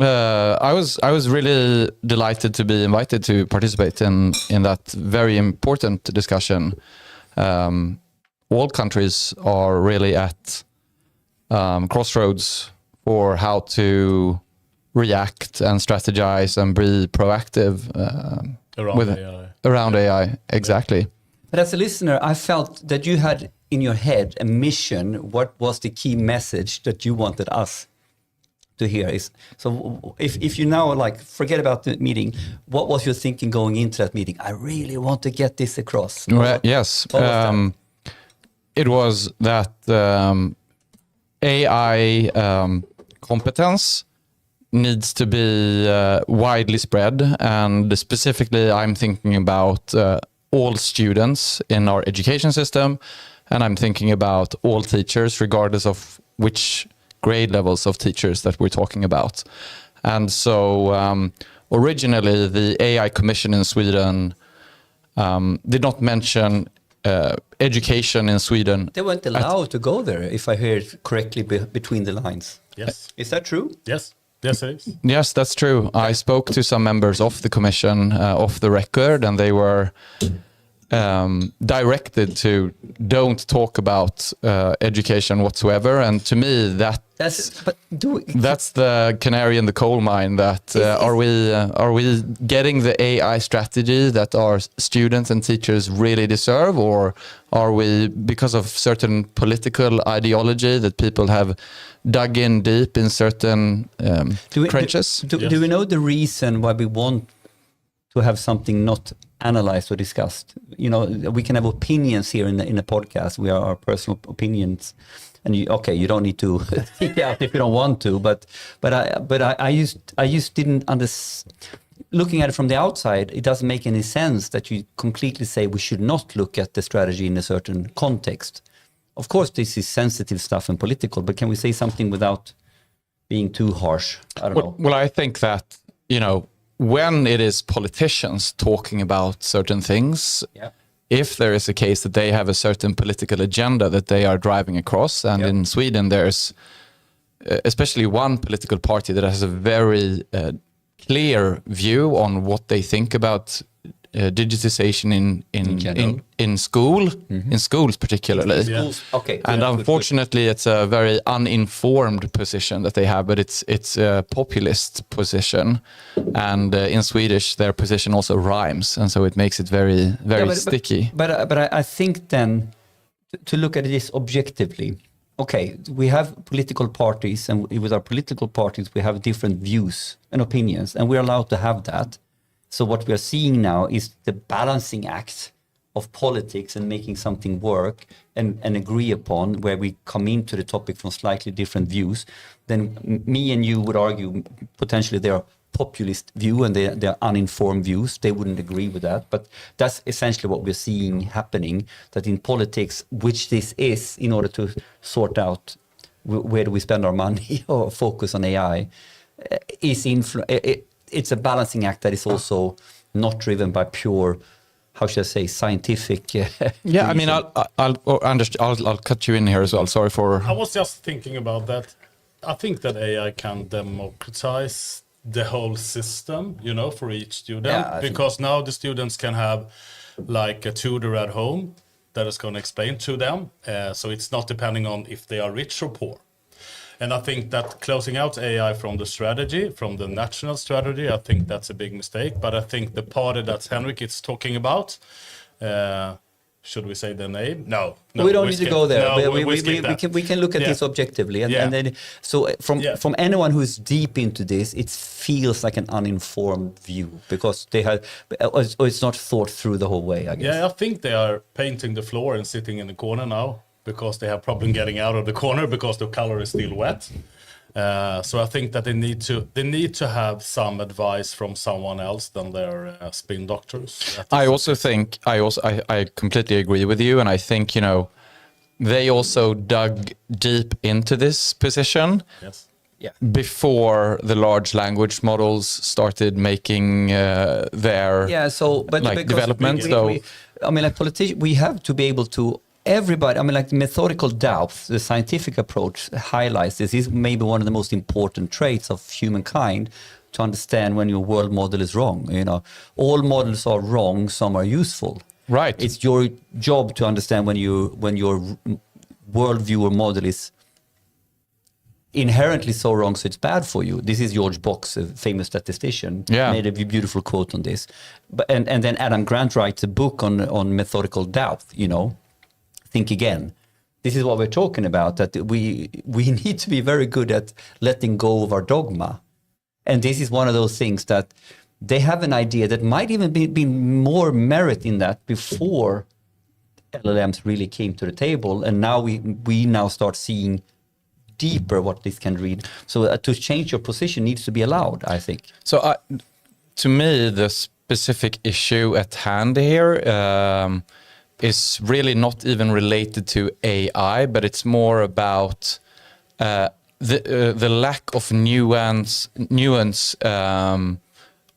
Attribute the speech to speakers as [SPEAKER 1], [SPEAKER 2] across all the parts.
[SPEAKER 1] I was really delighted to be invited to participate in that very important discussion. All countries are really at crossroads for how to react and strategize and be proactive around AI. Exactly. Yeah.
[SPEAKER 2] But as a listener, I felt that you had in your head a mission. What was the key message that you wanted us to hear? If you now forget about the meeting, what was your thinking going into that meeting? I really want to get this across.
[SPEAKER 1] Yes. It was that AI competence needs to be widely spread, and specifically I'm thinking about all students in our education system, and I'm thinking about all teachers regardless of which grade levels of teachers that we're talking about. And so originally the AI Commission in Sweden did not mention education in Sweden.
[SPEAKER 2] They weren't allowed to go there, if I heard correctly between the lines.
[SPEAKER 3] Yes.
[SPEAKER 2] Is that true?
[SPEAKER 3] Yes. Yes, it is.
[SPEAKER 1] Yes, that's true. I spoke to some members of the commission off the record, and they were directed to don't talk about education whatsoever. And to me, that's the canary in the coal mine. That are we getting the AI strategy that our students and teachers really deserve, or are we, because of certain political ideology that people have dug in deep in certain trenches?
[SPEAKER 2] Do we know the reason why we want to have something not analyzed or discussed? You know, we can have opinions here in the podcast. We are our personal opinions, and you don't need to think out if you don't want to. But I just didn't understand. Looking at it from the outside, it doesn't make any sense that you completely say we should not look at the strategy in a certain context. Of course, this is sensitive stuff and political, but can we say something without being too harsh? I don't know.
[SPEAKER 1] Well, I think that, when it is politicians talking about certain things, if there is a case that they have a certain political agenda that they are driving across, and in Sweden there's especially one political party that has a very clear view on what they think about digitization in school, in schools particularly. And unfortunately, it's a very uninformed position that they have, but it's a populist position. And in Swedish, their position also rhymes, and so it makes it very, very sticky.
[SPEAKER 2] But I think then to look at this objectively. Okay, we have political parties, and with our political parties, we have different views and opinions, and we're allowed to have that. So what we are seeing now is the balancing act of politics and making something work and agree upon, where we come into the topic from slightly different views. Then me and you would argue potentially they are populist view and they're uninformed views. They wouldn't agree with that. But that's essentially what we're seeing happening, that in politics, which this is, in order to sort out where do we spend our money or focus on AI, it's a balancing act that is also not driven by pure, how should I say, scientific.
[SPEAKER 1] I mean, I'll cut you in here as well. Sorry for.
[SPEAKER 3] I was just thinking about that. I think that AI can democratize the whole system, for each student, because now the students can have like a tutor at home that is going to explain to them. So it's not depending on if they are rich or poor. And I think that closing out AI from the strategy, from the national strategy, I think that's a big mistake. But I think the party that Henrik is talking about, should we say the name? No,
[SPEAKER 2] we don't need to go there.
[SPEAKER 3] No,
[SPEAKER 2] we can look at this objectively, and then from anyone who is deep into this, it feels like an uninformed view because it's not thought through the whole way, I guess.
[SPEAKER 3] Yeah, I think they are painting the floor and sitting in the corner now, because they have problem getting out of the corner because the color is still wet. So I think that they need to have some advice from someone else than their spin doctors.
[SPEAKER 1] I completely agree with you, and I think they also dug deep into this position.
[SPEAKER 3] Yes.
[SPEAKER 2] Yeah.
[SPEAKER 1] Before the large language models started making their development.
[SPEAKER 2] Politicians, we have to be able to everybody, I mean, like the methodical doubt, the scientific approach highlights this is maybe one of the most important traits of humankind, to understand when your world model is wrong. You know, all models are wrong, some are useful.
[SPEAKER 1] Right.
[SPEAKER 2] It's your job to understand when your worldview or model is inherently so wrong, so it's bad for you. This is George Box, a famous statistician, made a beautiful quote on this. But and then Adam Grant writes a book on methodical doubt. You know, think again. This is what we're talking about. That we need to be very good at letting go of our dogma, and this is one of those things that they have an idea that might even be more merit in that before LLMs really came to the table, and now we now start seeing deeper what this can read. So to change your position needs to be allowed, I think.
[SPEAKER 1] So to me, the specific issue at hand here is really not even related to AI, but it's more about the lack of nuance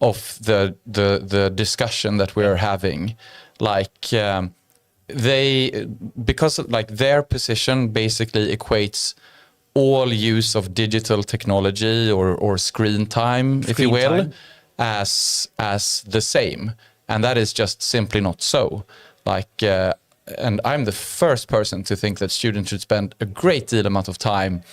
[SPEAKER 1] of the discussion that we're having. Like because like their position basically equates all use of digital technology or screen time, if you will, as the same, and that is just simply not so. Like, and I'm the first person to think that students should spend a great deal amount of time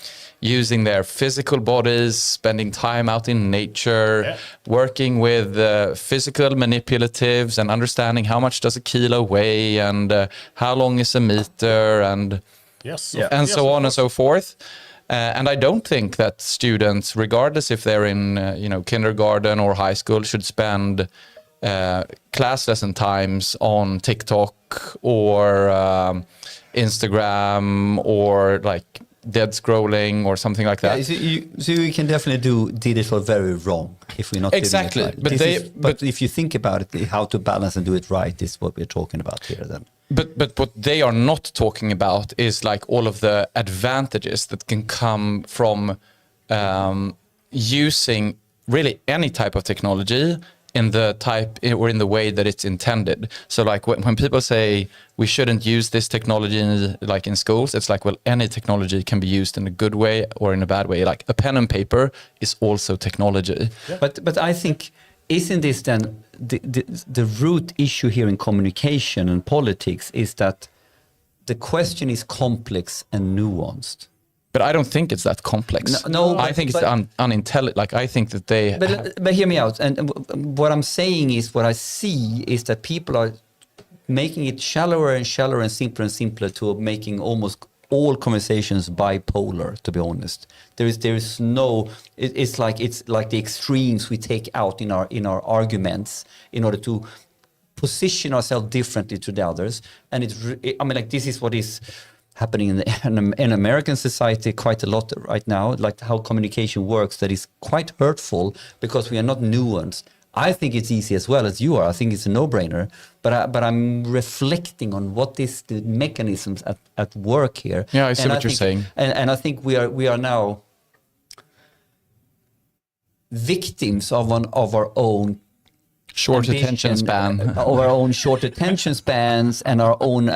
[SPEAKER 1] using their physical bodies, spending time out in nature, working with physical manipulatives and understanding how much does a kilo weigh and how long is a meter and so on and so forth. And I don't think that students, regardless if they're in kindergarten or high school, should spend class lesson times on TikTok or Instagram or like dead scrolling or something like that.
[SPEAKER 2] So you can definitely do digital very wrong if we're not
[SPEAKER 1] exactly
[SPEAKER 2] doing it right. But if you think about it, how to balance and do it right is what we're talking about here then.
[SPEAKER 1] But what they are not talking about is like all of the advantages that can come from using really any type of technology in the type or in the way that it's intended. So like when people say we shouldn't use this technology like in schools, it's like, well, any technology can be used in a good way or in a bad way. Like a pen and paper is also technology.
[SPEAKER 2] Yeah. But I think, isn't this then the root issue here in communication and politics is that the question is complex and nuanced.
[SPEAKER 1] But I don't think it's that complex.
[SPEAKER 2] No,
[SPEAKER 1] I think it's unintelligent. Like I think that they.
[SPEAKER 2] But hear me out. And what I'm saying is, what I see is that people are making it shallower and shallower and simpler to making almost all conversations bipolar. To be honest, there is no. It's like the extremes we take out in our arguments in order to position ourselves differently to the others. And this is what is happening in American society quite a lot right now, like how communication works, that is quite hurtful because we are not nuanced. I think it's easy as well as you are. I think it's a no-brainer, but I'm reflecting on what is the mechanisms at work here.
[SPEAKER 1] Yeah, I see what you're saying.
[SPEAKER 2] And I think we are now victims of our own
[SPEAKER 1] short attention span,
[SPEAKER 2] of our own short attention spans, and our own.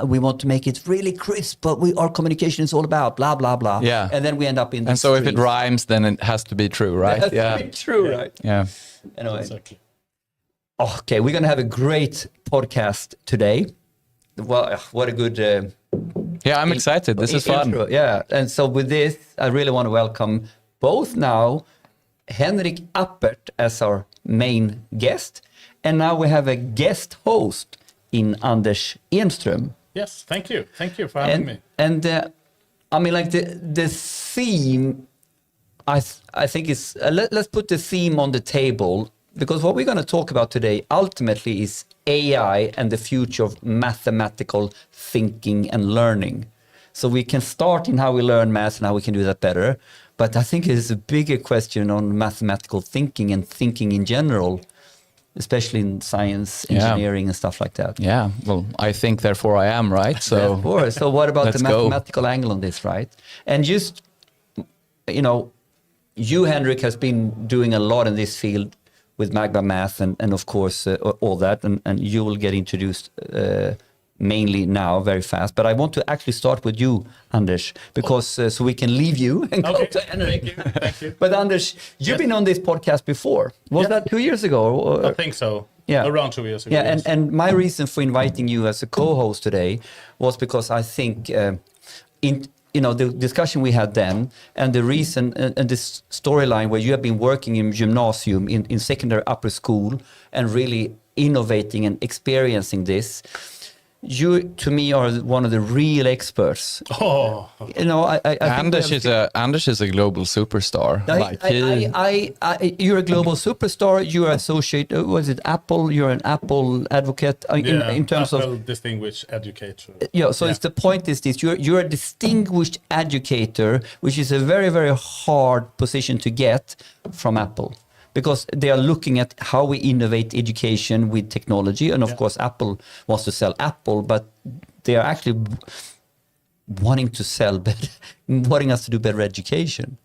[SPEAKER 2] We want to make it really crisp, but our communication is all about blah blah blah.
[SPEAKER 1] Yeah,
[SPEAKER 2] and then we end up in.
[SPEAKER 1] And so if it rhymes, then it has to be true, right?
[SPEAKER 2] It has to be true, right?
[SPEAKER 1] Yeah.
[SPEAKER 2] Anyway,
[SPEAKER 3] exactly.
[SPEAKER 2] Okay, we're gonna have a great podcast today. Well, what a good.
[SPEAKER 1] Yeah, I'm excited. This is fun.
[SPEAKER 2] Intro. Yeah, and so with this, I really want to welcome both now Henrik Appert as our main guest, and now we have a guest host in Anders Enström.
[SPEAKER 3] Yes, thank you for having me.
[SPEAKER 2] And the theme, I think is let's put the theme on the table, because what we're going to talk about today ultimately is AI and the future of mathematical thinking and learning. So we can start in how we learn math and how we can do that better. But I think it is a bigger question on mathematical thinking and thinking in general, especially in science, engineering, and stuff like that.
[SPEAKER 1] Yeah, well, I think, therefore I am, right? So,
[SPEAKER 2] therefore. So what about the mathematical angle on this, right? And just, you, Henrik, has been doing a lot in this field with Magma Math and of course, all that, and you will get introduced mainly now very fast. But I want to actually start with you, Anders, because so we can leave you and go to Henrik.
[SPEAKER 3] Thank you.
[SPEAKER 2] But Anders, you've been on this podcast before. Was that 2 years ago?
[SPEAKER 3] I think so.
[SPEAKER 2] Yeah.
[SPEAKER 3] Around 2 years ago.
[SPEAKER 2] Yeah,
[SPEAKER 3] yes.
[SPEAKER 2] and my reason for inviting you as a co-host today was because I think the discussion we had then, and the reason and this storyline where you have been working in gymnasium, in secondary upper school, and really innovating and experiencing this. You, to me, are one of the real experts.
[SPEAKER 3] Oh,
[SPEAKER 2] I
[SPEAKER 1] Anders is a global superstar.
[SPEAKER 2] You're a global superstar. You are associated. Was it Apple? You're an Apple advocate in terms
[SPEAKER 3] Apple
[SPEAKER 2] of
[SPEAKER 3] distinguished educator.
[SPEAKER 2] Yeah. So it's the point is this: you're a distinguished educator, which is a very, very hard position to get from Apple. Because they are looking at how we innovate education with technology. And of course, Apple wants to sell Apple, but they are actually wanting us to do better education.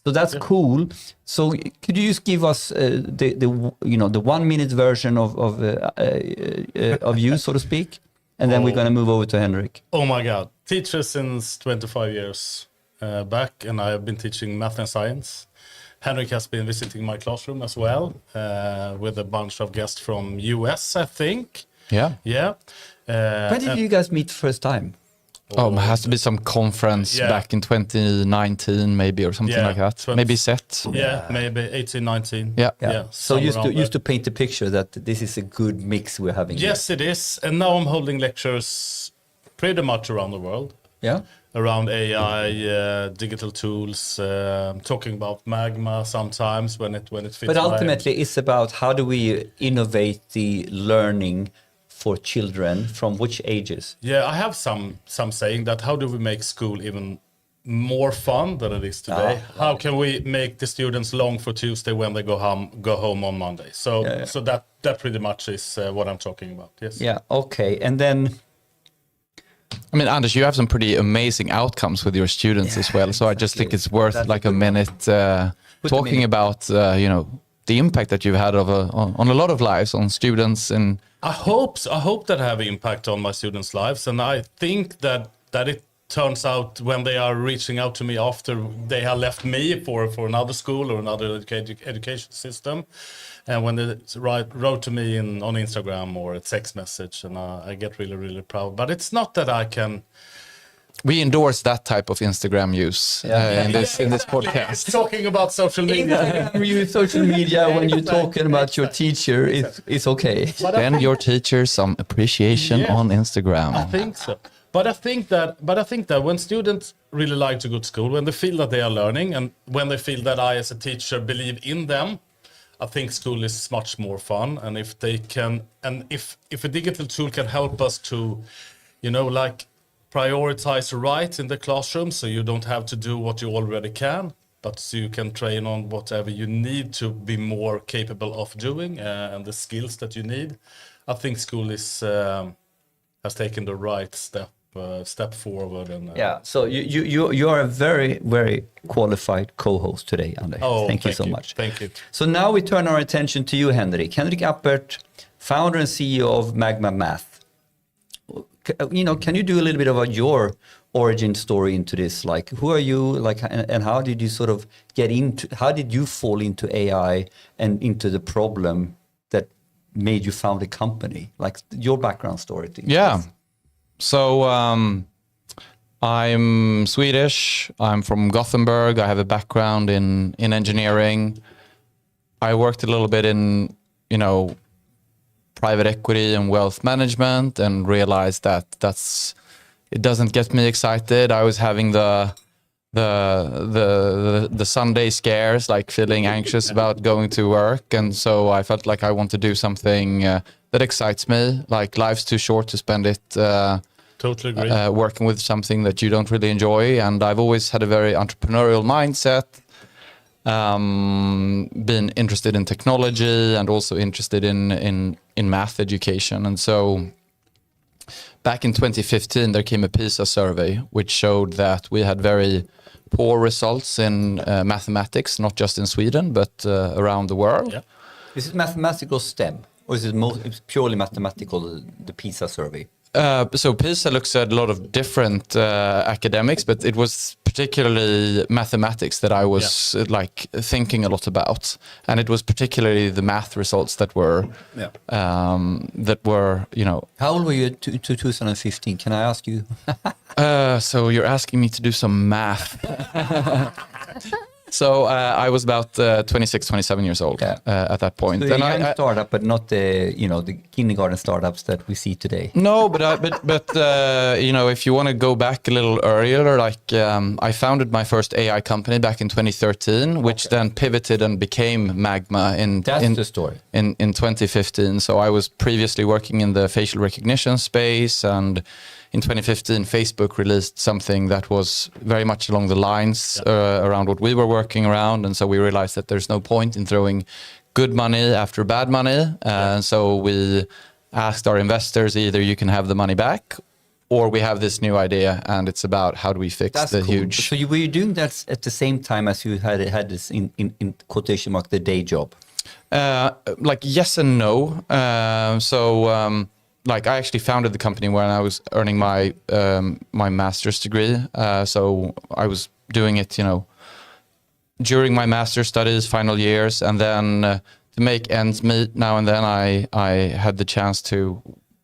[SPEAKER 2] So that's cool. So could you just give us the 1 minute version of you, so to speak? And then we're going to move over to Henrik.
[SPEAKER 3] Oh my God. Teacher since 25 years back, and I have been teaching math and science. Henrik has been visiting my classroom as well, with a bunch of guests from US, I think.
[SPEAKER 1] Yeah.
[SPEAKER 3] Yeah.
[SPEAKER 2] When did you guys meet first time?
[SPEAKER 1] It has to be some conference back in 2019, maybe, or something like that. Maybe set.
[SPEAKER 3] Yeah, maybe 18, 19.
[SPEAKER 1] Yeah.
[SPEAKER 2] So used to paint the picture that this is a good mix we're having.
[SPEAKER 3] Yes,
[SPEAKER 2] here.
[SPEAKER 3] it is. And now I'm holding lectures pretty much around the world.
[SPEAKER 2] Yeah.
[SPEAKER 3] Around AI, digital tools, talking about Magma sometimes when it fits.
[SPEAKER 2] But ultimately, it's about how do we innovate the learning for children from which ages?
[SPEAKER 3] Yeah, I have some saying that how do we make school even more fun than it is today? How can we make the students long for Tuesday when they go home on Monday? So that pretty much is what I'm talking about. Yes.
[SPEAKER 2] Yeah. Okay. And then.
[SPEAKER 1] I mean, Anders, you have some pretty amazing outcomes with your students as well. So I just think it's worth a minute talking about, the impact that you've had on a lot of lives, on students. And
[SPEAKER 3] I hope that I have impact on my students' lives. And I think that it turns out when they are reaching out to me after they have left me for another school or another education system. And when they wrote to me on Instagram or a text message, and I get really, really proud. But it's not that I can.
[SPEAKER 1] We endorse that type of Instagram use in this podcast.
[SPEAKER 3] It's talking about social media.
[SPEAKER 2] Instagram use social media when you're talking about your teacher, it's okay.
[SPEAKER 1] Send your teacher some appreciation on Instagram.
[SPEAKER 3] I think so. But I think that when students really like to go to school, when they feel that they are learning, and when they feel that I as a teacher believe in them, I think school is much more fun. And if they can, and if a digital tool can help us to, prioritize right in the classroom, so you don't have to do what you already can, but so you can train on whatever you need to be more capable of doing, and the skills that you need. I think school has taken the right step forward. And
[SPEAKER 2] so you are a very, very qualified co-host today, Anders. Thank you so much.
[SPEAKER 3] Thank you.
[SPEAKER 2] So now we turn our attention to you, Henrik. Henrik Appert, founder and CEO of Magma Math. Can you do a little bit about your origin story into this? Like, who are you? Like, and how did you sort of how did you fall into AI and into the problem that made you found a company? Like your background story.
[SPEAKER 1] Yeah. So I'm Swedish. I'm from Gothenburg. I have a background in engineering. I worked a little bit in, private equity and wealth management, and realized that it doesn't get me excited. I was having the Sunday scares, like feeling anxious about going to work, and so I felt like I want to do something that excites me. Like, life's too short to spend it
[SPEAKER 3] totally agree.
[SPEAKER 1] Working with something that you don't really enjoy. And I've always had a very entrepreneurial mindset. Been interested in technology and also interested in math education. And so back in 2015, there came a PISA survey, which showed that we had very poor results in mathematics, not just in Sweden, but around the world.
[SPEAKER 3] Yeah.
[SPEAKER 2] Is it mathematical STEM? Or is it purely mathematical, the PISA survey?
[SPEAKER 1] So PISA looks at a lot of different academics, but it was particularly mathematics that I was like thinking a lot about, and it was particularly the math results that were you know.
[SPEAKER 2] How old were you to 2015? Can I ask you?
[SPEAKER 1] So you're asking me to do some math. So I was about 26, 27 years old at that point.
[SPEAKER 2] So a young startup, but not the the kindergarten startups that we see today.
[SPEAKER 1] No, but you know, if you want to go back a little earlier, like I founded my first AI company back in 2013, which then pivoted and became Magma
[SPEAKER 2] That's the story.
[SPEAKER 1] In 2015. So I was previously working in the facial recognition space, and in 2015, Facebook released something that was very much along the lines around what we were working around. And so we realized that there's no point in throwing good money after bad money. And so we asked our investors, either you can have the money back or we have this new idea, and it's about how do we fix huge...
[SPEAKER 2] So were you doing that at the same time as you had this, in quotation mark, the day job?
[SPEAKER 1] Like yes and no. Like I actually founded the company when I was earning my my master's degree. So I was doing it, you know, during my master's studies, final years, and then to make ends meet now and then, I had the chance to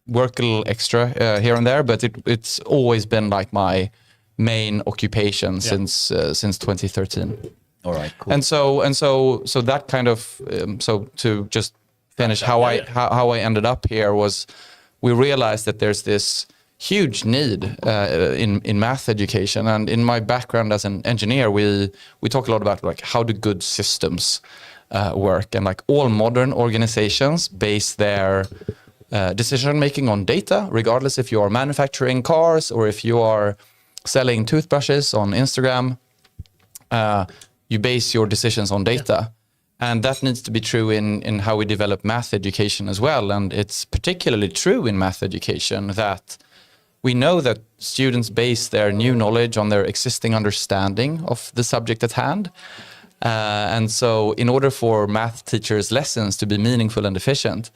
[SPEAKER 1] work a little extra here and there. But it's always been like my main occupation since 2013.
[SPEAKER 2] All right, cool.
[SPEAKER 1] And so that kind of so to just finish how I ended up here was, we realized that there's this huge need in math education, and in my background as an engineer, we talk a lot about like how do good systems work, and like all modern organizations base their decision making on data, regardless if you are manufacturing cars or if you are selling toothbrushes on Instagram. You base your decisions on data. And that needs to be true in how we develop math education as well. And it's particularly true in math education that we know that students base their new knowledge on their existing understanding of the subject at hand. And so in order for math teachers' lessons to be meaningful and efficient,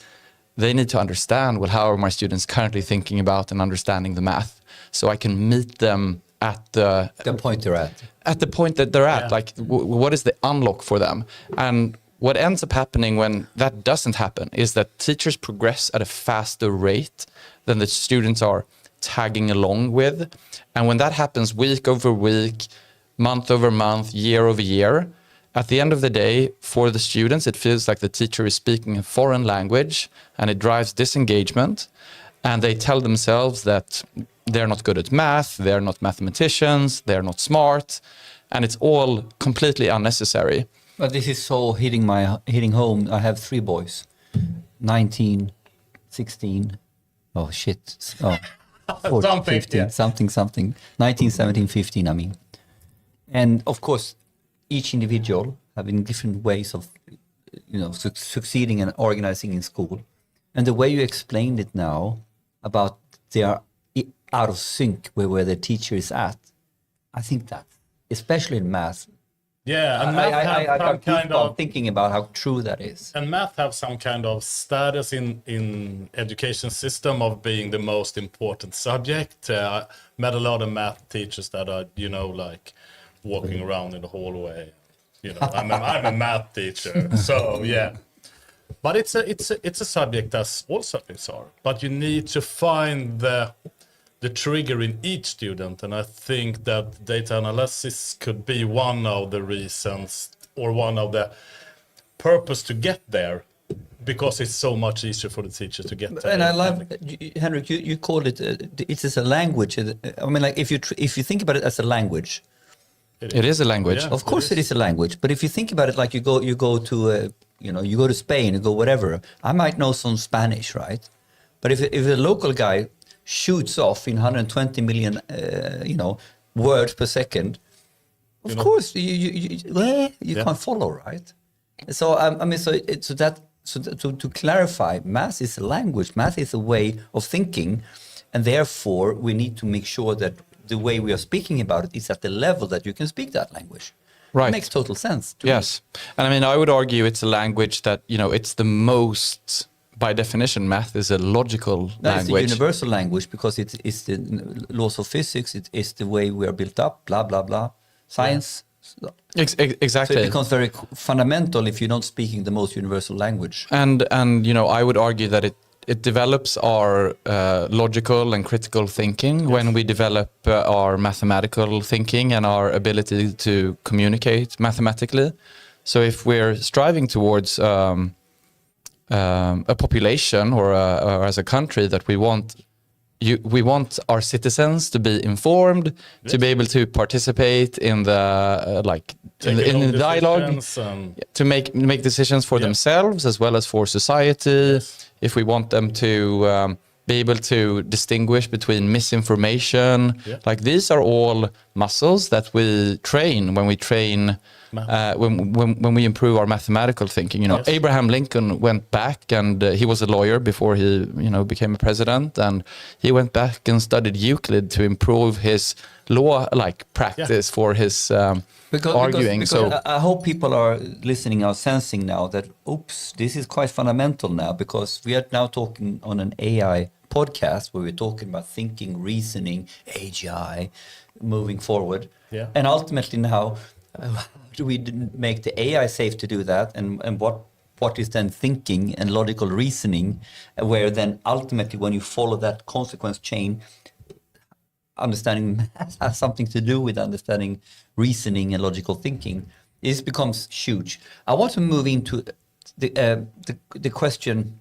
[SPEAKER 1] they need to understand, well, how are my students currently thinking about and understanding the math? So I can meet them at the
[SPEAKER 2] point they're at.
[SPEAKER 1] At the point that they're at, like what is the unlock for them? And what ends up happening when that doesn't happen is that teachers progress at a faster rate than the students are tagging along with. And when that happens week over week, month over month, year over year, at the end of the day, for the students, it feels like the teacher is speaking a foreign language, and it drives disengagement. And they tell themselves that they're not good at math, they're not mathematicians, they're not smart, and it's all completely unnecessary.
[SPEAKER 2] But this is so hitting home. I have 3 boys, 19, 16, oh shit, 14, 15, something, 19, 17, 15, I mean. And of course, each individual having different ways of, succeeding and organizing in school. And the way you explained it now about they are out of sync with where the teacher is at, I think that, especially in math.
[SPEAKER 3] Yeah, and math have some kind of
[SPEAKER 2] thinking about how true that is.
[SPEAKER 3] And math have some kind of status in education system of being the most important subject. I met a lot of math teachers that are, like walking around in the hallway. I'm a math teacher, so yeah. But it's a subject as all subjects are. But you need to find the trigger in each student, and I think that data analysis could be one of the reasons or one of the purpose to get there, because it's so much easier for the teacher to get there.
[SPEAKER 2] And I love, Henrik, you called it it is a language. I mean, like if you think about it as a language,
[SPEAKER 1] it is a language.
[SPEAKER 2] Yeah, of course, it is a language. But if you think about it, like you go to you go to Spain, you go whatever. I might know some Spanish, right? But if a local guy shoots off in 120 million, words per second, of course you can't follow, right? So to clarify, math is a language. Math is a way of thinking, and therefore we need to make sure that the way we are speaking about it is at the level that you can speak that language.
[SPEAKER 1] Right.
[SPEAKER 2] It makes total sense to
[SPEAKER 1] me. And I mean, I would argue it's a language that, it's the most by definition, math is a logical
[SPEAKER 2] That's
[SPEAKER 1] language.
[SPEAKER 2] the universal language because it's the laws of physics. It's the way we are built up. Blah blah blah. Science.
[SPEAKER 1] Exactly.
[SPEAKER 2] So it becomes very fundamental if you're not speaking the most universal language.
[SPEAKER 1] And I would argue that it develops our logical and critical thinking when we develop our mathematical thinking and our ability to communicate mathematically. So if we're striving towards a population or as a country that we want our citizens to be informed, to be able to participate in the in the dialogue, to make decisions for themselves as well as for society. Yes. If we want them to be able to distinguish between misinformation, like these are all muscles that we train when we train. When we improve our mathematical thinking, Abraham Lincoln went back and he was a lawyer before he, became a president, and he went back and studied Euclid to improve his law practice for his arguing.
[SPEAKER 2] Because I hope people are listening are sensing now that, this is quite fundamental now, because we are now talking on an AI podcast where we're talking about thinking, reasoning, AGI, moving forward. Yeah. And ultimately now, do we make the AI safe to do that, and what is then thinking and logical reasoning, where then ultimately when you follow that consequence chain, understanding math has something to do with understanding reasoning and logical thinking. This becomes huge. I want to move into the question,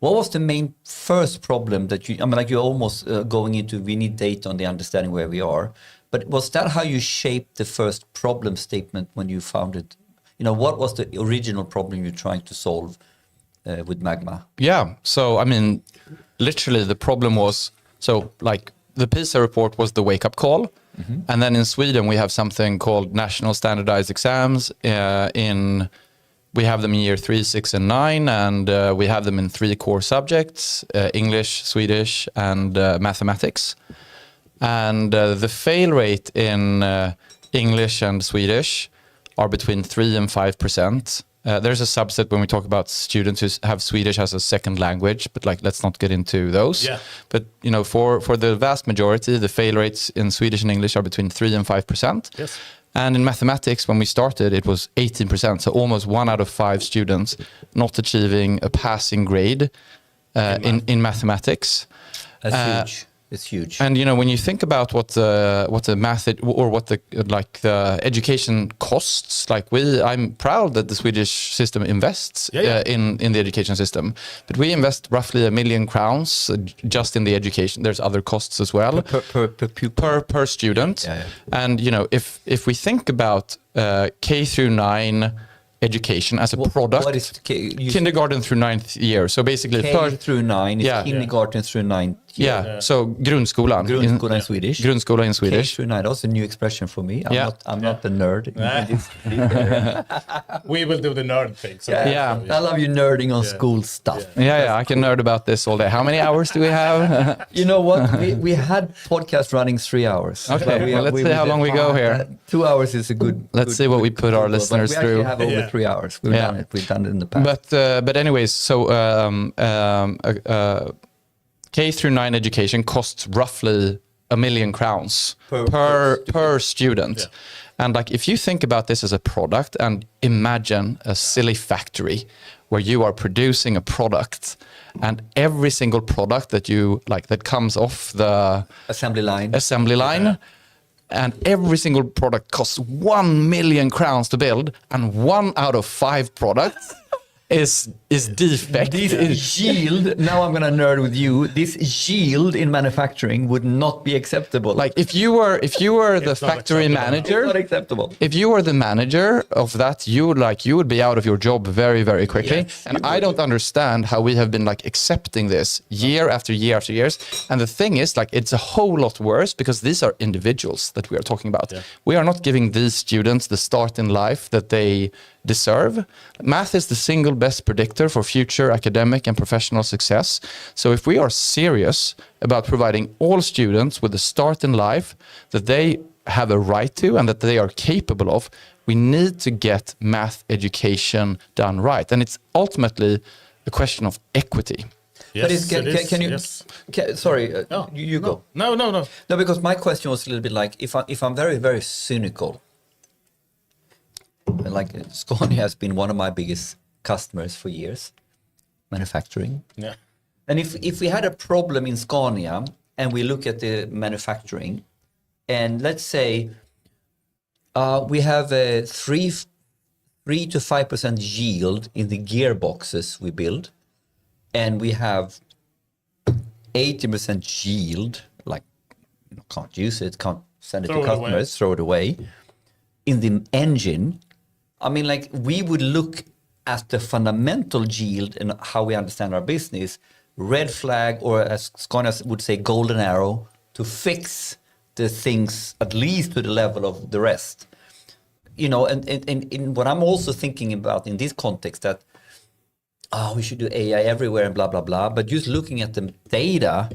[SPEAKER 2] what was the main first problem that you're almost going into, we need data on the understanding where we are. But was that how you shaped the first problem statement when you founded? What was the original problem you're trying to solve with Magma? Yeah,
[SPEAKER 1] so literally the problem was, the PISA report was the wake-up call. Mm-hmm. And then in Sweden we have something called national standardized exams. We have them in year 3, 6, and 9, and we have them in 3 core subjects, English, Swedish, and mathematics. And the fail rate in English and Swedish are between 3 and 5%. There's a subset when we talk about students who have Swedish as a second language, but let's not get into those. Yeah. But for the vast majority, the fail rates in Swedish and English are between 3 and 5%. Yes. And in mathematics, when we started, it was 18%. So almost 1 out of 5 students not achieving a passing grade in mathemathix.
[SPEAKER 2] That's huge. It's huge.
[SPEAKER 1] And when you think about what the math or what the education costs, I'm proud that the Swedish system invests in the education system, but we invest roughly 1 million crowns just in the education. There's other costs as well per student. Yeah. And if we think about K through 9 education as a product,
[SPEAKER 2] what is
[SPEAKER 1] kindergarten through 9th year. So basically
[SPEAKER 2] K through 9 is kindergarten through 9th year.
[SPEAKER 1] Yeah, so grundskolan.
[SPEAKER 2] Grundskola in Swedish.
[SPEAKER 1] Grundskola in Swedish.
[SPEAKER 2] K through 9, that's a new expression for me. I'm not the nerd.
[SPEAKER 3] We will do the nerd thing. So
[SPEAKER 2] I love you nerding on school stuff.
[SPEAKER 1] Yeah, I can nerd about this all day. How many hours do we have?
[SPEAKER 2] You know what? We had podcast running 3 hours.
[SPEAKER 1] Okay, let's see how long we go here.
[SPEAKER 2] 2 hours is a good.
[SPEAKER 1] Let's see what we put our listeners through.
[SPEAKER 2] We actually have over 3 hours. We've done it. We've done it in the past.
[SPEAKER 1] But anyways, so K through 9 education costs roughly 1 million crowns per student. Yeah. And if you think about this as a product and imagine a silly factory where you are producing a product, and every single product that you that comes off the
[SPEAKER 2] assembly
[SPEAKER 1] line, and every single product costs 1 million crowns to build, and 1 out of 5 products is defect.
[SPEAKER 2] This yield, now I'm going to nerd with you, this yield in manufacturing would not be acceptable.
[SPEAKER 1] If you were the factory manager,
[SPEAKER 2] it's not acceptable.
[SPEAKER 1] If you were the manager of that, you would be out of your job very, very quickly. Yes, and I don't understand how we have been accepting this year after year after years. And the thing is, it's a whole lot worse because these are individuals that we are talking about. Yeah. We are not giving these students the start in life that they deserve. Math is the single best predictor for future academic and professional success. So if we are serious about providing all students with a start in life that they have a right to and that they are capable of, we need to get math education done right. And it's ultimately a question of equity.
[SPEAKER 3] Yes,
[SPEAKER 2] can you?
[SPEAKER 3] yes.
[SPEAKER 2] Sorry, you go.
[SPEAKER 3] No.
[SPEAKER 2] No, because my question was a little bit like, if I'm very, very cynical, like Scania has been one of my biggest customers for years, manufacturing.
[SPEAKER 3] Yeah.
[SPEAKER 2] And if we had a problem in Scania and we look at the manufacturing, and let's say we have a 3 to 5% yield in the gearboxes we build, and we have 80% yield, like can't use it, can't send it to customers, throw it away. In the engine, I mean, like we would look at the fundamental yield and how we understand our business, red flag, or as Scania would say, golden arrow, to fix the things at least to the level of the rest. You know, and what I'm also thinking about in this context, that we should do AI everywhere and blah, blah, blah. But just looking at the data,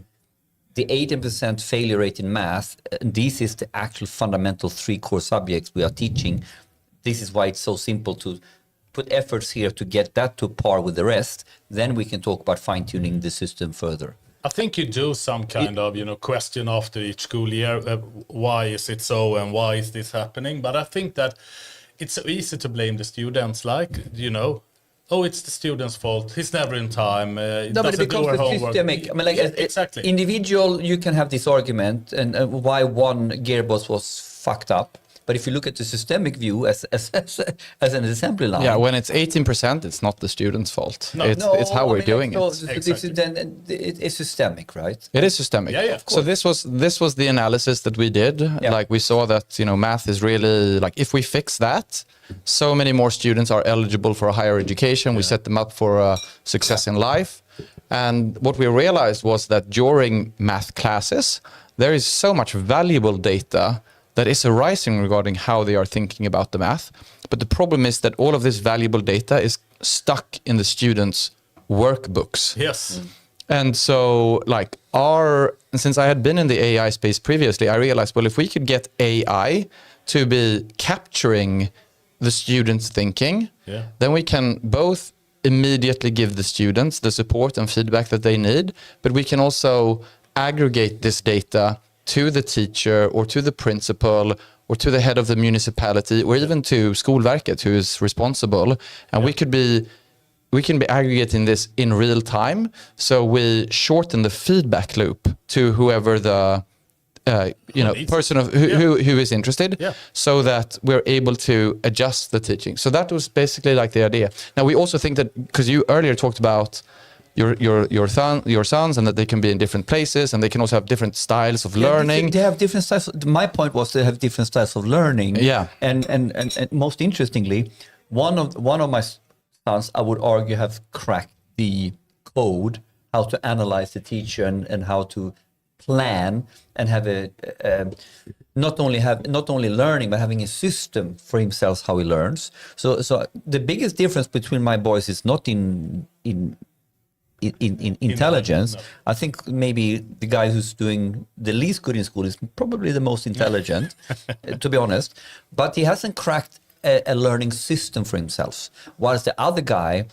[SPEAKER 2] the 18% failure rate in math, and this is the actual fundamental 3 core subjects we are teaching. This is why it's so simple to put efforts here to get that to par with the rest. Then we can talk about fine-tuning the system further.
[SPEAKER 3] I think you do some kind of, question after each school year. Why is it so and why is this happening? But I think that it's so easy to blame the students, it's the student's fault. He's never in time.
[SPEAKER 2] No, but it becomes systemic. I mean,
[SPEAKER 3] exactly.
[SPEAKER 2] Individual, you can have this argument and why one gearbox was fucked up. But if you look at the systemic view as an assembly line,
[SPEAKER 1] when it's 18%, it's not the student's fault.
[SPEAKER 3] No.
[SPEAKER 1] It's how we're doing it.
[SPEAKER 2] So it's systemic, right?
[SPEAKER 1] It is systemic.
[SPEAKER 3] Yeah, of course.
[SPEAKER 1] So this was the analysis that we did. Yeah. Like we saw that math is really like, if we fix that, so many more students are eligible for a higher education. We set them up for success in life. And what we realized was that during math classes, there is so much valuable data that is arising regarding how they are thinking about the math. But the problem is that all of this valuable data is stuck in the students' workbooks.
[SPEAKER 3] Yes.
[SPEAKER 1] And so since I had been in the AI space previously, I realized, well, if we could get AI to be capturing the students' thinking, then we can both immediately give the students the support and feedback that they need, but we can also aggregate this data to the teacher or to the principal or to the head of the municipality or even to Skolverket, who is responsible. And we can be aggregating this in real time. So we shorten the feedback loop to whoever the person who is interested, so that we're able to adjust the teaching. So that was basically like the idea. Now we also think that, because you earlier talked about your sons and that they can be in different places and they can also have different styles of learning.
[SPEAKER 2] They have different styles. My point was they have different styles of learning.
[SPEAKER 1] Yeah.
[SPEAKER 2] And most interestingly, one of my sons, I would argue, have cracked the code, how to analyze the teacher and how to plan and have not only learning, but having a system for himself how he learns. So the biggest difference between my boys is not in intelligence. No. I think maybe the guy who's doing the least good in school is probably the most intelligent, to be honest. But he hasn't cracked a learning system for himself. Whilst the other guy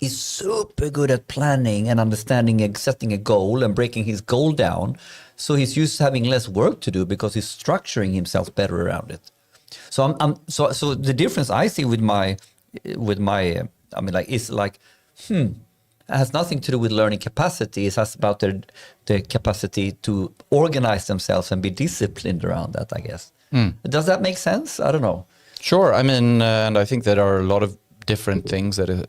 [SPEAKER 2] is super good at planning and understanding and setting a goal and breaking his goal down. So he's used to having less work to do because he's structuring himself better around it. So so the difference I see with my it has nothing to do with learning capacity. It has about their capacity to organize themselves and be disciplined around that, I guess. Does that make sense? I don't know.
[SPEAKER 1] Sure. I mean, and I think there are a lot of different things that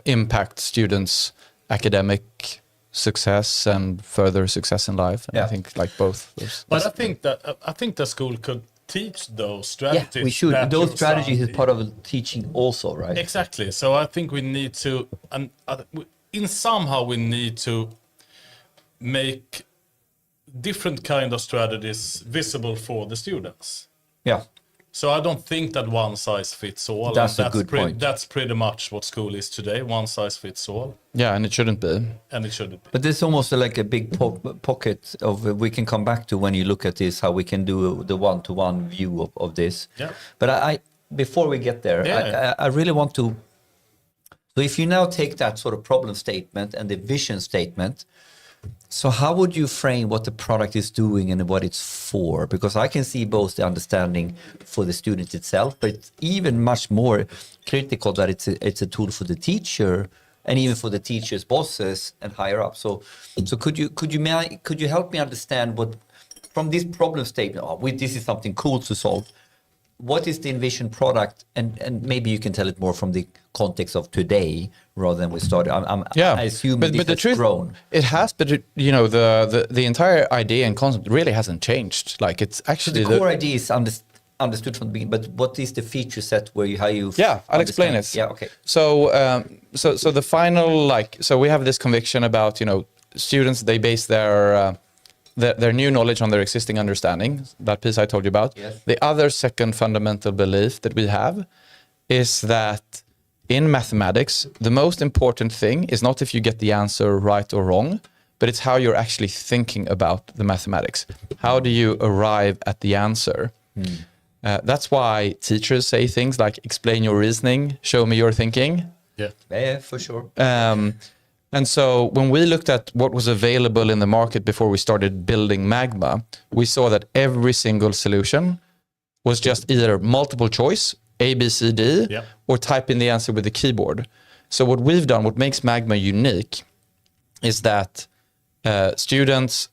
[SPEAKER 1] impact students' academic success and further success in life. And I think like both those.
[SPEAKER 3] But I think the school could teach those strategies.
[SPEAKER 2] Yeah, we should. Those strategies is part of teaching also, right?
[SPEAKER 3] Exactly. So I think we need to, and somehow we need to make different kind of strategies visible for the students.
[SPEAKER 2] Yeah.
[SPEAKER 3] So I don't think that one size fits all.
[SPEAKER 2] That's a good point.
[SPEAKER 3] That's pretty much what school is today. One size fits all.
[SPEAKER 1] Yeah, and it shouldn't be.
[SPEAKER 3] But
[SPEAKER 2] there's almost like a big pocket of we can come back to when you look at this, how we can do the one-to-one view of this.
[SPEAKER 3] Yeah.
[SPEAKER 2] But before we get there, I really want to So if you now take that sort of problem statement and the vision statement, so how would you frame what the product is doing and what it's for? Because I can see both the understanding for the student itself, but it's even much more critical that it's a tool for the teacher and even for the teacher's bosses and higher up. So could you help me understand what from this problem statement? This is something cool to solve. What is the envisioned product, and maybe you can tell it more from the context of today rather than we started. I assume
[SPEAKER 1] but the truth,
[SPEAKER 2] grown.
[SPEAKER 1] It has, but the entire idea and concept really hasn't changed. Like it's actually
[SPEAKER 2] so the core idea is understood from the beginning. But what is the feature set how you?
[SPEAKER 1] Yeah, I'll explain it.
[SPEAKER 2] Yeah, okay.
[SPEAKER 1] So the final so we have this conviction about students. They base their new knowledge on their existing understanding, that piece I told you about.
[SPEAKER 2] Yes.
[SPEAKER 1] The other second fundamental belief that we have is that in mathematics, the most important thing is not if you get the answer right or wrong, but it's how you're actually thinking about the mathematics. How do you arrive at the answer? That's why teachers say things like, explain your reasoning, show me your thinking.
[SPEAKER 2] Yeah, for sure.
[SPEAKER 1] And so when we looked at what was available in the market before we started building Magma, we saw that every single solution was just either multiple choice, A, B, C, D, or type in the answer with the keyboard. So what we've done, what makes Magma unique, is that students,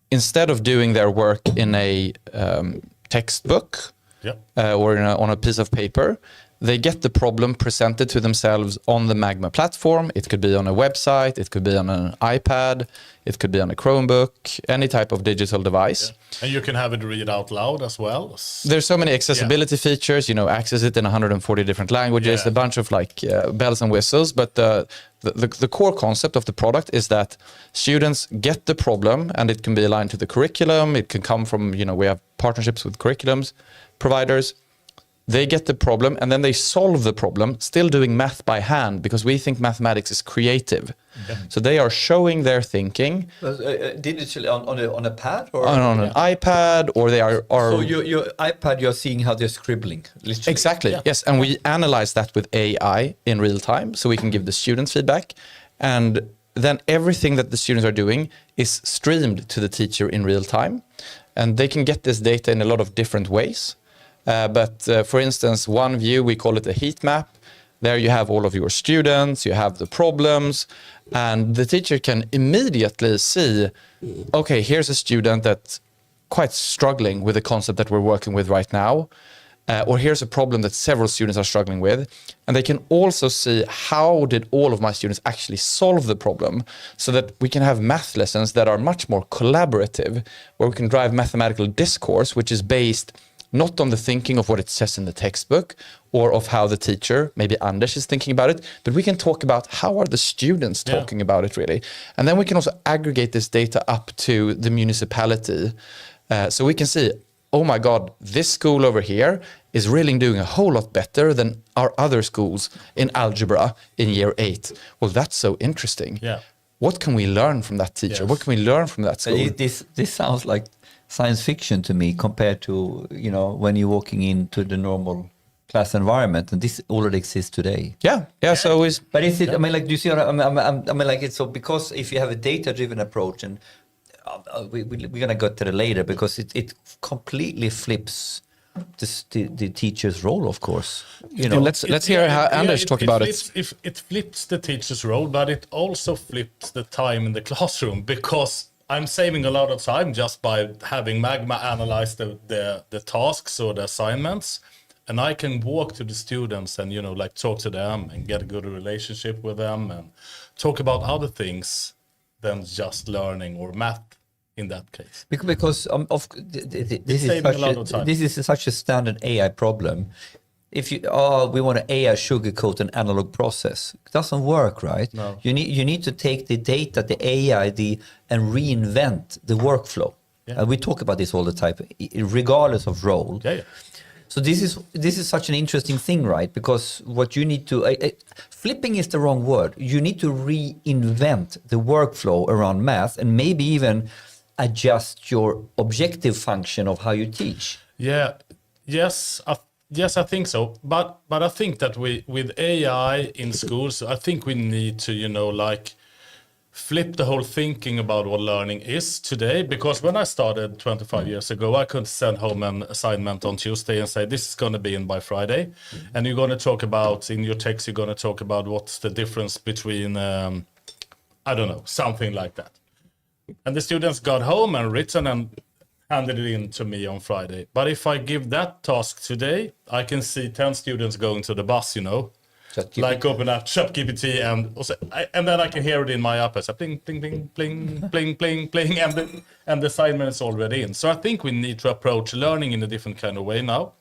[SPEAKER 1] instead of doing their work in a textbook or on a piece of paper, they get the problem presented to themselves on the Magma platform. It could be on a website, it could be on an iPad, it could be on a Chromebook, any type of digital device.
[SPEAKER 3] Yeah. And you can have it read out loud as well.
[SPEAKER 1] There's so many accessibility features, access it in 140 different languages, a bunch of bells and whistles. But the core concept of the product is that students get the problem, and it can be aligned to the curriculum. It can come from, we have partnerships with curriculums providers. They get the problem and then they solve the problem, still doing math by hand, because we think mathematics is creative. So they are showing their thinking.
[SPEAKER 2] Digitally on a pad? Or?
[SPEAKER 1] On an iPad, or they are...
[SPEAKER 2] So your iPad, you're seeing how they're scribbling. Literally.
[SPEAKER 1] Exactly, yes. And we analyze that with AI in real time, so we can give the students feedback. And then everything that the students are doing is streamed to the teacher in real time. And they can get this data in a lot of different ways. But for instance, one view, we call it a heat map. There you have all of your students, you have the problems, and the teacher can immediately see, okay, here's a student that's quite struggling with the concept that we're working with right now, or here's a problem that several students are struggling with. And they can also see, how did all of my students actually solve the problem, so that we can have math lessons that are much more collaborative, where we can drive mathematical discourse, which is based not on the thinking of what it says in the textbook or of how the teacher, maybe Anders, is thinking about it, but we can talk about how are the students talking about it really. And then we can also aggregate this data up to the municipality. So we can see, oh my God, this school over here is really doing a whole lot better than our other schools in algebra in year 8. Well, that's so interesting.
[SPEAKER 3] Yeah.
[SPEAKER 1] What can we learn from that teacher? What can we learn from that school?
[SPEAKER 2] This sounds like science fiction to me, compared to when you're walking into the normal class environment, and this already exists today.
[SPEAKER 1] Yeah. So is,
[SPEAKER 2] but is it? I mean, like, do you see what I mean? Like, it's so, because if you have a data-driven approach, and we're gonna go to it later, because it completely flips the teacher's role, of course.
[SPEAKER 1] Let's hear how Anders talk about it.
[SPEAKER 3] If it flips the teacher's role, but it also flips the time in the classroom, because I'm saving a lot of time just by having Magma analyze the tasks or the assignments, and I can walk to the students and talk to them and get a good relationship with them and talk about other things than just learning or math in that case.
[SPEAKER 2] Because this is such a standard AI problem. If we want to AI sugarcoat an analog process, it doesn't work, right?
[SPEAKER 3] No.
[SPEAKER 2] You need to take the data, the AI, and reinvent the workflow.
[SPEAKER 3] Yeah.
[SPEAKER 2] We talk about this all the time, regardless of role.
[SPEAKER 3] Yeah.
[SPEAKER 2] So this is such an interesting thing, right? Because what you need to flipping is the wrong word. You need to reinvent the workflow around math, and maybe even adjust your objective function of how you teach.
[SPEAKER 3] Yeah. Yes. Yes, I think so. But I think that with AI in schools, I think we need to, like flip the whole thinking about what learning is today. Because when I started 25 years ago, I could send home an assignment on Tuesday and say, this is going to be in by Friday. And you're going to talk about, in your text, you're going to talk about what's the difference between, I don't know, something like that. And the students got home and written and handed it in to me on Friday. But if I give that task today, I can see 10 students going to the bus, like open up ChatGPT and then I can hear it in my iPad. So pling, pling, pling, pling, pling, pling, pling, and the assignment is already in. So I think we need to approach learning in a different kind of way now.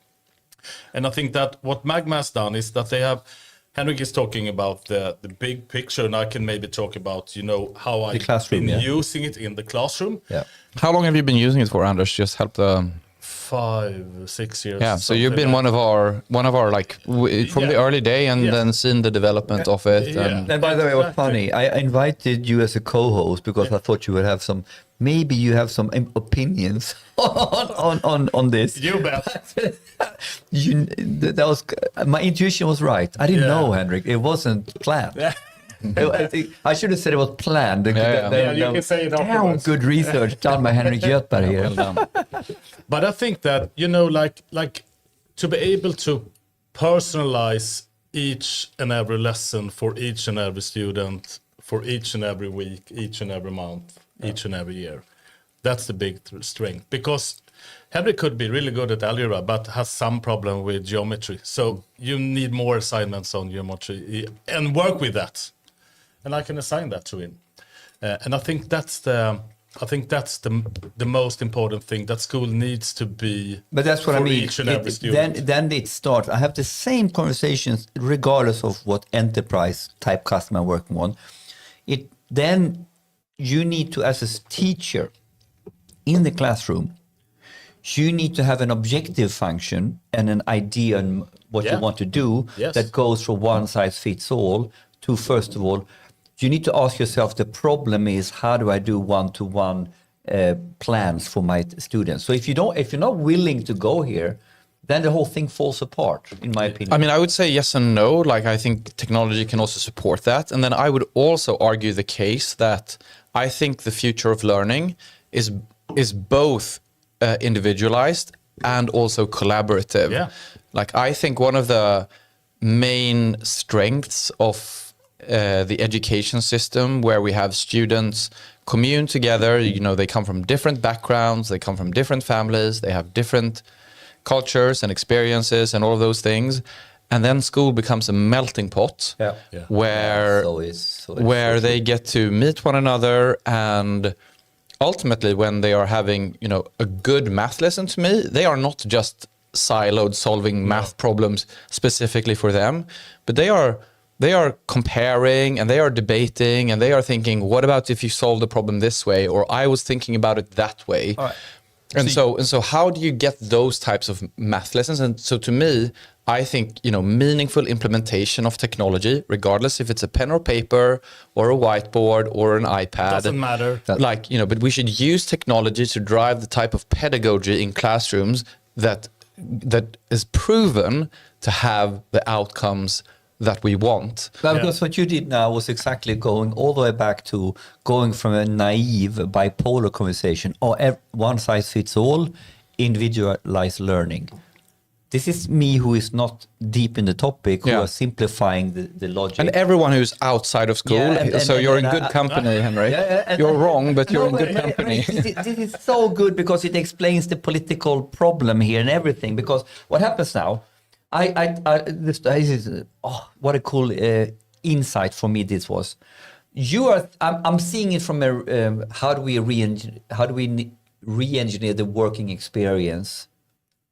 [SPEAKER 3] And I think that what Magma has done is that they have, Henrik is talking about the big picture, and I can maybe talk about, how I've been using it in the classroom.
[SPEAKER 2] Yeah.
[SPEAKER 1] How long have you been using it for, Anders? Just help the
[SPEAKER 3] 5-6 years.
[SPEAKER 1] Yeah, so you've been one of our from the early day, and then seen the development of it.
[SPEAKER 2] And by the way, it was funny. I invited you as a co-host because I thought you would have some. Maybe you have some opinions on this.
[SPEAKER 3] You bet.
[SPEAKER 2] That was my intuition was right. I didn't know, Henrik. It wasn't planned. I should have said it was planned.
[SPEAKER 3] You can say it afterwards.
[SPEAKER 2] Good research done by Henrik Göthberg here.
[SPEAKER 1] Well done.
[SPEAKER 3] But I think that, like to be able to personalize each and every lesson for each and every student, for each and every week, each and every month, each and every year. That's the big strength. Because Henrik could be really good at algebra, but has some problem with geometry. So you need more assignments on geometry and work with that. And I can assign that to him. And I think that's the most important thing, that school needs to be.
[SPEAKER 2] But that's what I mean.
[SPEAKER 3] Each and every student.
[SPEAKER 2] Then it starts. I have the same conversations regardless of what enterprise type customer I'm working on. Then you need to, as a teacher in the classroom, you need to have an objective function and an idea on what you want to do that goes from one size fits all to, first of all, you need to ask yourself, the problem is, how do I do one-to-one plans for my students? So if you're not willing to go here, then the whole thing falls apart, in my opinion.
[SPEAKER 1] I mean, I would say yes and no. Like, I think technology can also support that. And then I would also argue the case that I think the future of learning is both individualized and also collaborative.
[SPEAKER 3] Yeah.
[SPEAKER 1] Like, I think one of the main strengths of the education system, where we have students commune together, they come from different backgrounds, they come from different families, they have different cultures and experiences and all of those things, and then school becomes a melting pot where they get to meet one another, and ultimately when they are having a good math lesson, to me they are not just siloed solving math problems specifically for them, but they are comparing, and they are debating, and they are thinking, what about if you solve the problem this way, or I was thinking about it that way.
[SPEAKER 2] All right.
[SPEAKER 1] And so how do you get those types of math lessons? And so to me, I think, meaningful implementation of technology, regardless if it's a pen or paper or a whiteboard or an iPad.
[SPEAKER 3] Doesn't matter.
[SPEAKER 1] But we should use technology to drive the type of pedagogy in classrooms that is proven to have the outcomes that we want.
[SPEAKER 2] Because what you did now was exactly going all the way back to going from a naive bipolar conversation, or one size fits all, individualized learning. This is me, who is not deep in the topic, who are simplifying the logic.
[SPEAKER 1] And everyone who's outside of school, so you're in good company, Henrik. You're wrong, but you're in good company.
[SPEAKER 2] This is so good, because it explains the political problem here and everything. Because what happens now, this is what a cool insight for me this was. I'm seeing it from a how do we re-engineer the working experience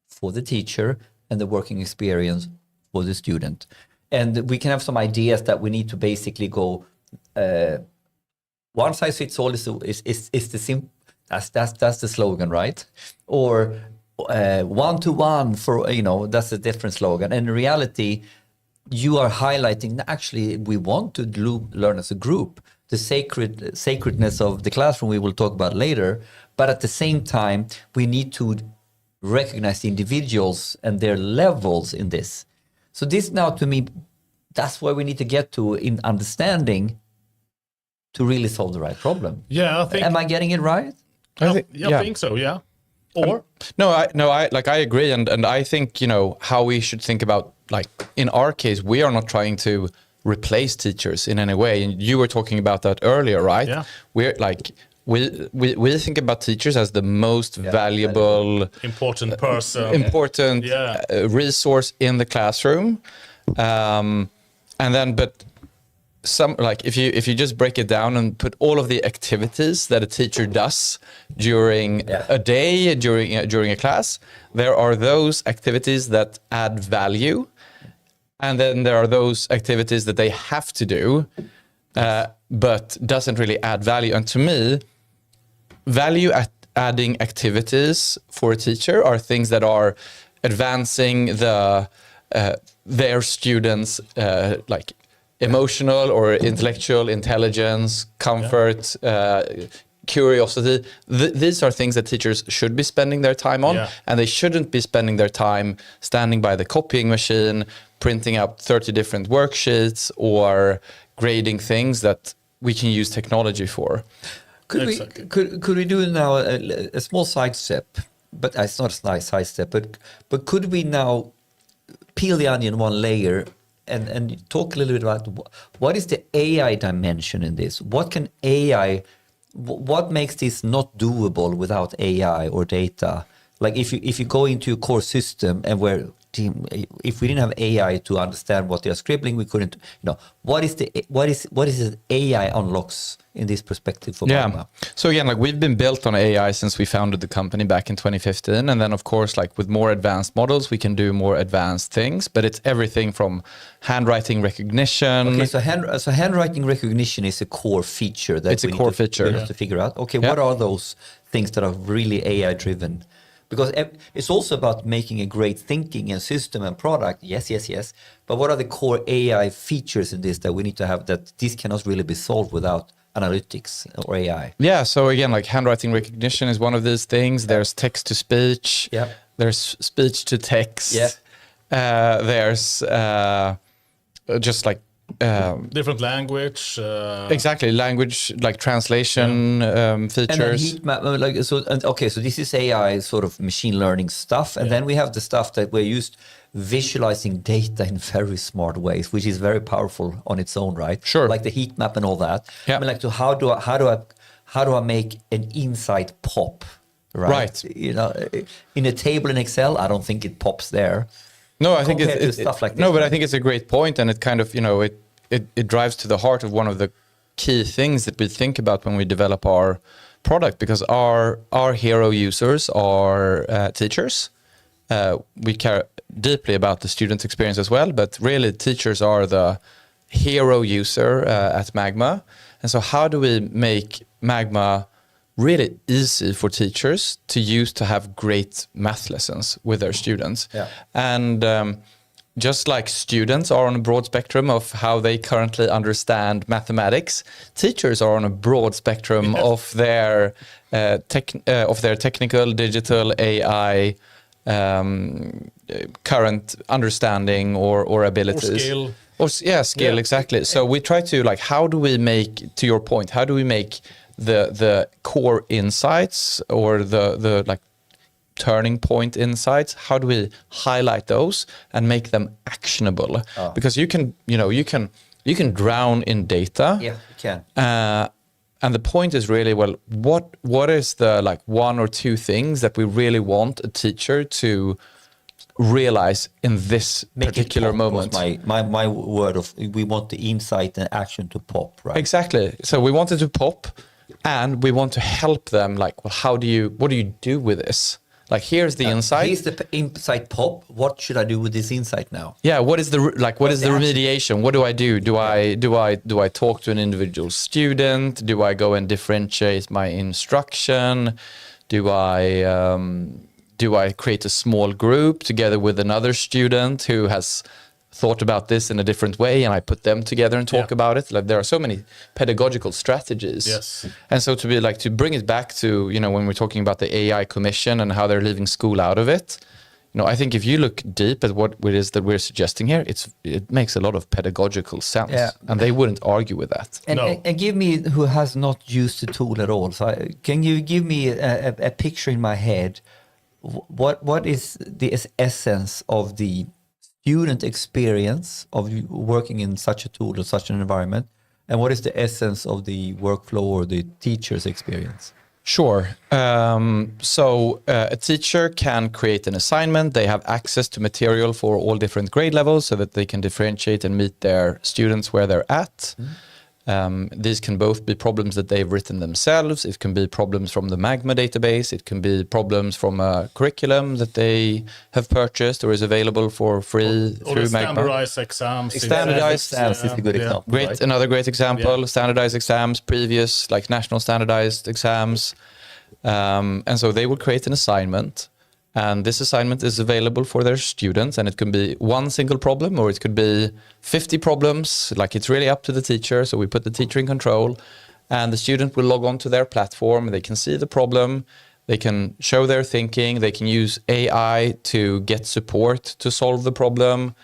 [SPEAKER 2] for the teacher and the working experience for the student. And we can have some ideas that we need to basically go one size fits all is the simple, that's the slogan, right? Or one-to-one for, that's a different slogan. And in reality, you are highlighting that actually we want to learn as a group, the sacredness of the classroom we will talk about later. But at the same time, we need to recognize individuals and their levels in this. So this now, to me, that's where we need to get to in understanding to really solve the right problem.
[SPEAKER 3] Yeah, I think.
[SPEAKER 2] Am I getting it right?
[SPEAKER 3] I think so. Yeah. Or
[SPEAKER 1] I agree, and I think, you know, how we should think about, like, in our case, we are not trying to replace teachers in any way, and you were talking about that earlier, right?
[SPEAKER 3] Yeah.
[SPEAKER 1] We're like, we think about teachers as the most valuable,
[SPEAKER 3] important person,
[SPEAKER 1] resource in the classroom, and then some, like, if you just break it down and put all of the activities that a teacher does during a day, during a class, there are those activities that add value, and then there are those activities that they have to do, but doesn't really add value. And to me, value adding activities for a teacher are things that are advancing their students' like emotional or intellectual intelligence, comfort, curiosity. These are things that teachers should be spending their time on, and they shouldn't be spending their time standing by the copying machine, printing out 30 different worksheets or grading things that we can use technology for.
[SPEAKER 2] Could we do now a small sidestep? But it's not a side step. But could we now peel the onion one layer and talk a little bit about what is the AI dimension in this? What can AI? What makes this not doable without AI or data? Like if you go into a core system and if we didn't have AI to understand what they are scribbling, we couldn't. You know, what is it AI unlocks in this perspective for Magma?
[SPEAKER 1] So again, like, we've been built on AI since we founded the company back in 2015, and then of course, like, with more advanced models, we can do more advanced things. But it's everything from handwriting recognition.
[SPEAKER 2] Okay, so handwriting recognition is a core feature that we need to figure out. Okay, what are those things that are really AI driven? Because it's also about making a great thinking and system and product. Yes. But what are the core AI features in this that we need to have that this cannot really be solved without analytics or AI?
[SPEAKER 1] Yeah. So again, like, handwriting recognition is one of these things. There's text to speech.
[SPEAKER 2] Yeah.
[SPEAKER 1] There's speech to text.
[SPEAKER 2] Yeah.
[SPEAKER 1] There's just like
[SPEAKER 3] different language.
[SPEAKER 1] Exactly, language, like translation features.
[SPEAKER 2] And then heat map, so this is AI sort of machine learning stuff, and then we have the stuff that we're used visualizing data in very smart ways, which is very powerful on its own, right?
[SPEAKER 1] Sure.
[SPEAKER 2] Like the heat map and all that.
[SPEAKER 1] Yeah.
[SPEAKER 2] I mean, like, how do I make an insight pop? Right. You know, in a table in Excel, I don't think it pops there.
[SPEAKER 1] No, I think it's
[SPEAKER 2] stuff like this.
[SPEAKER 1] No, but I think it's a great point, and it kind of, you know, it drives to the heart of one of the key things that we think about when we develop our product, because our hero users are teachers. We care deeply about the student experience as well, but really teachers are the hero user at Magma. And so how do we make Magma really easy for teachers to use to have great math lessons with their students?
[SPEAKER 2] Yeah.
[SPEAKER 1] And just like students are on a broad spectrum of how they currently understand mathematics, teachers are on a broad spectrum of their technical, digital, AI current understanding or abilities.
[SPEAKER 3] Or skill.
[SPEAKER 1] Skill, exactly. So we try to, like, how do we make, to your point, how do we make the core insights or the like turning point insights, how do we highlight those and make them actionable? Because you can drown in data.
[SPEAKER 2] Yeah, you can.
[SPEAKER 1] And the point is really, well, what is the, like, one or two things that we really want a teacher to realize in this particular moment?
[SPEAKER 2] My word of, we want the insight and action to pop, right?
[SPEAKER 1] Exactly. So we want it to pop, and we want to help them, like, well, what do you do with this? Like, here's the insight.
[SPEAKER 2] Here's the insight pop. What should I do with this insight now?
[SPEAKER 1] Yeah. What is the remediation? What do I do? Do I talk to an individual student? Do I go and differentiate my instruction? Do I create a small group together with another student who has thought about this in a different way, and I put them together and talk about it. Like, there are so many pedagogical strategies.
[SPEAKER 3] Yes.
[SPEAKER 1] And so to bring it back to, when we're talking about the AI Commission and how they're leaving school out of it, I think if you look deep at what it is that we're suggesting here, it makes a lot of pedagogical sense, and they wouldn't argue with that.
[SPEAKER 2] And give me, who has not used the tool at all, can you give me a picture in my head? What is the essence of the student experience of working in such a tool or such an environment, and what is the essence of the workflow or the teacher's experience?
[SPEAKER 1] Sure. So a teacher can create an assignment. They have access to material for all different grade levels so that they can differentiate and meet their students where they're at. These can both be problems that they've written themselves. It can be problems from the Magma database. It can be problems from a curriculum that they have purchased or is available for free through Magma.
[SPEAKER 3] Standardized exams.
[SPEAKER 1] Standardized
[SPEAKER 2] exams is a good example.
[SPEAKER 1] Great, right? Another great example. Standardized exams, previous like national standardized exams. And so they will create an assignment. And this assignment is available for their students, and it can be one single problem or it could be 50 problems. Like, it's really up to the teacher. So we put the teacher in control, and the student will log on to their platform. They can see the problem. They can show their thinking. They can use AI to get support to solve the problem.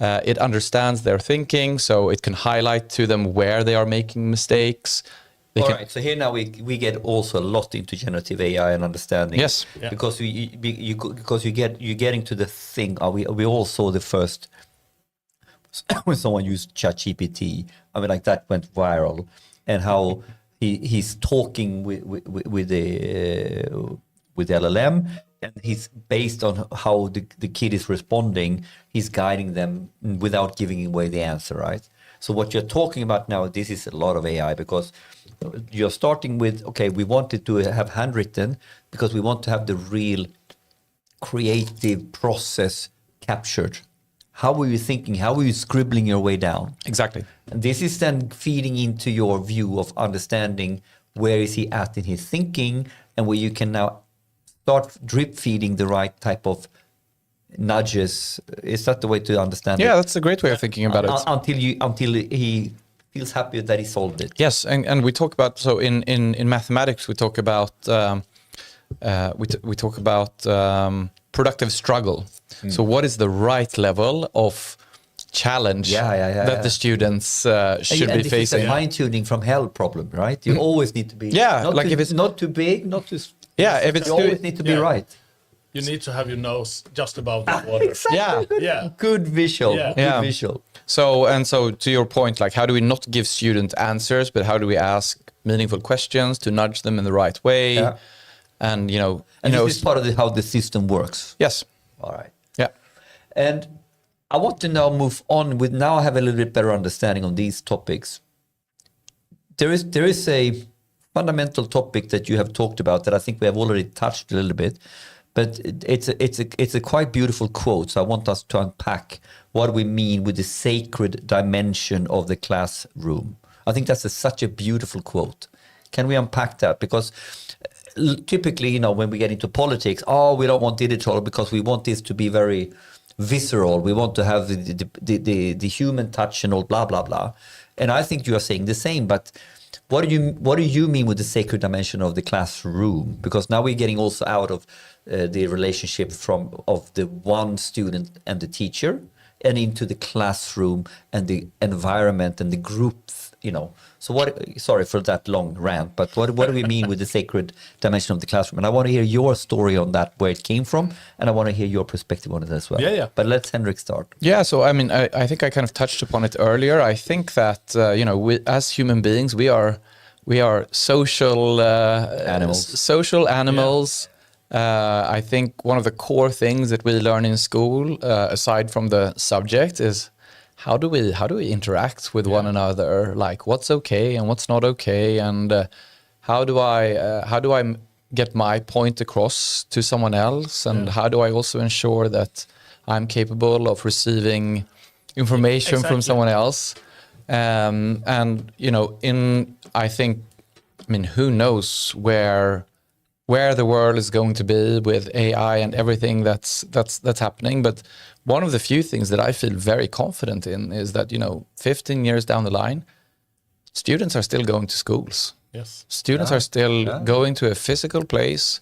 [SPEAKER 1] It understands their thinking, so it can highlight to them where they are making mistakes.
[SPEAKER 2] All right, so here now we get also a lot into generative AI and understanding.
[SPEAKER 1] Yes,
[SPEAKER 2] because you're getting to the thing. We all saw the first when someone used ChatGPT. I mean, like, that went viral, and how he's talking with the LLM, and he's based on how the kid is responding. He's guiding them without giving away the answer, right? So what you're talking about now, this is a lot of AI, because you're starting with, okay, we wanted to have handwritten because we want to have the real creative process captured. How were you thinking? How were you scribbling your way down?
[SPEAKER 1] Exactly.
[SPEAKER 2] And this is then feeding into your view of understanding where is he at in his thinking, and where you can now start drip feeding the right type of nudges. Is that the way to understand it?
[SPEAKER 1] Yeah, that's a great way of thinking about it.
[SPEAKER 2] Until he feels happy that he solved it.
[SPEAKER 1] Yes, and we talk about, so in mathematics we talk about we talk about productive struggle. So what is the right level of challenge that the students should be facing?
[SPEAKER 2] It's a fine tuning from hell problem, right? You always need to be
[SPEAKER 1] if it's
[SPEAKER 2] not too big, not too
[SPEAKER 1] if it's
[SPEAKER 2] you always need to be right.
[SPEAKER 3] You need to have your nose just above the water.
[SPEAKER 2] Exactly. Good visual. Good visual.
[SPEAKER 1] So to your point, like, how do we not give students answers, but how do we ask meaningful questions to nudge them in the right way? Yeah. And
[SPEAKER 2] this is part of how the system works.
[SPEAKER 1] Yes.
[SPEAKER 2] All right.
[SPEAKER 1] Yeah.
[SPEAKER 2] And I want to now move on with, now I have a little bit better understanding on these topics. There is a fundamental topic that you have talked about that I think we have already touched a little bit, but it's a quite beautiful quote. So I want us to unpack what we mean with the sacred dimension of the classroom. I think that's such a beautiful quote. Can we unpack that? Because typically, when we get into politics, we don't want digital because we want this to be very visceral. We want to have the human touch and all blah, blah, blah. And I think you are saying the same, but what do you mean with the sacred dimension of the classroom? Because now we're getting also out of the relationship of the one student and the teacher, and into the classroom and the environment and the group, So sorry for that long rant, but what do we mean with the sacred dimension of the classroom? And I want to hear your story on that, where it came from, and I want to hear your perspective on it as well.
[SPEAKER 3] Yeah.
[SPEAKER 2] But let's Henrik start.
[SPEAKER 1] Yeah, so I mean, I think I kind of touched upon it earlier. I think that, we, as human beings, we are social
[SPEAKER 2] animals.
[SPEAKER 1] Social animals. I think one of the core things that we learn in school, aside from the subject, is how do we interact with one another? Like, what's okay and what's not okay, and how do I get my point across to someone else, and how do I also ensure that I'm capable of receiving information from someone else? And who knows where where the world is going to be with AI and everything that's happening. But one of the few things that I feel very confident in is that, 15 years down the line, students are still going to schools.
[SPEAKER 3] Yes.
[SPEAKER 1] Students are still going to a physical place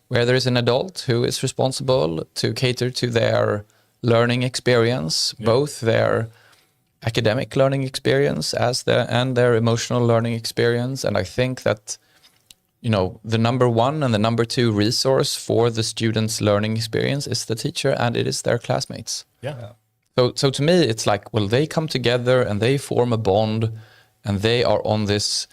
[SPEAKER 1] where there is an adult who is responsible to cater to their learning experience, both their academic learning experience and their emotional learning experience. And I think that, the number one and the number two resource for the student's learning experience is the teacher, and it is their classmates.
[SPEAKER 3] Yeah.
[SPEAKER 1] So to me, it's like, well, they come together and they form a bond, and they are on this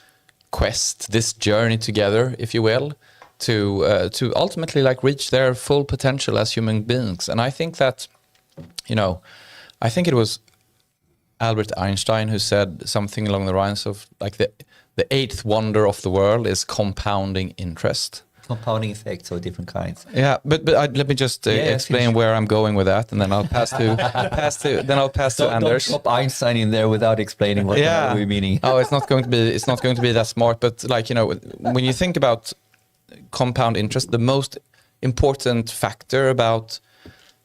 [SPEAKER 1] quest, this journey together, if you will, to ultimately reach their full potential as human beings. And I think that, I think it was Albert Einstein who said something along the lines of the eighth wonder of the world is compounding interest.
[SPEAKER 2] Compounding effects of different kinds.
[SPEAKER 1] Yeah, but let me just explain where I'm going with that, and then I'll pass to Anders.
[SPEAKER 2] Don't drop Einstein in there without explaining what we're meaning.
[SPEAKER 1] Oh, it's not going to be that smart. But when you think about compound interest, the most important factor about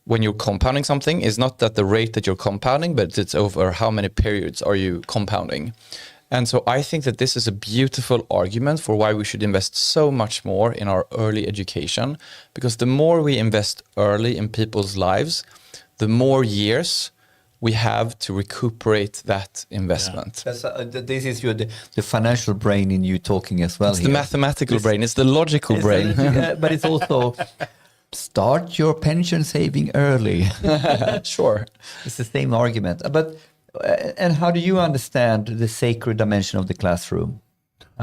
[SPEAKER 1] when you're compounding something is not that the rate that you're compounding, but it's over how many periods are you compounding. And so I think that this is a beautiful argument for why we should invest so much more in our early education, because the more we invest early in people's lives, the more years we have to recuperate that investment.
[SPEAKER 2] Yeah. This is the financial brain in you talking as well.
[SPEAKER 1] It's the mathematical brain. It's the logical brain.
[SPEAKER 2] But it's also start your pension saving early.
[SPEAKER 1] Sure.
[SPEAKER 2] It's the same argument. But and how do you understand the sacred dimension of the classroom?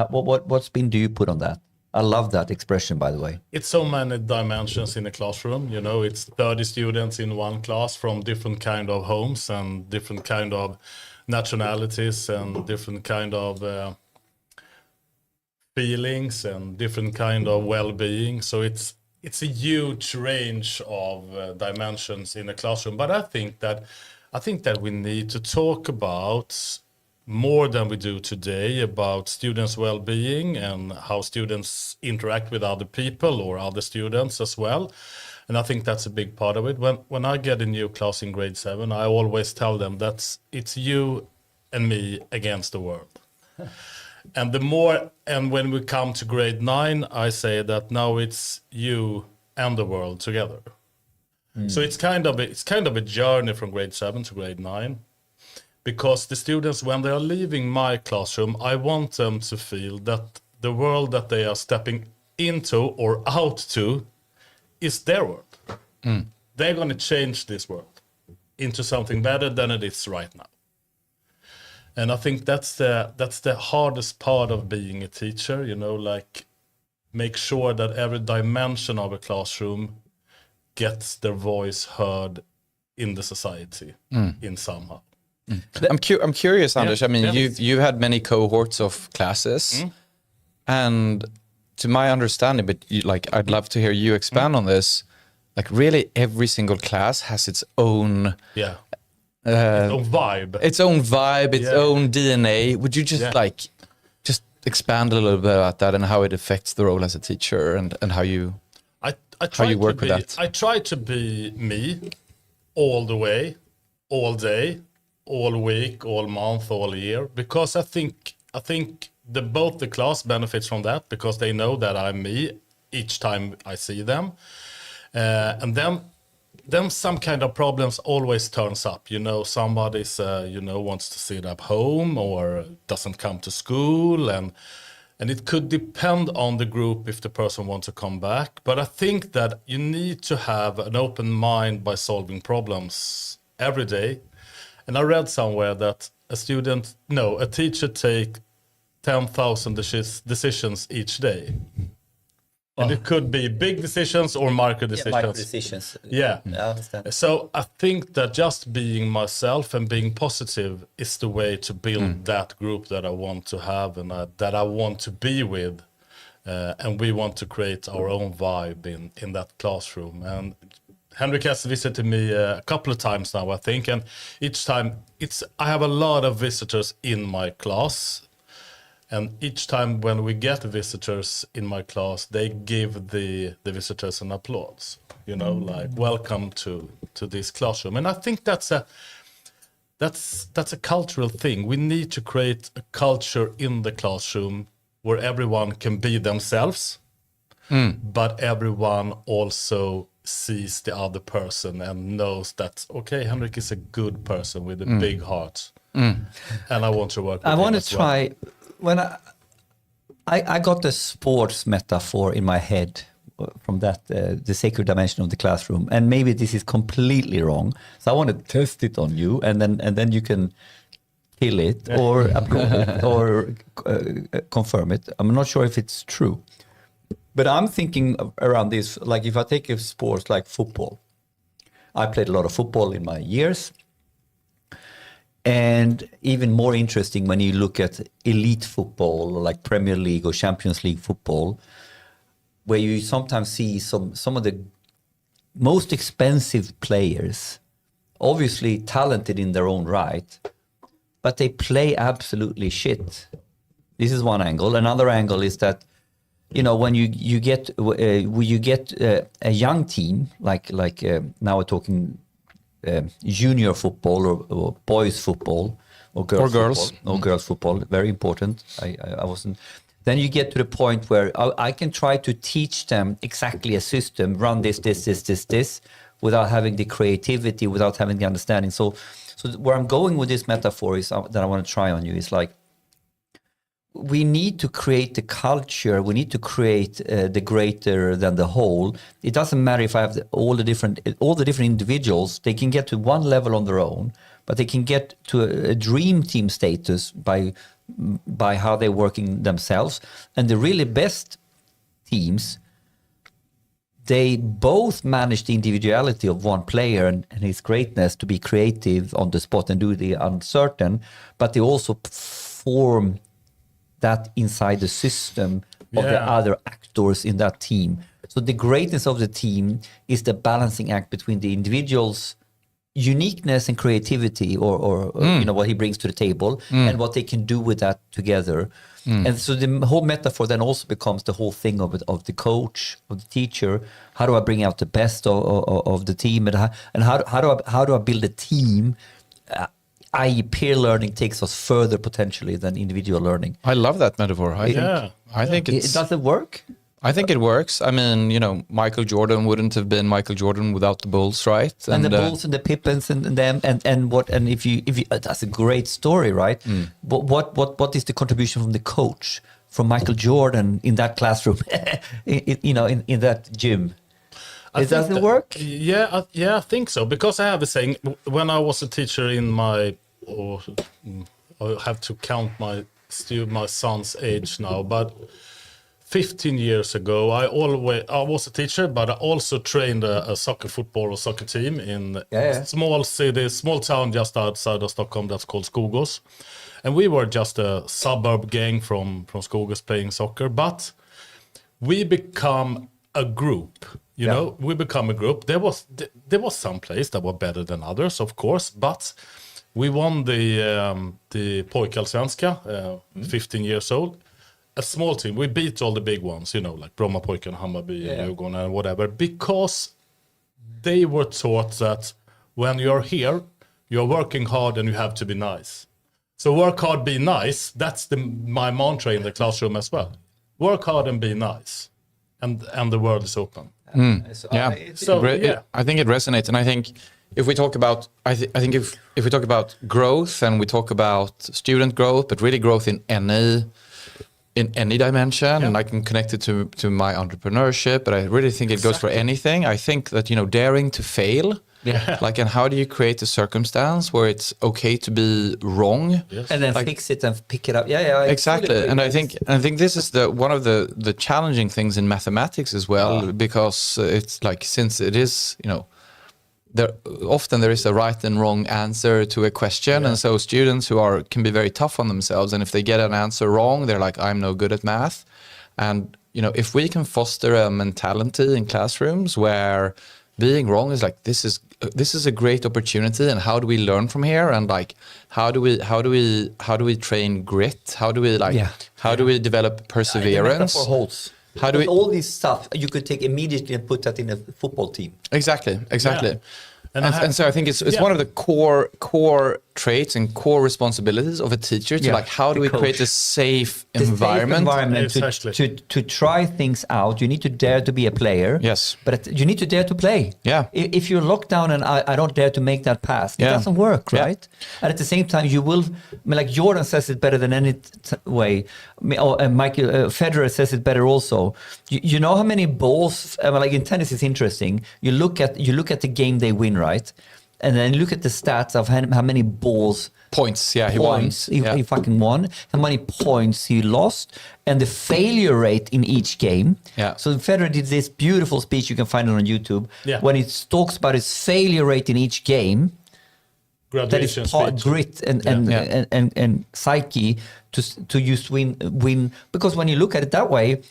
[SPEAKER 2] What spin do you put on that? I love that expression, by the way.
[SPEAKER 3] It's so many dimensions in a classroom. It's 30 students in one class from different kind of homes and different kind of nationalities and different kind of feelings and different kind of well-being. So it's a huge range of dimensions in a classroom. But I think that we need to talk about more than we do today about students' well-being and how students interact with other people or other students as well. And I think that's a big part of it. When I get a new class in grade 7, I always tell them that it's you and me against the world. And when we come to grade 9, I say that now it's you and the world together. So it's kind of a journey from grade 7 to grade 9, because the students, when they are leaving my classroom, I want them to feel that the world that they are stepping into or out to is their world. They're going to change this world into something better than it is right now. And I think that's the hardest part of being a teacher, make sure that every dimension of a classroom gets their voice heard in the society in somehow.
[SPEAKER 1] I'm curious, Anders. I mean, you've had many cohorts of classes, and to my understanding, but I'd love to hear you expand on this. Really, every single class has its own
[SPEAKER 3] its own vibe,
[SPEAKER 1] its own DNA. Would you just just expand a little bit about that and how it affects the role as a teacher and how you work with that?
[SPEAKER 3] I try to be me all the way, all day, all week, all month, all year, because I think both the class benefits from that, because they know that I'm me each time I see them, and then some kind of problems always turns up. Somebody's wants to sit up home or doesn't come to school, and it could depend on the group if the person wants to come back. But I think that you need to have an open mind by solving problems every day. And I read somewhere that a teacher take 10,000 decisions each day. And it could be big decisions or micro decisions.
[SPEAKER 2] Micro decisions.
[SPEAKER 3] Yeah.
[SPEAKER 2] I understand.
[SPEAKER 3] So I think that just being myself and being positive is the way to build that group that I want to have and that I want to be with. And we want to create our own vibe in that classroom. And Henrik has visited me a couple of times now, I think. And each time I have a lot of visitors in my class. And each time when we get visitors in my class, they give the visitors an applause, you know, like welcome to this classroom. And I think that's a cultural thing. We need to create a culture in the classroom where everyone can be themselves, but everyone also sees the other person and knows that, okay, Henrik is a good person with a big heart. And I want to work with him.
[SPEAKER 2] I want to try, when I got the sports metaphor in my head from that, the sacred dimension of the classroom, and maybe this is completely wrong. So I want to test it on you, and then you can kill it or approve it or confirm it. I'm not sure if it's true. But I'm thinking around this, like if I take a sport like football, I played a lot of football in my years. And even more interesting when you look at elite football, like Premier League or Champions League football, where you sometimes see some of the most expensive players, obviously talented in their own right, but they play absolutely shit. This is one angle. Another angle is that, you know, when you get a young team, like now we're talking junior football or boys football or girls football, very important. I wasn't. Then you get to the point where I can try to teach them exactly a system, run this, without having the creativity, without having the understanding. So where I'm going with this metaphor is that I want to try on you is like, we need to create the culture. We need to create the greater than the whole. It doesn't matter if I have all the different individuals. They can get to one level on their own, but they can get to a dream team status by how they're working themselves. And the really best teams, they both manage the individuality of one player and his greatness to be creative on the spot and do the uncertain, but they also form that inside the system of the other actors in that team. So the greatness of the team is the balancing act between the individual's uniqueness and creativity or you know, what he brings to the table and what they can do with that together. And so the whole metaphor then also becomes the whole thing of the coach, of the teacher. How do I bring out the best of the team, and how do I build a team? I.e. peer learning takes us further potentially than individual learning.
[SPEAKER 1] I love that metaphor. I think it
[SPEAKER 2] does it work?
[SPEAKER 1] I think it works. I mean, you know, Michael Jordan wouldn't have been Michael Jordan without the Bulls, right?
[SPEAKER 2] And the Bulls and the Pippins and them and if you that's a great story, right? But what is the contribution from the coach, from Michael Jordan in that classroom, in that gym? Does it work?
[SPEAKER 3] Yeah, I think so. Because I have a saying, when I was a teacher I have to count my son's age now, but 15 years ago, I was a teacher, but I also trained a soccer team in a small city, small town just outside of Stockholm that's called Skogås. And we were just a suburb gang from Skogås playing soccer, but we become a group. You know, we become a group. There was some plays that were better than others, of course, but we won the Pojkallsvenska, 15 years old. A small team. We beat all the big ones, you know, like Brommapojkarna, Hammarby, Djurgården, and whatever, because they were taught that when you're here, you're working hard and you have to be nice. So work hard, be nice. That's my mantra in the classroom as well. Work hard and be nice, and the world is open.
[SPEAKER 1] I think it resonates, and I think if we talk about, I think if we talk about growth and we talk about student growth, but really growth in any dimension, and I can connect it to my entrepreneurship, but I really think it goes for anything. I think that, you know, daring to fail, and how do you create a circumstance where it's okay to be wrong,
[SPEAKER 2] and then fix it and pick it up.
[SPEAKER 1] Exactly. And I think this is one of the challenging things in mathematics as well, because it's like, since it is, you know, there is a right and wrong answer to a question, and so students can be very tough on themselves, and if they get an answer wrong, they're like, I'm no good at math. And, you know, if we can foster a mentality in classrooms where being wrong is like, this is a great opportunity, and how do we learn from here? And like, how do we train grit? How do we how do we develop perseverance?
[SPEAKER 2] All this stuff you could take immediately and put that in a football team.
[SPEAKER 1] Exactly.
[SPEAKER 3] Yeah.
[SPEAKER 1] And so I think it's one of the core traits and core responsibilities of a teacher to like, how do we create a safe environment?
[SPEAKER 2] To try things out. You need to dare to be a player.
[SPEAKER 1] Yes.
[SPEAKER 2] But you need to dare to play.
[SPEAKER 1] Yeah.
[SPEAKER 2] If you're locked down and I don't dare to make that pass, it doesn't work, right? And at the same time, you will, like Jordan says it better than any way. Michael Federer says it better also. You know how many balls, like in tennis is interesting. You look at the game they win, right? And then look at the stats of how many
[SPEAKER 1] points he won.
[SPEAKER 2] He fucking won. How many points he lost, and the failure rate in each game.
[SPEAKER 1] Yeah.
[SPEAKER 2] So Federer did this beautiful speech, you can find it on YouTube, when he talks about his failure rate in each game. That is grit and psyche to use win, because when you look at it that way,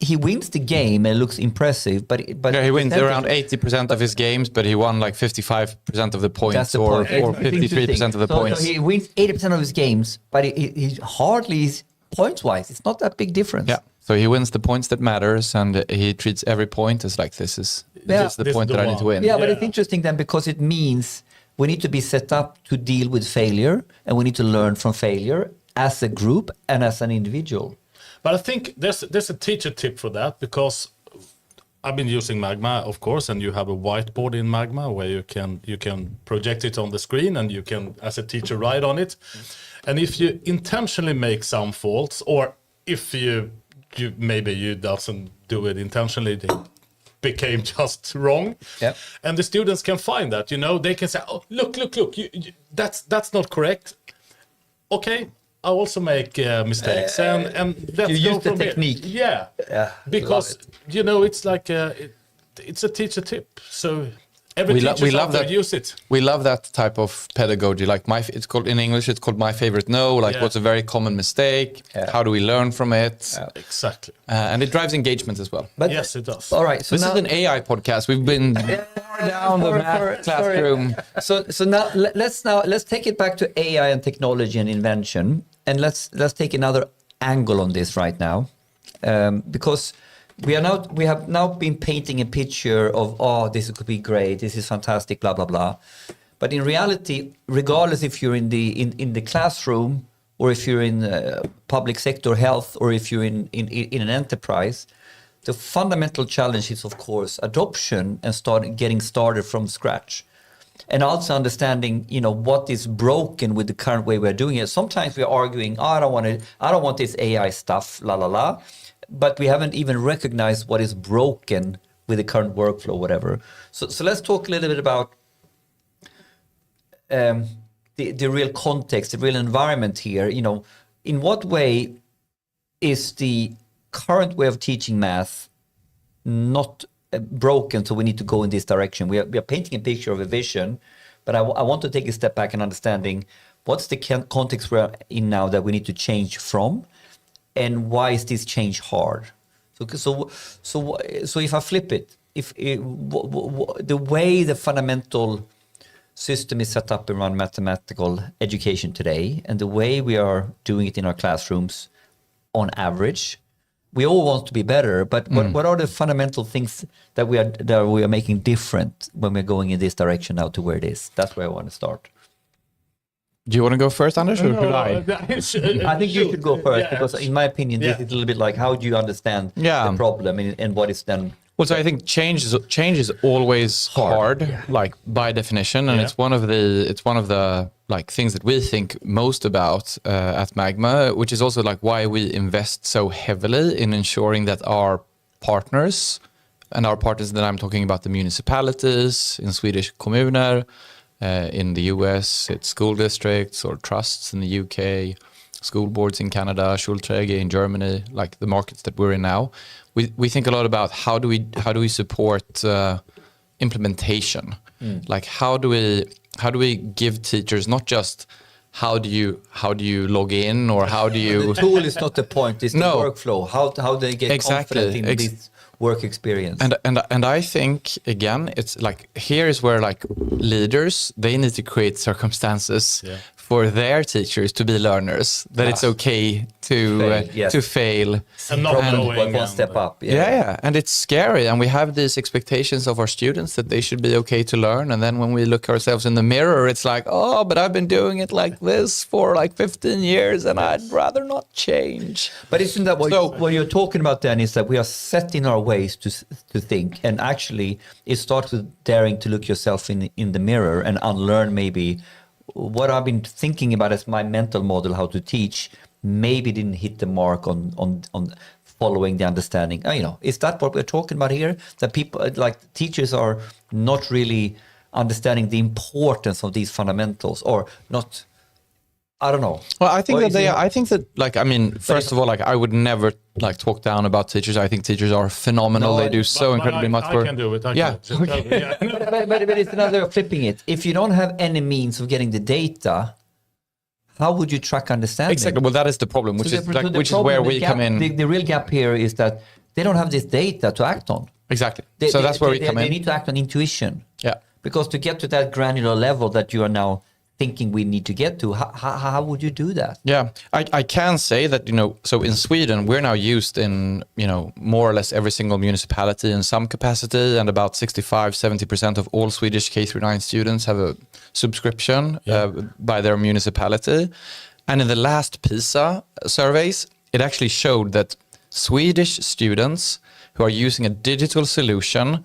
[SPEAKER 2] he wins the game and it looks impressive, but
[SPEAKER 1] he wins around 80% of his games, but he won like 55% of the points, or 53% of the points.
[SPEAKER 2] So he wins 80% of his games, but he hardly points wise. It's not that big difference.
[SPEAKER 1] Yeah. So he wins the points that matters, and he treats every point as like, this is the point that I need to win.
[SPEAKER 2] Yeah, but it's interesting then, because it means we need to be set up to deal with failure, and we need to learn from failure as a group and as an individual.
[SPEAKER 3] But I think there's a teacher tip for that, because I've been using Magma, of course, and you have a whiteboard in Magma where you can project it on the screen, and you can, as a teacher, write on it. And if you intentionally make some faults, or if you doesn't do it intentionally, they became just wrong.
[SPEAKER 2] Yep.
[SPEAKER 3] And the students can find that, they can say, oh, look, that's not correct. Okay. I also make mistakes, and let's
[SPEAKER 2] you
[SPEAKER 3] go
[SPEAKER 2] use the
[SPEAKER 3] from
[SPEAKER 2] technique.
[SPEAKER 3] Here. Yeah, because it's like it's a teacher tip. So every teacher love that. Use it.
[SPEAKER 1] We love that type of pedagogy. Like it's called in English. It's called my favorite no. Like what's a very common mistake? Yeah. How do we learn from it?
[SPEAKER 3] Yeah. Exactly.
[SPEAKER 1] And it drives engagement as well.
[SPEAKER 3] But yes, it does.
[SPEAKER 2] All right. So
[SPEAKER 1] this is an AI podcast. We've been far down the math classroom.
[SPEAKER 2] So now let's take it back to AI and technology and invention. And let's take another angle on this right now, because we have now been painting a picture of, this could be great, this is fantastic, blah blah blah. But in reality, regardless if you're in the classroom, or if you're in public sector health, or if you're in an enterprise, the fundamental challenge is, of course, adoption and getting started from scratch. And also understanding, what is broken with the current way we're doing it. Sometimes we're arguing, I don't want this AI stuff, la la la. But we haven't even recognized what is broken with the current workflow, whatever. So let's talk a little bit about the real context, the real environment here. In what way is the current way of teaching math not broken, so we need to go in this direction? We are painting a picture of a vision, but I want to take a step back and understanding what's the context we're in now that we need to change from, and why is this change hard? So if I flip it, the way the fundamental system is set up around mathematical education today, and the way we are doing it in our classrooms on average, we all want to be better, but what are the fundamental things that we are making different when we're going in this direction now to where it is? That's where I want to start.
[SPEAKER 1] Do you want to go first, Anders, or should I?
[SPEAKER 2] I think you should go first, because in my opinion, this is a little bit like, how do you understand the problem and what is then?
[SPEAKER 1] Well, so I think change is always hard, like by definition, and it's one of the like things that we think most about at Magma, which is also like why we invest so heavily in ensuring that our partners, and our partners that I'm talking about, the municipalities in Swedish kommuner, in the US it's school districts or trusts in the UK, school boards in Canada, Schulträge in Germany, like the markets that we're in now. We think a lot about how do we support implementation. Like how do we give teachers not just how do you log in, or how do you?
[SPEAKER 2] The tool is not the point; it's the
[SPEAKER 1] No.
[SPEAKER 2] workflow. How they get confident in this work experience.
[SPEAKER 1] And I think again, it's like here is where like leaders, they need to create circumstances for their teachers to be learners. That it's okay to fail
[SPEAKER 3] and not knowing
[SPEAKER 2] one step up.
[SPEAKER 1] Yeah, and it's scary, and we have these expectations of our students that they should be okay to learn, and then when we look ourselves in the mirror, it's like, oh, but I've been doing it like this for like 15 years, and I'd rather not change.
[SPEAKER 2] But isn't that what you're talking about then, is that we are set in our ways to think, and actually it starts with daring to look yourself in the mirror and unlearn maybe what I've been thinking about as my mental model, how to teach, maybe didn't hit the mark on following the understanding. Is that what we're talking about here? That people, like teachers, are not really understanding the importance of these fundamentals, or not. I don't know.
[SPEAKER 1] Well, I think first of all, like I would never like talk down about teachers. I think teachers are phenomenal. They do so incredibly much work.
[SPEAKER 3] I can do it.
[SPEAKER 2] But it's another way of flipping it. If you don't have any means of getting the data, how would you track understanding?
[SPEAKER 1] Exactly. Well, that is the problem, which is where we come in.
[SPEAKER 2] The real gap here is that they don't have this data to act on.
[SPEAKER 1] Exactly. So that's where we come in.
[SPEAKER 2] They need to act on intuition.
[SPEAKER 1] Yeah.
[SPEAKER 2] Because to get to that granular level that you are now thinking we need to get to, how would you do that?
[SPEAKER 1] Yeah, I can say that, so in Sweden, we're now used in, more or less every single municipality in some capacity, and about 65-70% of all Swedish K-9 students have a subscription by their municipality. And in the last PISA surveys, it actually showed that Swedish students who are using a digital solution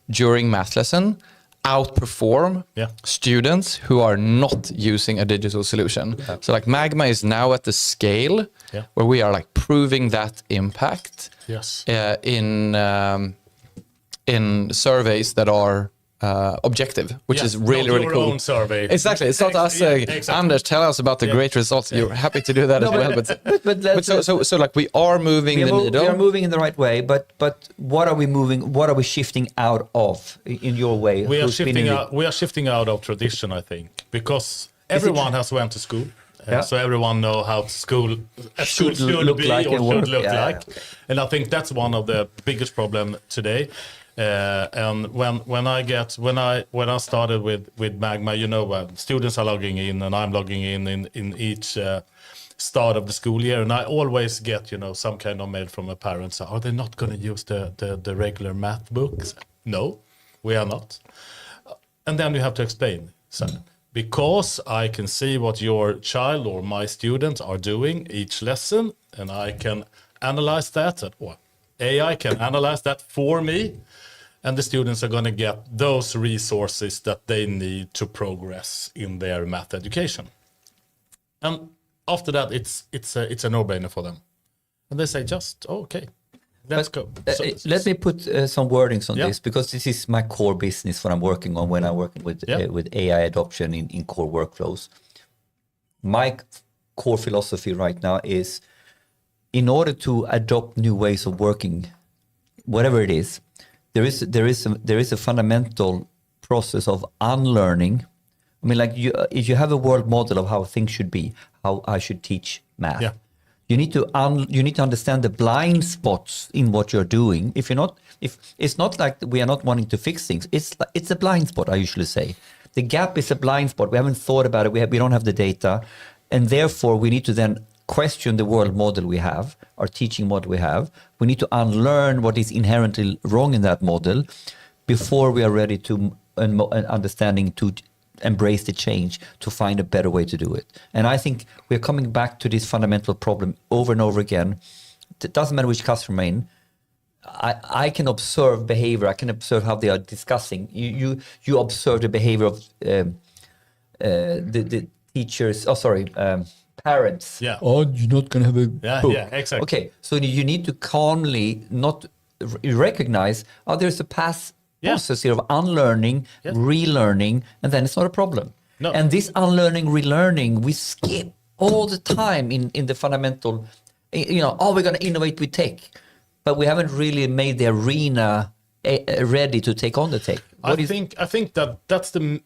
[SPEAKER 1] during math lesson outperform students who are not using a digital solution. Yeah. So like Magma is now at the scale where we are like proving that impact in surveys that are objective, which is really, really cool.
[SPEAKER 3] Own survey.
[SPEAKER 1] Exactly. It's not us saying, exactly. Anders, tell us about the great results. You're happy to do that as well. But so like we are moving the needle.
[SPEAKER 2] We are moving in the right way, but what are we moving? What are we shifting out of in your way?
[SPEAKER 3] We are shifting out of tradition, I think, because everyone has went to school. So everyone know how school should look like. And I think that's one of the biggest problem today. And when I started with Magma, students are logging in and I'm logging in each start of the school year, and I always get some kind of mail from a parent. So are they not going to use the regular math books? No, we are not. And then you have to explain, because I can see what your child or my students are doing each lesson, and I can analyze that, or AI can analyze that for me. And the students are going to get those resources that they need to progress in their math education. And after that, it's a no-brainer for them. And they say, okay, let's go.
[SPEAKER 2] Let me put some wordings on this, because this is my core business, what I'm working on when I'm working with AI adoption in core workflows. My core philosophy right now is, in order to adopt new ways of working, whatever it is, there is a fundamental process of unlearning. I mean, like if you have a world model of how things should be, how I should teach math, you need to understand the blind spots in what you're doing. If it's not like we are not wanting to fix things, it's a blind spot. I usually say the gap is a blind spot. We haven't thought about it. We don't have the data, and therefore we need to then question the world model we have, our teaching model we have. We need to unlearn what is inherently wrong in that model before we are ready to understanding to embrace the change, to find a better way to do it. And I think we're coming back to this fundamental problem over and over again. It doesn't matter which customer I'm in. I can observe behavior. I can observe how they are discussing. You observe the behavior of the teachers. Parents.
[SPEAKER 3] Yeah.
[SPEAKER 2] Oh, you're not going to have a book.
[SPEAKER 3] Yeah, exactly.
[SPEAKER 2] Okay, so you need to calmly not recognize, there's a process here of unlearning, relearning, and then it's not a problem. No. And this unlearning, relearning, we skip all the time in the fundamental, we're going to innovate with tech, but we haven't really made the arena ready to take on the tech.
[SPEAKER 3] I think that's the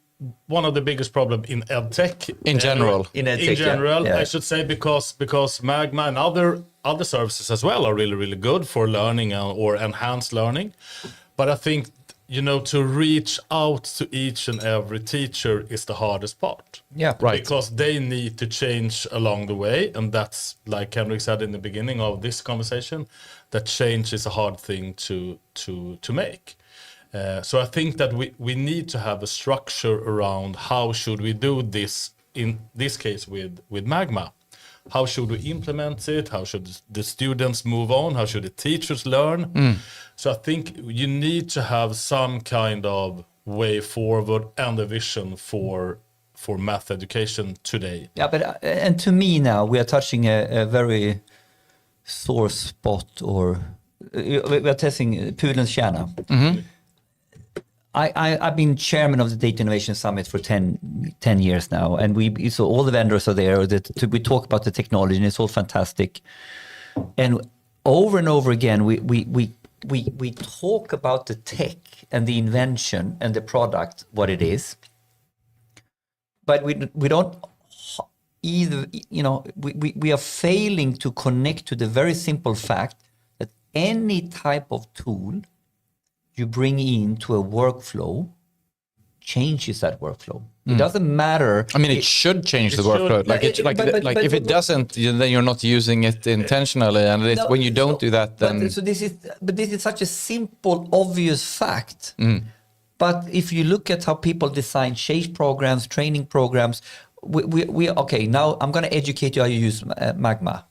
[SPEAKER 3] one of the biggest problems in edtech
[SPEAKER 1] in general.
[SPEAKER 2] In edtech,
[SPEAKER 3] I should say, because Magma and other services as well are really, really good for learning or enhanced learning. But I think, to reach out to each and every teacher is the hardest part.
[SPEAKER 2] Yeah, right.
[SPEAKER 3] Because they need to change along the way. And that's, like Henrik said in the beginning of this conversation, that change is a hard thing to make. So I think that we need to have a structure around how should we do this, in this case with Magma. How should we implement it? How should the students move on? How should the teachers learn? So I think you need to have some kind of way forward and a vision for math education today.
[SPEAKER 2] Yeah, but and to me now, we are touching a very sore spot, or we are testing pudelns kärna. Mm-hmm. I've been chairman of the Data Innovation Summit for 10 years now, and so all the vendors are there. We talk about the technology, and it's all fantastic. And over again, we talk about the tech and the invention and the product, what it is. But we don't either. We are failing to connect to the very simple fact that any type of tool you bring into a workflow changes that workflow. It doesn't matter.
[SPEAKER 1] I mean, it should change the workflow. If it doesn't, then you're not using it intentionally. And when you don't do that, then
[SPEAKER 2] this is such a simple, obvious fact. But if you look at how people design change programs, training programs, we okay. Now I'm going to educate you how you use Magma.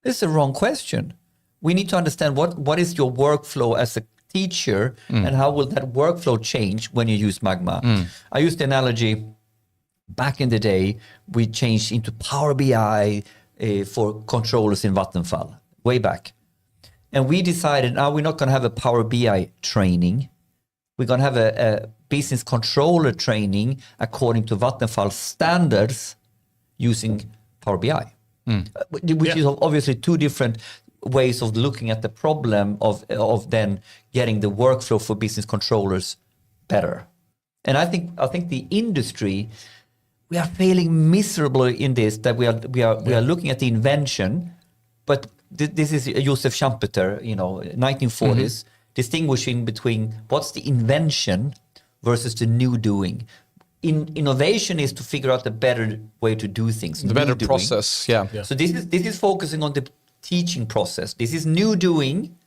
[SPEAKER 2] This is the wrong question. We need to understand what is your workflow as a teacher, and how will that workflow change when you use Magma? I used the analogy back in the day. We changed into Power BI for controllers in Vattenfall way back, and we decided now we're not going to have a Power BI training. We're going to have a business controller training according to Vattenfall standards using Power BI, which is obviously two different ways of looking at the problem of then getting the workflow for business controllers better. And I think the industry, we are failing miserably in this, that we are looking at the invention, but this is Joseph Schumpeter, 1940s, distinguishing between what's the invention versus the new doing. Innovation is to figure out the better way to do things.
[SPEAKER 1] The better process, yeah.
[SPEAKER 2] So this is focusing on the teaching process. This is new doing,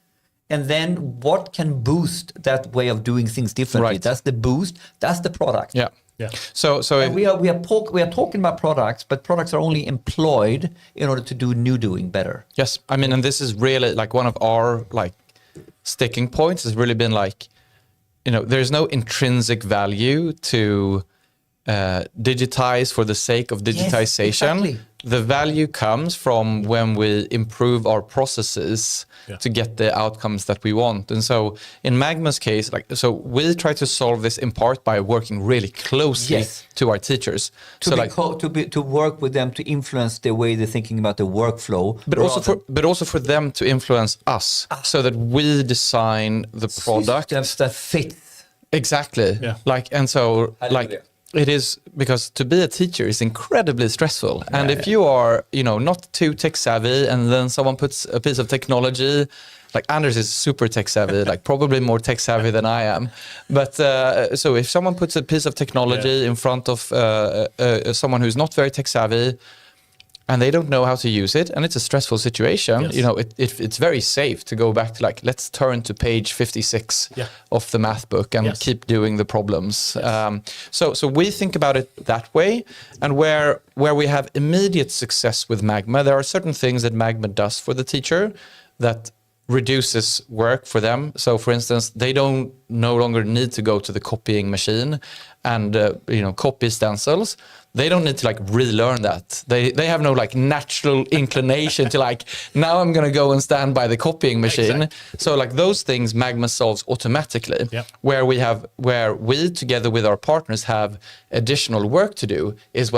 [SPEAKER 2] and then what can boost that way of doing things differently?
[SPEAKER 1] Right.
[SPEAKER 2] That's the boost. That's the product.
[SPEAKER 1] Yeah. So
[SPEAKER 2] we are talking about products, but products are only employed in order to do new doing better.
[SPEAKER 1] Yes, I mean, and this is really like one of our sticking points has really been there's no intrinsic value to digitize for the sake of digitization.
[SPEAKER 2] Yes, exactly.
[SPEAKER 1] The value comes from when we improve our processes to get the outcomes that we want. And so in Magma's case, we try to solve this in part by working really closely to our teachers.
[SPEAKER 2] To work with them to influence the way they're thinking about the workflow.
[SPEAKER 1] But also for them to influence us so that we design the product.
[SPEAKER 2] Systems that fit.
[SPEAKER 1] Exactly. Yeah. It is, because to be a teacher is incredibly stressful. And if you are, not too tech savvy, and then someone puts a piece of technology, like Anders is super tech savvy, probably more tech savvy than I am. But so if someone puts a piece of technology in front of someone who's not very tech savvy, and they don't know how to use it, and it's a stressful situation, it's very safe to go back to let's turn to page 56 of the math book and keep doing the problems. So we think about it that way, and where we have immediate success with Magma, there are certain things that Magma does for the teacher that reduces work for them. So for instance, they no longer need to go to the copying machine and copy stencils. They don't need to relearn that. They have no natural inclination to now I'm going to go and stand by the copying machine. Exactly. So those things Magma solves automatically. Yep. Where we together with our partners have additional work to do is,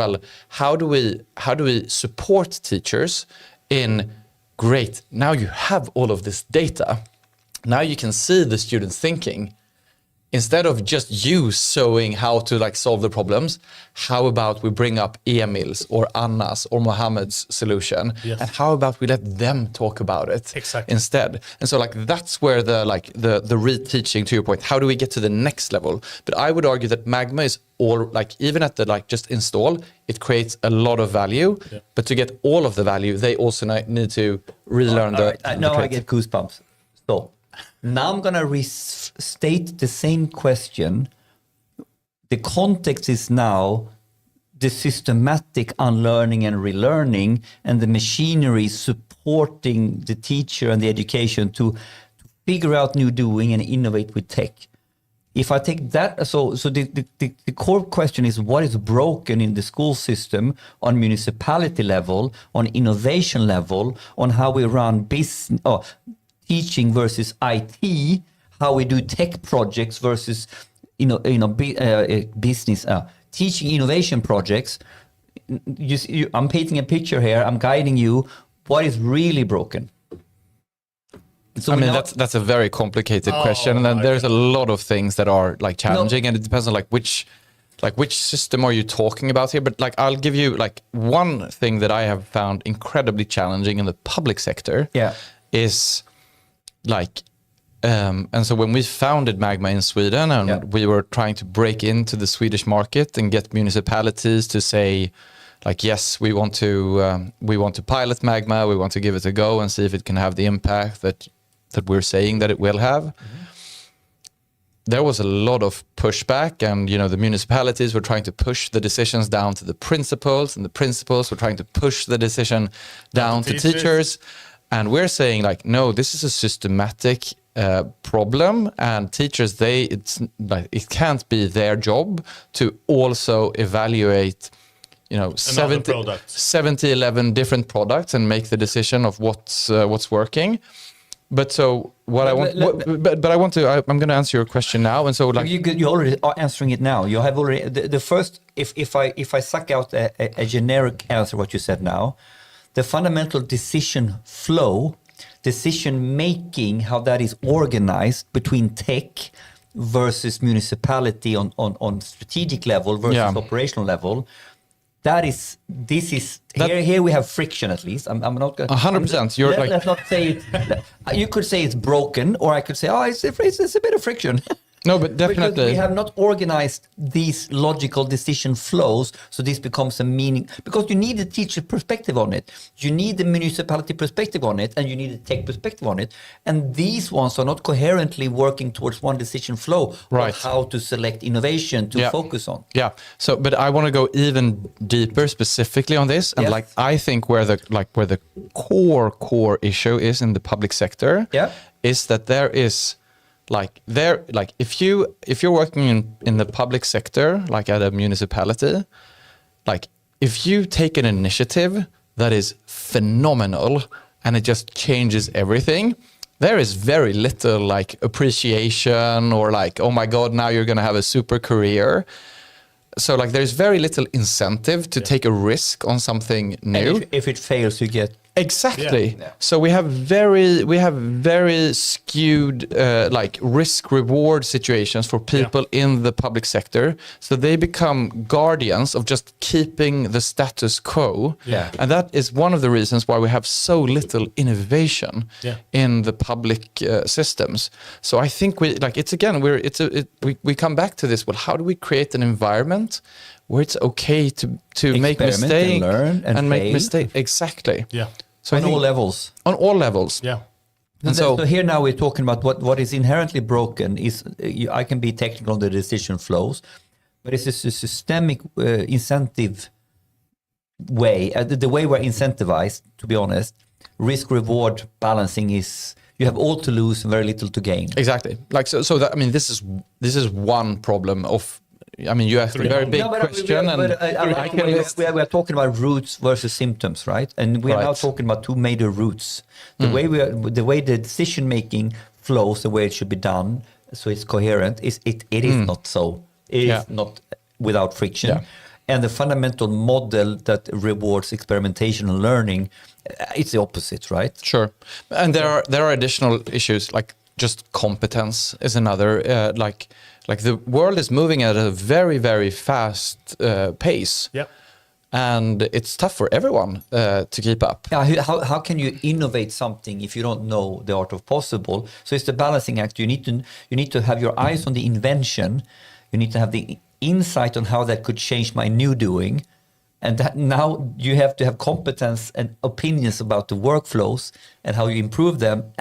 [SPEAKER 1] how do we support teachers in, great, now you have all of this data. Now you can see the students thinking. instead of just you showing how to like solve the problems, how about we bring up Emil's or Anna's or Mohammed's solution, and how about we let them talk about it instead? And so like that's where the reteaching, to your point, how do we get to the next level? But I would argue that Magma is all like, even at the like just install, it creates a lot of value. But to get all of the value, they also need to relearn
[SPEAKER 2] Now I get goosebumps. So now I'm going to restate the same question. The context is now the systematic unlearning and relearning, and the machinery supporting the teacher and the education to figure out new doing and innovate with tech. If I take that, so the core question is, what is broken in the school system on municipality level, on innovation level, on how we run business, teaching versus IT, how we do tech projects versus business, teaching innovation projects. I'm painting a picture here. I'm guiding you. What is really broken? So
[SPEAKER 1] I mean, that's a very complicated question, and then there's a lot of things that are like challenging, and it depends on which system are you talking about here. But like, I'll give you like one thing that I have found incredibly challenging in the public sector. Is like, and so when we founded Magma in Sweden, and we were trying to break into the Swedish market and get municipalities to say, like, yes, we want to pilot Magma, we want to give it a go and see if it can have the impact that we're saying that it will have. There was a lot of pushback, and the municipalities were trying to push the decisions down to the principals, and the principals were trying to push the decision down to teachers. And we're saying like, no, this is a systematic problem, and teachers, it can't be their job to also evaluate 11 different products and make the decision of what's working. But so what I'm going to answer your question now, and so like
[SPEAKER 2] you already are answering it now. You have already the first. If I suck out a generic answer, what you said now, the fundamental decision flow, decision making, how that is organized between tech versus municipality on strategic level versus operational level. Here we have friction, at least. I'm not going
[SPEAKER 1] 100%.
[SPEAKER 2] Let's not say it. You could say it's broken, or I could say, it's a bit of friction.
[SPEAKER 1] No, but definitely.
[SPEAKER 2] Because we have not organized these logical decision flows, so this becomes a meaning. Because you need a teacher perspective on it, you need the municipality perspective on it, and you need a tech perspective on it. And these ones are not coherently working towards one decision flow on how to select innovation to focus on.
[SPEAKER 1] Yeah. So, but I want to go even deeper specifically on this, and I think where the core issue is in the public sector is that there is. If you're working in the public sector, like at a municipality, like if you take an initiative that is phenomenal and it just changes everything, there is very little like appreciation or like, oh my God, now you're going to have a super career. So like there's very little incentive to take a risk on something new.
[SPEAKER 2] And if it fails, you get.
[SPEAKER 1] Exactly. Yeah. So we have very skewed like risk reward situations for people in the public sector. So they become guardians of just keeping the status quo. Yeah. And that is one of the reasons why we have so little innovation in the public systems. So I think we come back to this. Well, how do we create an environment where it's okay to make mistakes
[SPEAKER 2] and learn and
[SPEAKER 1] make mistakes? Exactly.
[SPEAKER 2] Yeah. So on all levels.
[SPEAKER 1] On all levels.
[SPEAKER 3] Yeah.
[SPEAKER 2] And so here now we're talking about what is inherently broken is, I can be technical on the decision flows, but it's a systemic incentive way, the way we're incentivized, to be honest. Risk reward balancing is, you have all to lose and very little to gain.
[SPEAKER 1] Exactly. Like so that, I mean, this is one problem of. I mean, you asked a very big question,
[SPEAKER 2] we're talking about roots versus symptoms, right? And we're now talking about two major roots. The way the decision making flows, the way it should be done, so it's coherent. It is not so. It is not without friction. Yeah. And the fundamental model that rewards experimentation and learning, it's the opposite, right?
[SPEAKER 1] Sure. And there are additional issues like. just competence is another. Like the world is moving at a very, very fast pace.
[SPEAKER 3] Yep.
[SPEAKER 1] And it's tough for everyone to keep up.
[SPEAKER 2] Yeah, how can you innovate something if you don't know the art of possible? So it's the balancing act. You need to have your eyes on the invention. You need to have the insight on how that could change my new doing. And that now you have to have competence and opinions about the workflows and how you improve them,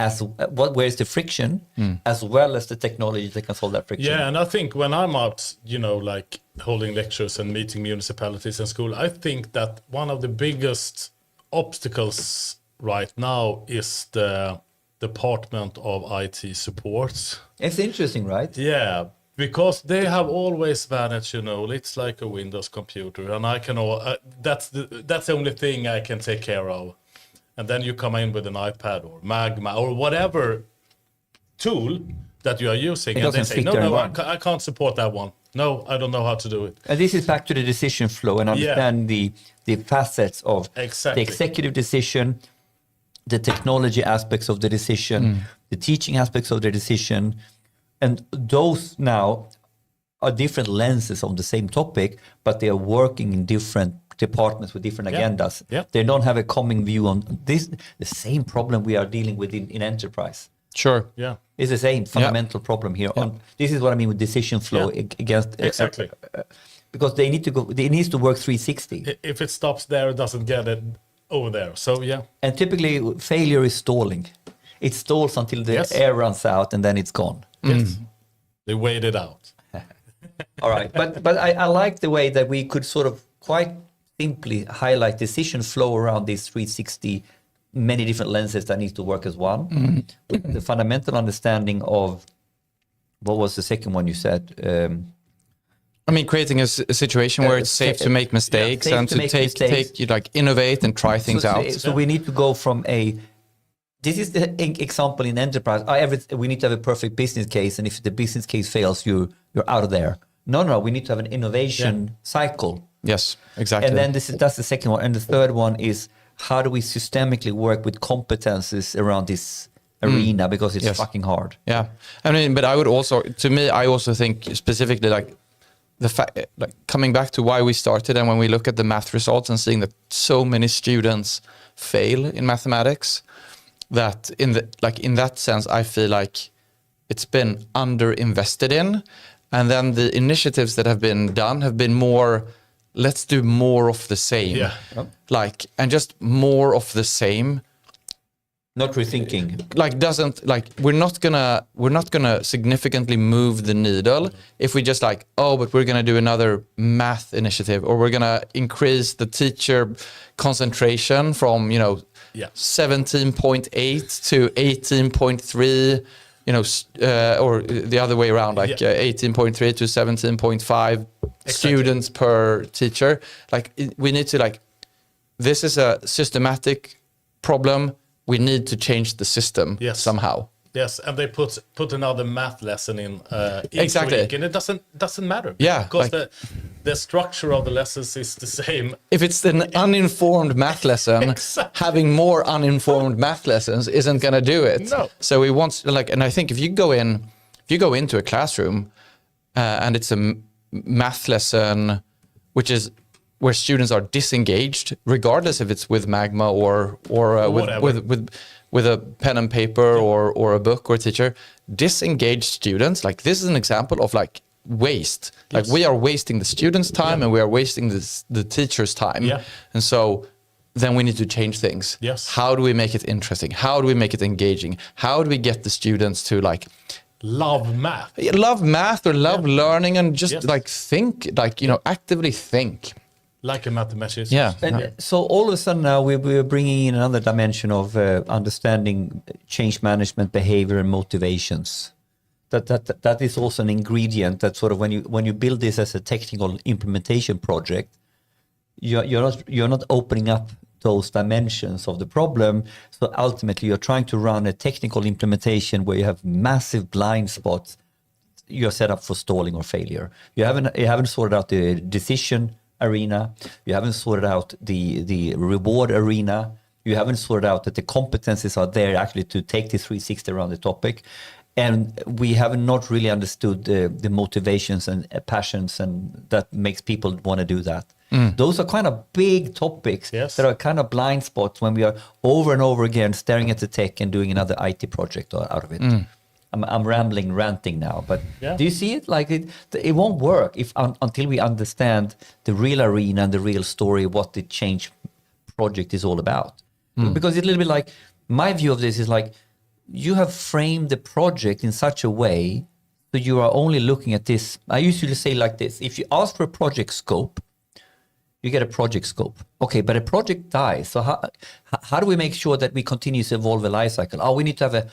[SPEAKER 2] where's the friction, as well as the technology that can solve that friction.
[SPEAKER 3] Yeah, and I think when I'm out, like holding lectures and meeting municipalities and school, I think that one of the biggest obstacles right now is the Department of IT Support.
[SPEAKER 2] It's interesting, right?
[SPEAKER 3] Yeah. Because they have always managed, it's like a Windows computer, and I can that's the only thing I can take care of. And then you come in with an iPad or Magma or whatever tool that you are using, and they say, no, I can't support that one. No, I don't know how to do it.
[SPEAKER 2] And this is back to the decision flow and understand the facets of the executive decision, the technology aspects of the decision, the teaching aspects of the decision. And those now are different lenses on the same topic, but they are working in different departments with different agendas.
[SPEAKER 3] Yeah.
[SPEAKER 2] They don't have a common view on this. The same problem we are dealing with in enterprise.
[SPEAKER 1] Sure.
[SPEAKER 3] Yeah.
[SPEAKER 2] It's the same fundamental problem here.
[SPEAKER 1] Yeah.
[SPEAKER 2] This is what I mean with decision flow against
[SPEAKER 3] exactly.
[SPEAKER 2] Because they need to go. They needs to work 360.
[SPEAKER 3] If it stops there, it doesn't get it over there. So yeah.
[SPEAKER 2] And typically, failure is stalling. It stalls until the air runs out, and then it's gone.
[SPEAKER 3] Yes. They wait it out.
[SPEAKER 2] All right. But I like the way that we could sort of quite simply highlight decision flow around this 360, many different lenses that needs to work as one. The fundamental understanding of, what was the second one you said?
[SPEAKER 1] Creating a situation where it's safe to make mistakes and to take innovate and try things out.
[SPEAKER 2] So we need to go from this is the example in enterprise. We need to have a perfect business case, and if the business case fails, you're out of there. No, we need to have an innovation cycle.
[SPEAKER 1] Yes, exactly.
[SPEAKER 2] And then that's the second one. And the third one is, how do we systemically work with competences around this arena, because it's fucking hard.
[SPEAKER 1] Yeah. But I would also, I also think specifically the fact, coming back to why we started, and when we look at the math results and seeing that so many students fail in mathematics, that in that sense, I feel like it's been underinvested in. And then the initiatives that have been done have been more, let's do more of the same.
[SPEAKER 3] Yeah.
[SPEAKER 1] And just more of the same.
[SPEAKER 2] Not rethinking.
[SPEAKER 1] We're not gonna significantly move the needle if we just but we're gonna do another math initiative, or we're gonna increase the teacher concentration from 17.8 to 18.3, or the other way around, 18.3 to 17.5 students per teacher. We need to this is a systematic problem. We need to change the system somehow.
[SPEAKER 3] Yes, and they put another math lesson in each
[SPEAKER 1] exactly.
[SPEAKER 3] week, and it doesn't matter.
[SPEAKER 1] Yeah,
[SPEAKER 3] because the structure of the lessons is the same.
[SPEAKER 1] If it's an uninformed math lesson, having more uninformed math lessons isn't going to do it.
[SPEAKER 3] No.
[SPEAKER 1] So we want and I think if you go into a classroom and it's a math lesson, which is where students are disengaged, regardless if it's with Magma or with a pen and paper or a book or a teacher, disengaged students, this is an example of waste. We are wasting the students' time and we are wasting the teacher's time.
[SPEAKER 3] Yeah.
[SPEAKER 1] And so then we need to change things.
[SPEAKER 3] Yes.
[SPEAKER 1] How do we make it interesting? How do we make it engaging? How do we get the students to
[SPEAKER 3] love math?
[SPEAKER 1] Love math or love learning and just think, actively think.
[SPEAKER 3] Like a mathematician.
[SPEAKER 1] Yeah.
[SPEAKER 2] And so all of a sudden now we're bringing in another dimension of understanding change management, behavior, and motivations. That is also an ingredient that sort of when you build this as a technical implementation project, you're not opening up those dimensions of the problem. So ultimately, you're trying to run a technical implementation where you have massive blind spots. You're set up for stalling or failure. You haven't sorted out the decision arena. You haven't sorted out the reward arena. You haven't sorted out that the competencies are there actually to take this 360 around the topic. and we have not really understood the motivations and passions and that makes people want to do that. Those are kind of big topics that are kind of blind spots when we are over and over again staring at the tech and doing another IT project out of it. I'm ranting now, but do you see it? Like it won't work until we understand the real arena and the real story, what the change project is all about. Because it's a little bit like, my view of this is like, you have framed the project in such a way that you are only looking at this. I usually say like this: if you ask for a project scope, you get a project scope. Okay, but a project dies. So how do we make sure that we continue to evolve the life cycle? Oh, we need to have a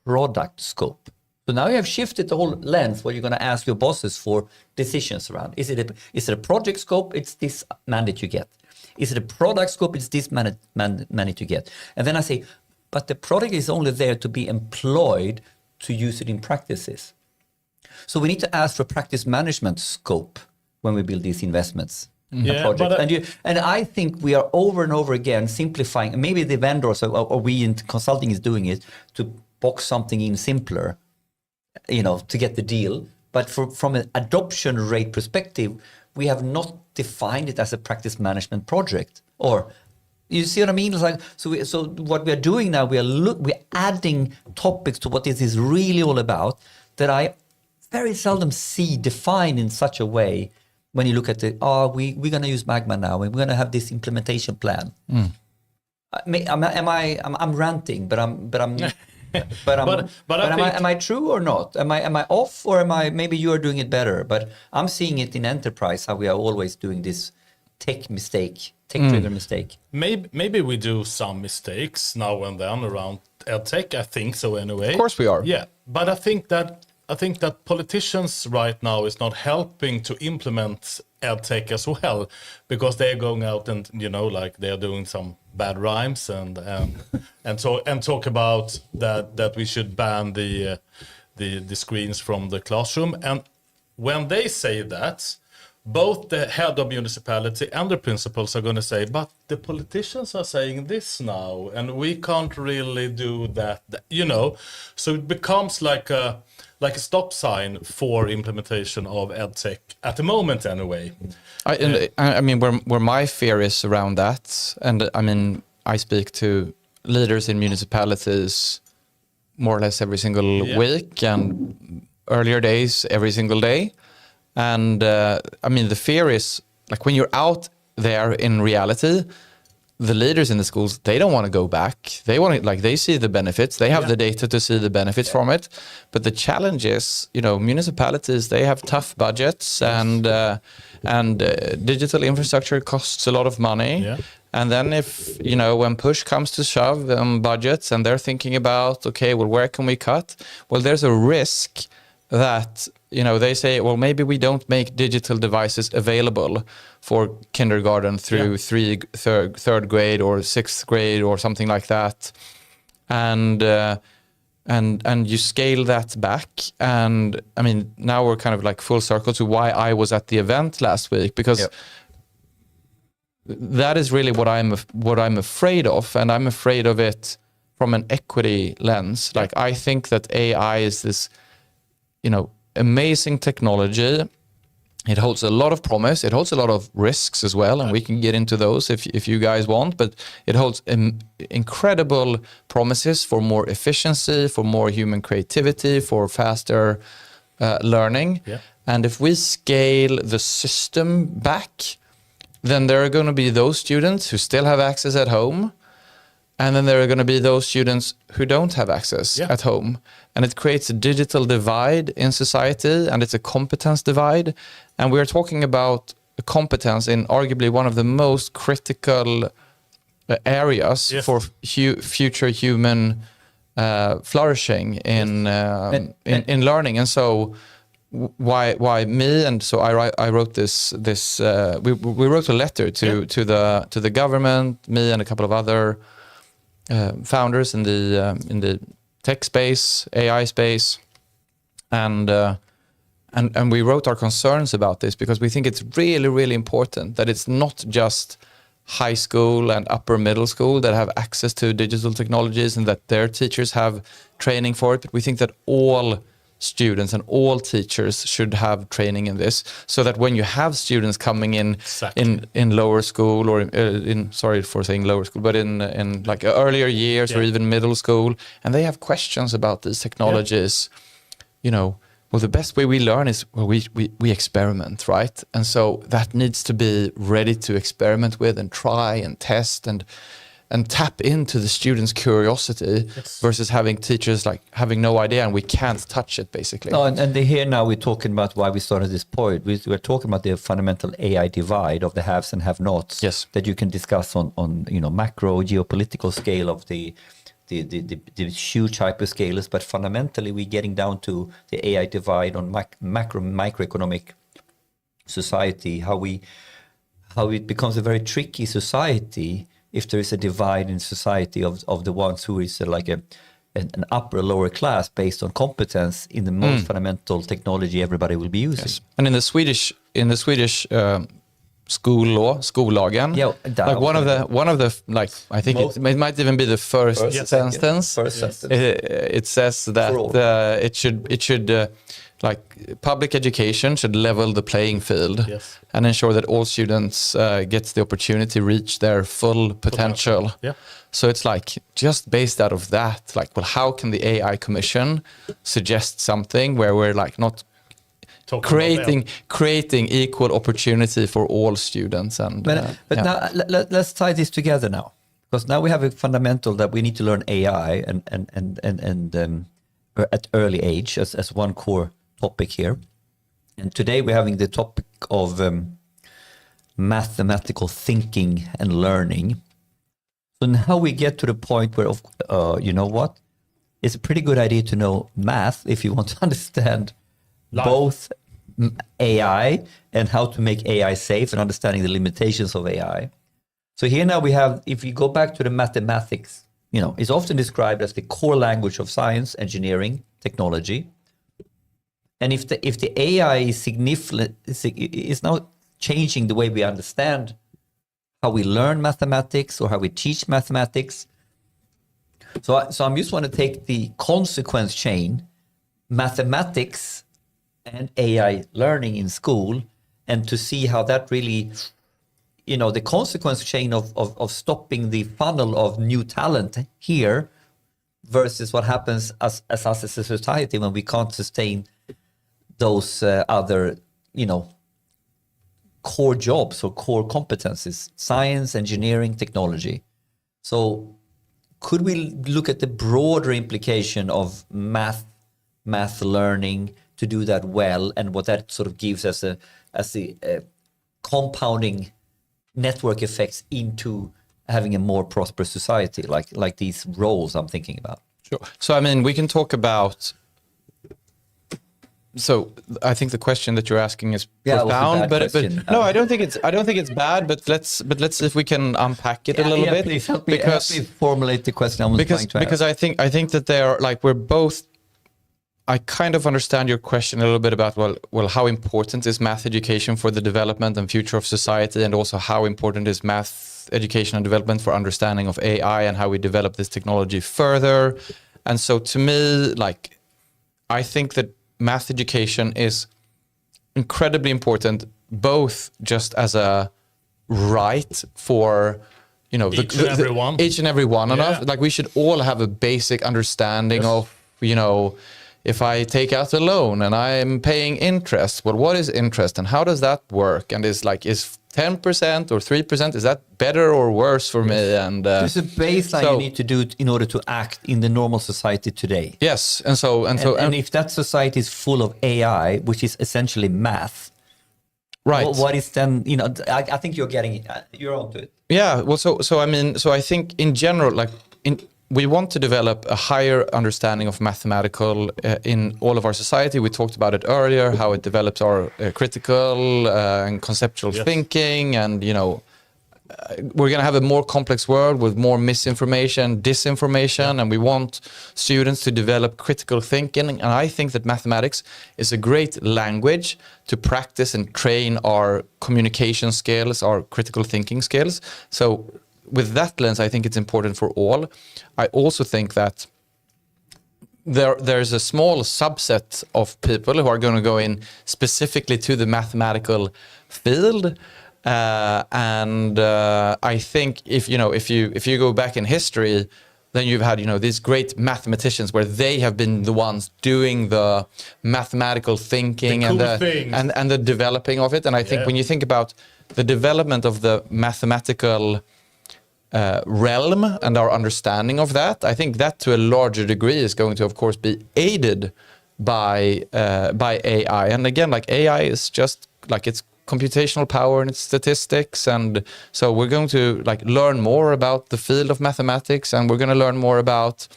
[SPEAKER 2] product scope. So now you have shifted the whole lens where you're going to ask your bosses for decisions around. Is it a project scope? It's this mandate you get. Is it a product scope? It's this mandate you get. And then I say, but the product is only there to be employed to use it in practices. So we need to ask for practice management scope when we build these investments. Projects. And I think we are over and over again simplifying. Maybe the vendors or we in consulting is doing it to box something in simpler, to get the deal. But from an adoption rate perspective, we have not defined it as a practice management project. Or you see what I mean? It's like, so what we are doing now, we're adding topics to what this is really all about that I very seldom see defined in such a way. When you look at we're going to use Magma now, and we're going to have this implementation plan. I'm ranting, but am I true or not? Am I off, or maybe you are doing it better? But I'm seeing it in enterprise how we are always doing this tech-driven mistake.
[SPEAKER 3] Maybe we do some mistakes now and then around EdTech. I think so anyway.
[SPEAKER 1] Of course we are.
[SPEAKER 3] Yeah, but I think that politicians right now is not helping to implement EdTech as well, because they're going out and like they're doing some bad rhymes and talk about that we should ban the screens from the classroom. And when they say that, both the head of municipality and the principals are going to say, but the politicians are saying this now, and we can't really do that. So it becomes like a stop sign for implementation of EdTech at the moment, anyway.
[SPEAKER 1] I mean, where my fear is around that, and I mean, I speak to leaders in municipalities more or less every single week, and earlier days every single day. And I mean, the fear is like when you're out there in reality, the leaders in the schools, they don't want to go back. They want to, they see the benefits. They have the data to see the benefits from it. But the challenge is, municipalities, they have tough budgets, and digital infrastructure costs a lot of money. Yeah. And then if, when push comes to shove on budgets and they're thinking about, okay, well, where can we cut? Well, there's a risk that, they say, well, maybe we don't make digital devices available for kindergarten through third grade or sixth grade or something like that. And you scale that back. And I mean, now we're kind of like full circle to why I was at the event last week, because that is really what I'm afraid of. And I'm afraid of it from an equity lens. Like, I think that AI is this, amazing technology. It holds a lot of promise. It holds a lot of risks as well, and we can get into those if you guys want. But it holds incredible promises for more efficiency, for more human creativity, for faster learning. Yeah. And if we scale the system back, then there are going to be those students who still have access at home. And then there are going to be those students who don't have access at home. And it creates a digital divide in society, and it's a competence divide. And we're talking about a competence in arguably one of the most critical areas for future human flourishing in learning. And so why me? And so I wrote this we wrote a letter to the government, me and a couple of other founders in the tech space, AI space, and we wrote our concerns about this, because we think it's really, really important that it's not just high school and upper middle school that have access to digital technologies and that their teachers have training for it. But we think that all students and all teachers should have training in this, so that when you have students coming in in lower school, or sorry for saying lower school, but in like earlier years or even middle school, and they have questions about these technologies, well, the best way we learn is we experiment, right? And so that needs to be ready to experiment with and try and test and tap into the students' curiosity versus having teachers like having no idea and we can't touch it, basically.
[SPEAKER 2] No, and here now we're talking about why we started this point. We're talking about the fundamental AI divide of the haves and have-nots.
[SPEAKER 1] Yes.
[SPEAKER 2] That you can discuss on macro geopolitical scale of the huge hyperscalers, but fundamentally we're getting down to the AI divide on microeconomic society, how it becomes a very tricky society if there is a divide in society of the ones who is an upper or lower class based on competence in the most fundamental technology everybody will be using.
[SPEAKER 1] Yes. And in the Swedish school law, skollagen, like one of the like I think it might even be the first sentence. It says that it should like public education should level the playing field and ensure that all students get the opportunity to reach their full potential.
[SPEAKER 3] Yeah.
[SPEAKER 1] So it's like just based out of that, like, well, how can the AI Commission suggest something where we're like not creating equal opportunity for all students? And
[SPEAKER 2] but now let's tie this together now, because now we have a fundamental that we need to learn AI and at early age as one core topic here. And today we're having the topic of mathematical thinking and learning. So now we get to the point where, you know what? It's a pretty good idea to know math if you want to understand both AI and how to make AI safe and understanding the limitations of AI. So here now we have, if you go back to the mathematics, it's often described as the core language of science, engineering, technology. And if the AI is significant, is now changing the way we understand how we learn mathematics or how we teach mathematics. So I just want to take the consequence chain, mathematics and AI learning in school, and to see how that really, the consequence chain of stopping the funnel of new talent here versus what happens as us as a society when we can't sustain those other, core jobs or core competencies, science, engineering, technology. So could we look at the broader implication of math learning to do that well, and what that sort of gives as a compounding network effects into having a more prosperous society, like these roles I'm thinking about?
[SPEAKER 1] Sure. So we can talk about. So I think the question that you're asking is profound, but no, I don't think it's bad. But let's see if we can unpack it a little bit.
[SPEAKER 2] Please help me formulate the question I was trying to ask.
[SPEAKER 1] Because I think that they are like, we're both. I kind of understand your question a little bit about well, how important is math education for the development and future of society, and also how important is math education and development for understanding of AI and how we develop this technology further. And so to me, like, I think that math education is incredibly important, both just as a right for
[SPEAKER 3] each and every one.
[SPEAKER 1] Like, we should all have a basic understanding of if I take out a loan and I'm paying interest, well, what is interest and how does that work? And is 10% or 3%, is that better or worse for me? And
[SPEAKER 2] there's a baseline you need to do in order to act in the normal society today.
[SPEAKER 1] Yes, and
[SPEAKER 2] if that society is full of AI, which is essentially math,
[SPEAKER 1] right?
[SPEAKER 2] What is then? I think you're onto it.
[SPEAKER 1] Yeah. Well, so I think in general, we want to develop a higher understanding of mathematical in all of our society. We talked about it earlier, how it develops our critical and conceptual thinking, and we're going to have a more complex world with more misinformation, disinformation, and we want students to develop critical thinking. And I think that mathematics is a great language to practice and train our communication skills, our critical thinking skills. So with that lens, I think it's important for all. I also think that there's a small subset of people who are going to go in specifically to the mathematical field. I think if you go back in history, then you've had these great mathematicians where they have been the ones doing the mathematical thinking and the developing of it. And I think when you think about the development of the mathematical realm and our understanding of that, I think that to a larger degree is going to, of course, be aided by AI. And again, like AI is just like it's computational power and its statistics, and so we're going to learn more about the field of mathematics, and we're going to learn more about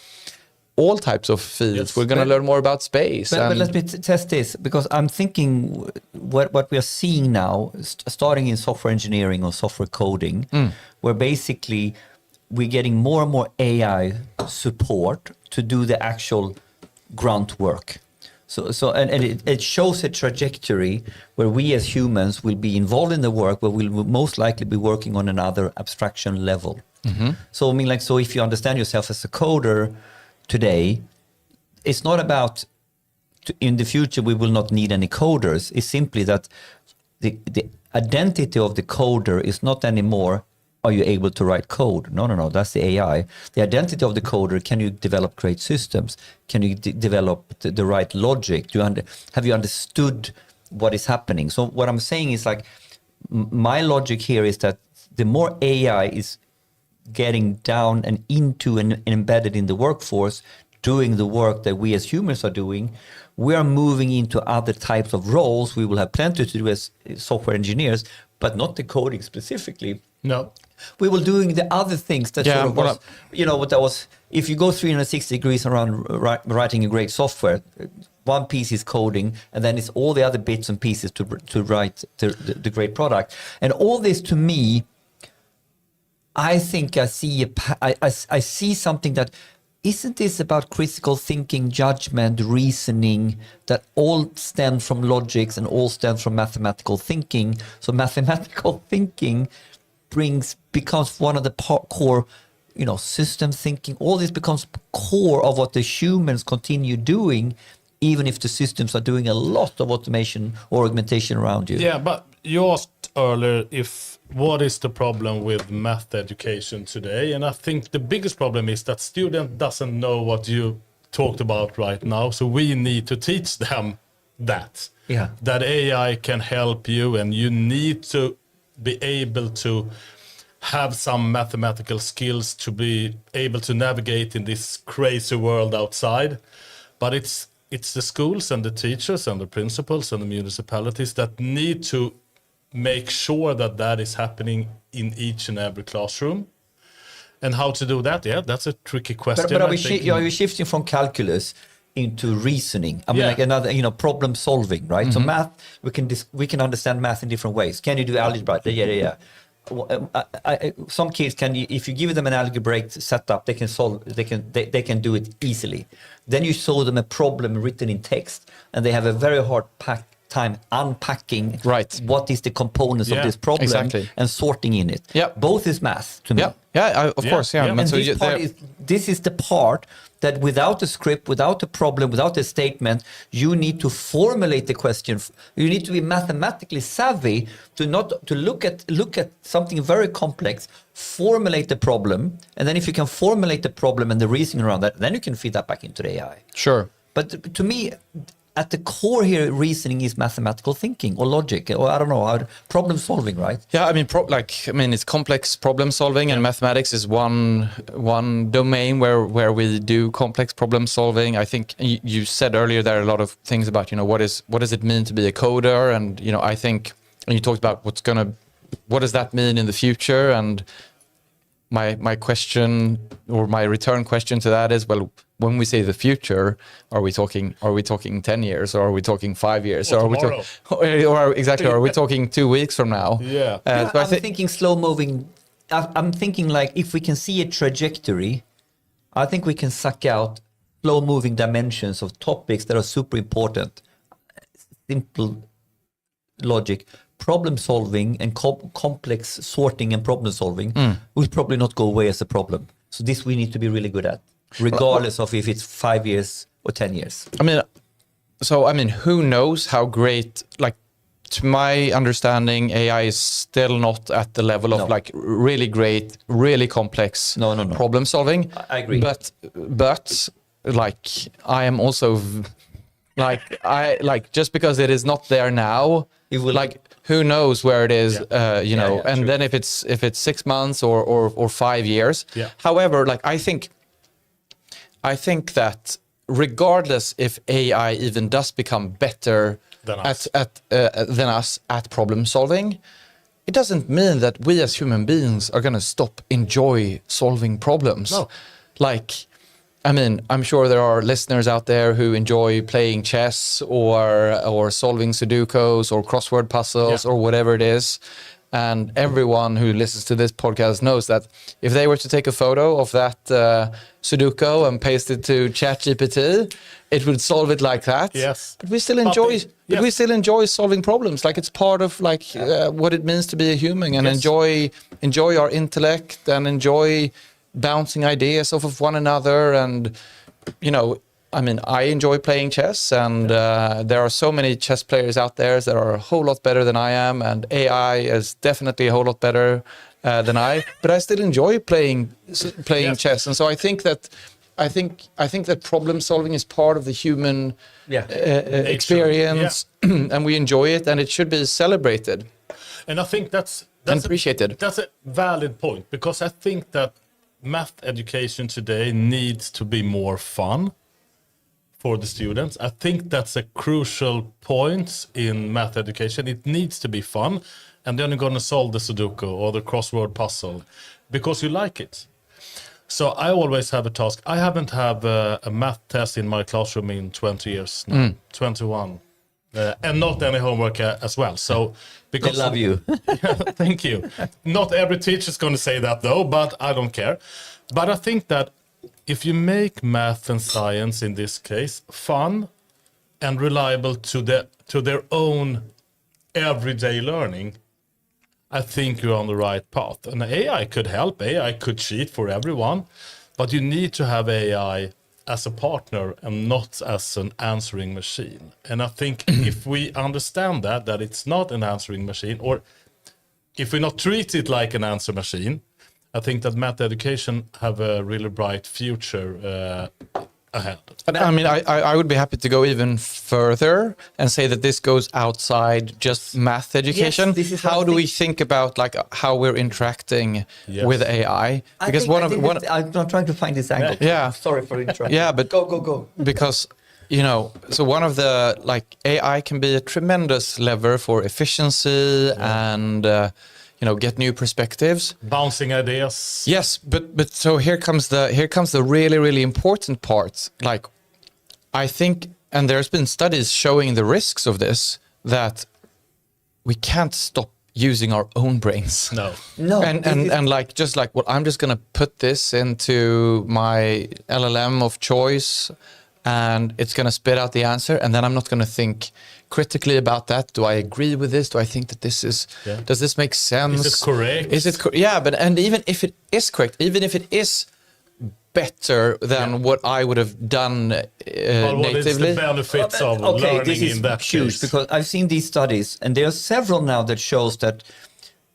[SPEAKER 1] all types of fields. Yes, we're going to learn more about space.
[SPEAKER 2] But let me test this, because I'm thinking what we are seeing now, starting in software engineering or software coding, where basically we're getting more and more AI support to do the actual grunt work. So it shows a trajectory where we as humans will be involved in the work, but we'll most likely be working on another abstraction level. Mm-hmm. So I mean, so if you understand yourself as a coder today, it's not about in the future we will not need any coders. It's simply that the identity of the coder is not anymore, are you able to write code? No, that's the AI. The identity of the coder, can you develop great systems? Can you develop the right logic? Have you understood what is happening? So what I'm saying is my logic here is that the more AI is getting down and into and embedded in the workforce, doing the work that we as humans are doing, we are moving into other types of roles. We will have plenty to do as software engineers, but not the coding specifically.
[SPEAKER 3] No.
[SPEAKER 2] We will doing the other things that sort of was, what that was, if you go 360 degrees around writing a great software, one piece is coding, and then it's all the other bits and pieces to write the great product. And all this, to me, I think I see something that, isn't this about critical thinking, judgment, reasoning, that all stem from logics and all stem from mathematical thinking? So mathematical thinking becomes one of the core, system thinking. All this becomes core of what the humans continue doing, even if the systems are doing a lot of automation or augmentation around you.
[SPEAKER 3] Yeah, but you asked earlier what is the problem with math education today? And I think the biggest problem is that student doesn't know what you talked about right now. So we need to teach them that AI can help you, and you need to be able to have some mathematical skills to be able to navigate in this crazy world outside. But it's the schools and the teachers and the principals and the municipalities that need to make sure that is happening in each and every classroom. And how to do that? Yeah, that's a tricky question.
[SPEAKER 2] But are we shifting from calculus into reasoning? I mean, like another, problem solving, right? Mm-hmm. So math, we can understand math in different ways. Can you do algebra? Yeah. Some kids can, if you give them an algebraic setup, they can solve. They can do it easily. Then you show them a problem written in text, and they have a very hard time unpacking what is the components of this problem and sorting in it. Both is math to me.
[SPEAKER 1] Of course.
[SPEAKER 2] And this is the part that without a script, without a problem, without a statement, you need to formulate the question. You need to be mathematically savvy to look at something very complex, formulate the problem, and then if you can formulate the problem and the reasoning around that, then you can feed that back into the AI.
[SPEAKER 1] Sure.
[SPEAKER 2] But to me, at the core here, reasoning is mathematical thinking or logic, or I don't know, problem solving, right?
[SPEAKER 1] Yeah, it's complex problem solving, and mathematics is one domain where we do complex problem solving. I think you said earlier there are a lot of things about what does it mean to be a coder, and I think, and you talked about what does that mean in the future, and my question or my return question to that is, well, when we say the future, are we talking 10 years, or are we talking 5 years, or are we talking 2 weeks from now?
[SPEAKER 2] I'm thinking slow moving I'm thinking like if we can see a trajectory, I think we can suck out slow-moving dimensions of topics that are super important. Simple logic, problem solving and complex sorting and problem solving will probably not go away as a problem. So this we need to be really good at, regardless of if it's 5 years or 10 years.
[SPEAKER 1] I mean, who knows how great, like, to my understanding, AI is still not at the level of like really great, really complex problem solving.
[SPEAKER 2] I agree.
[SPEAKER 1] But like, I am also like just because it is not there now, it will, like, who knows where it is, you know, and true. Then if it's 6 months or 5 years. Yeah. However, like, I think that regardless if AI even does become better than us at problem solving, it doesn't mean that we as human beings are going to stop enjoy solving problems. No. Like, I mean, I'm sure there are listeners out there who enjoy playing chess or solving Sudokus or crossword puzzles or whatever it is. And everyone who listens to this podcast knows that if they were to take a photo of that Sudoku and paste it to ChatGPT, it would solve it like that. Yes. But we still enjoy solving problems. Like, it's part of like what it means to be a human, and enjoy our intellect and enjoy bouncing ideas off of one another. And, you know, I mean, I enjoy playing chess, and there are so many chess players out there that are a whole lot better than I am, and AI is definitely a whole lot better than I. But I still enjoy playing chess, and so I think that problem solving is part of the human experience, and we enjoy it, and it should be celebrated.
[SPEAKER 3] And I think that's
[SPEAKER 1] appreciated.
[SPEAKER 3] That's a valid point, because I think that math education today needs to be more fun for the students. I think that's a crucial point in math education. It needs to be fun, and then you're going to solve the Sudoku or the crossword puzzle because you like it. So I always have a task. I haven't had a math test in my classroom in 20 years now, 21. And not any homework as well. So because
[SPEAKER 2] they love you.
[SPEAKER 3] Thank you. Not every teacher is going to say that though, but I don't care. But I think that if you make math and science in this case fun and reliable to their own everyday learning, I think you're on the right path. And AI could help. AI could cheat for everyone, but you need to have AI as a partner and not as an answering machine. And I think if we understand that it's not an answering machine, or if we not treat it like an answer machine, I think that math education have a really bright future ahead.
[SPEAKER 1] I mean, I would be happy to go even further and say that this goes outside just math education. Yes, this is how do we think about like how we're interacting with AI? Because
[SPEAKER 2] I'm not trying to find this angle.
[SPEAKER 1] Yeah.
[SPEAKER 2] Sorry for interrupting.
[SPEAKER 1] Yeah, but
[SPEAKER 2] go.
[SPEAKER 1] Because, you know, so one of the, like, AI can be a tremendous lever for efficiency and you know, get new perspectives,
[SPEAKER 3] bouncing ideas.
[SPEAKER 1] Yes, but so here comes the really, really important part. Like, I think, and there's been studies showing the risks of this, that we can't stop using our own brains.
[SPEAKER 3] No.
[SPEAKER 1] And like, just like, well, I'm just gonna put this into my LLM of choice, and it's gonna spit out the answer, and then I'm not gonna think critically about that. Do I agree with this? Do I think that this is, does this make sense?
[SPEAKER 3] Is it correct?
[SPEAKER 1] And even if it is correct, even if it is better than what I would have done natively.
[SPEAKER 3] What is the benefits of learning in that
[SPEAKER 2] huge case? Because I've seen these studies, and there are several now that shows that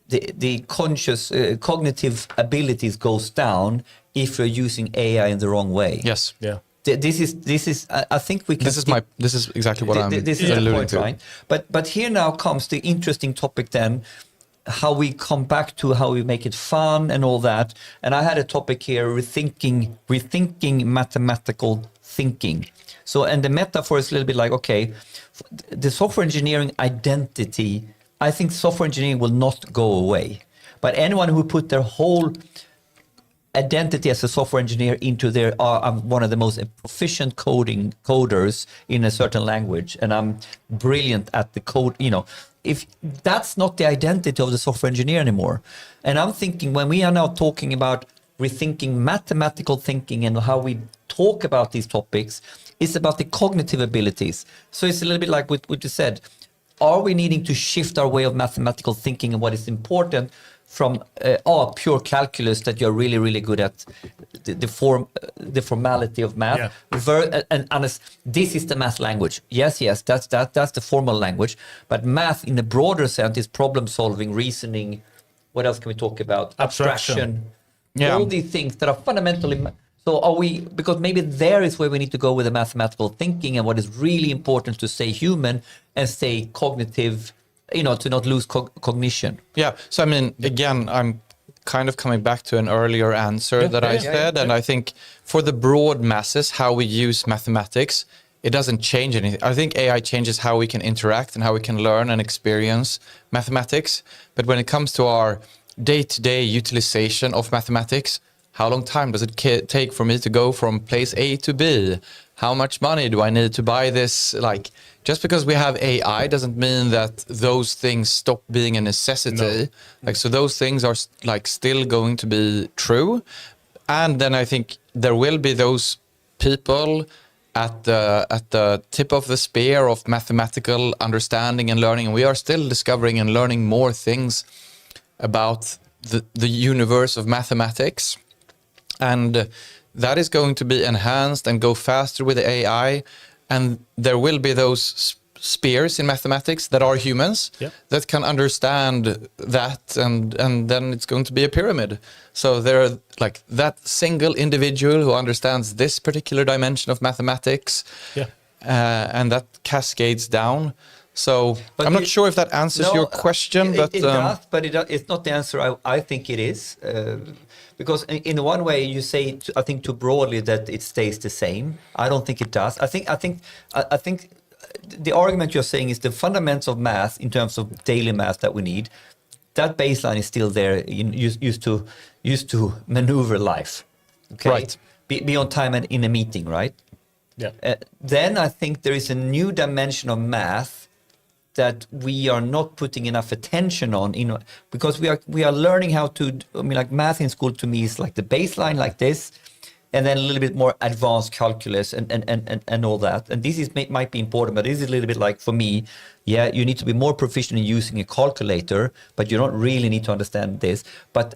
[SPEAKER 2] the conscious cognitive abilities goes down if you're using AI in the wrong way.
[SPEAKER 1] Yes.
[SPEAKER 3] Yeah.
[SPEAKER 2] This is. I think we can.
[SPEAKER 1] This is exactly what I'm alluding to.
[SPEAKER 2] Right? But here now comes the interesting topic. Then, how we come back to how we make it fun and all that. And I had a topic here: rethinking mathematical thinking. So, and the metaphor is a little bit like, okay, the software engineering identity. I think software engineering will not go away, but anyone who put their whole identity as a software engineer into their I'm one of the most proficient coders in a certain language, and I'm brilliant at the code, you know, if that's not the identity of the software engineer anymore. And I'm thinking when we are now talking about rethinking mathematical thinking and how we talk about these topics, it's about the cognitive abilities. So it's a little bit like what you said. Are we needing to shift our way of mathematical thinking and what is important from pure calculus that you're really, really good at, the formality of math, and this is the math language. Yes, that's the formal language. But math in a broader sense is problem solving, reasoning. What else can we talk about? Abstraction. All these things that are fundamentally. So are we, because maybe there is where we need to go with the mathematical thinking and what is really important to stay human and stay cognitive, to not lose cognition.
[SPEAKER 1] Yeah. So, I mean, again, I'm kind of coming back to an earlier answer that I said. And I think for the broad masses, how we use mathematics, it doesn't change anything. I think AI changes how we can interact and how we can learn and experience mathematics. But when it comes to our day-to-day utilization of mathematics, how long time does it take for me to go from place A to B? How much money do I need to buy this? Like, just because we have AI doesn't mean that those things stop being a necessity. No. Like, so those things are like still going to be true. And then I think there will be those people at the tip of the spear of mathematical understanding and learning. And we are still discovering and learning more things about the universe of mathematics. And that is going to be enhanced and go faster with the AI. And there will be those spheres in mathematics that are humans that can understand that. And then it's going to be a pyramid. So there are like that single individual who understands this particular dimension of mathematics. And that cascades down. So but I'm not sure if that answers your question. But
[SPEAKER 2] it does, but it's not the answer I think it is. Because in one way you say, I think too broadly that it stays the same. I don't think it does. I think the argument you're saying is the fundamentals of math in terms of daily math that we need. That baseline is still there. Used to maneuver life. Okay?
[SPEAKER 1] Right.
[SPEAKER 2] Be on time and in a meeting, right?
[SPEAKER 3] Yeah.
[SPEAKER 2] Then I think there is a new dimension of math that we are not putting enough attention on, because we are learning how to. I mean, like math in school to me is like the baseline, like this, and then a little bit more advanced calculus and all that. And this might be important, but this is a little bit like for me. Yeah, you need to be more proficient in using a calculator, but you don't really need to understand this. But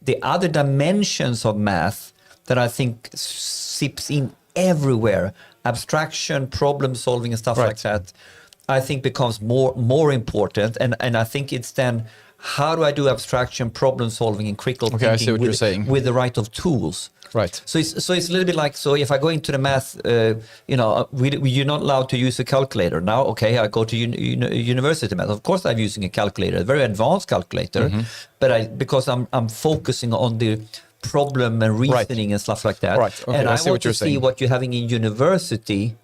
[SPEAKER 2] the other dimensions of math that I think seeps in everywhere, abstraction, problem solving, and stuff like that, I think becomes more important, and I think it's then how do I do abstraction, problem solving, and critical thinking
[SPEAKER 1] I see what you're saying.
[SPEAKER 2] With the right of tools.
[SPEAKER 1] Right.
[SPEAKER 2] So it's a little bit like, so if I go into the math, you're not allowed to use a calculator now. Okay, I go to university math. Of course, I'm using a calculator, a very advanced calculator, but because I'm focusing on the problem and reasoning and stuff like that.
[SPEAKER 1] Right. Okay,
[SPEAKER 2] and I want to
[SPEAKER 1] saying.
[SPEAKER 2] see what you're having in university.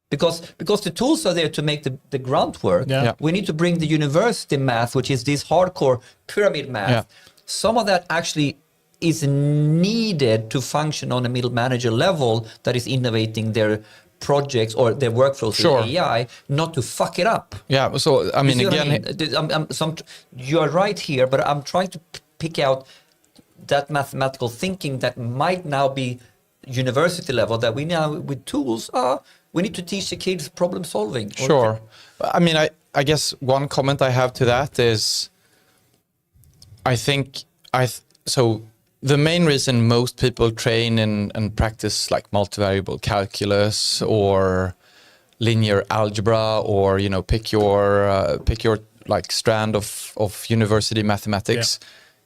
[SPEAKER 2] Because the tools are there to make the groundwork. We need to bring the university math, which is this hardcore pyramid math. Some of that actually is needed to function on a middle manager level that is innovating their projects or their workflows with AI, not to fuck it up.
[SPEAKER 1] Yeah, so I mean,
[SPEAKER 2] you are right here, but I'm trying to pick out that mathematical thinking that might now be university level, that we now with tools we need to teach the kids problem solving.
[SPEAKER 1] Sure. I mean, I guess one comment I have to that is, so the main reason most people train and practice like multivariable calculus or linear algebra, or pick your like strand of university mathematics.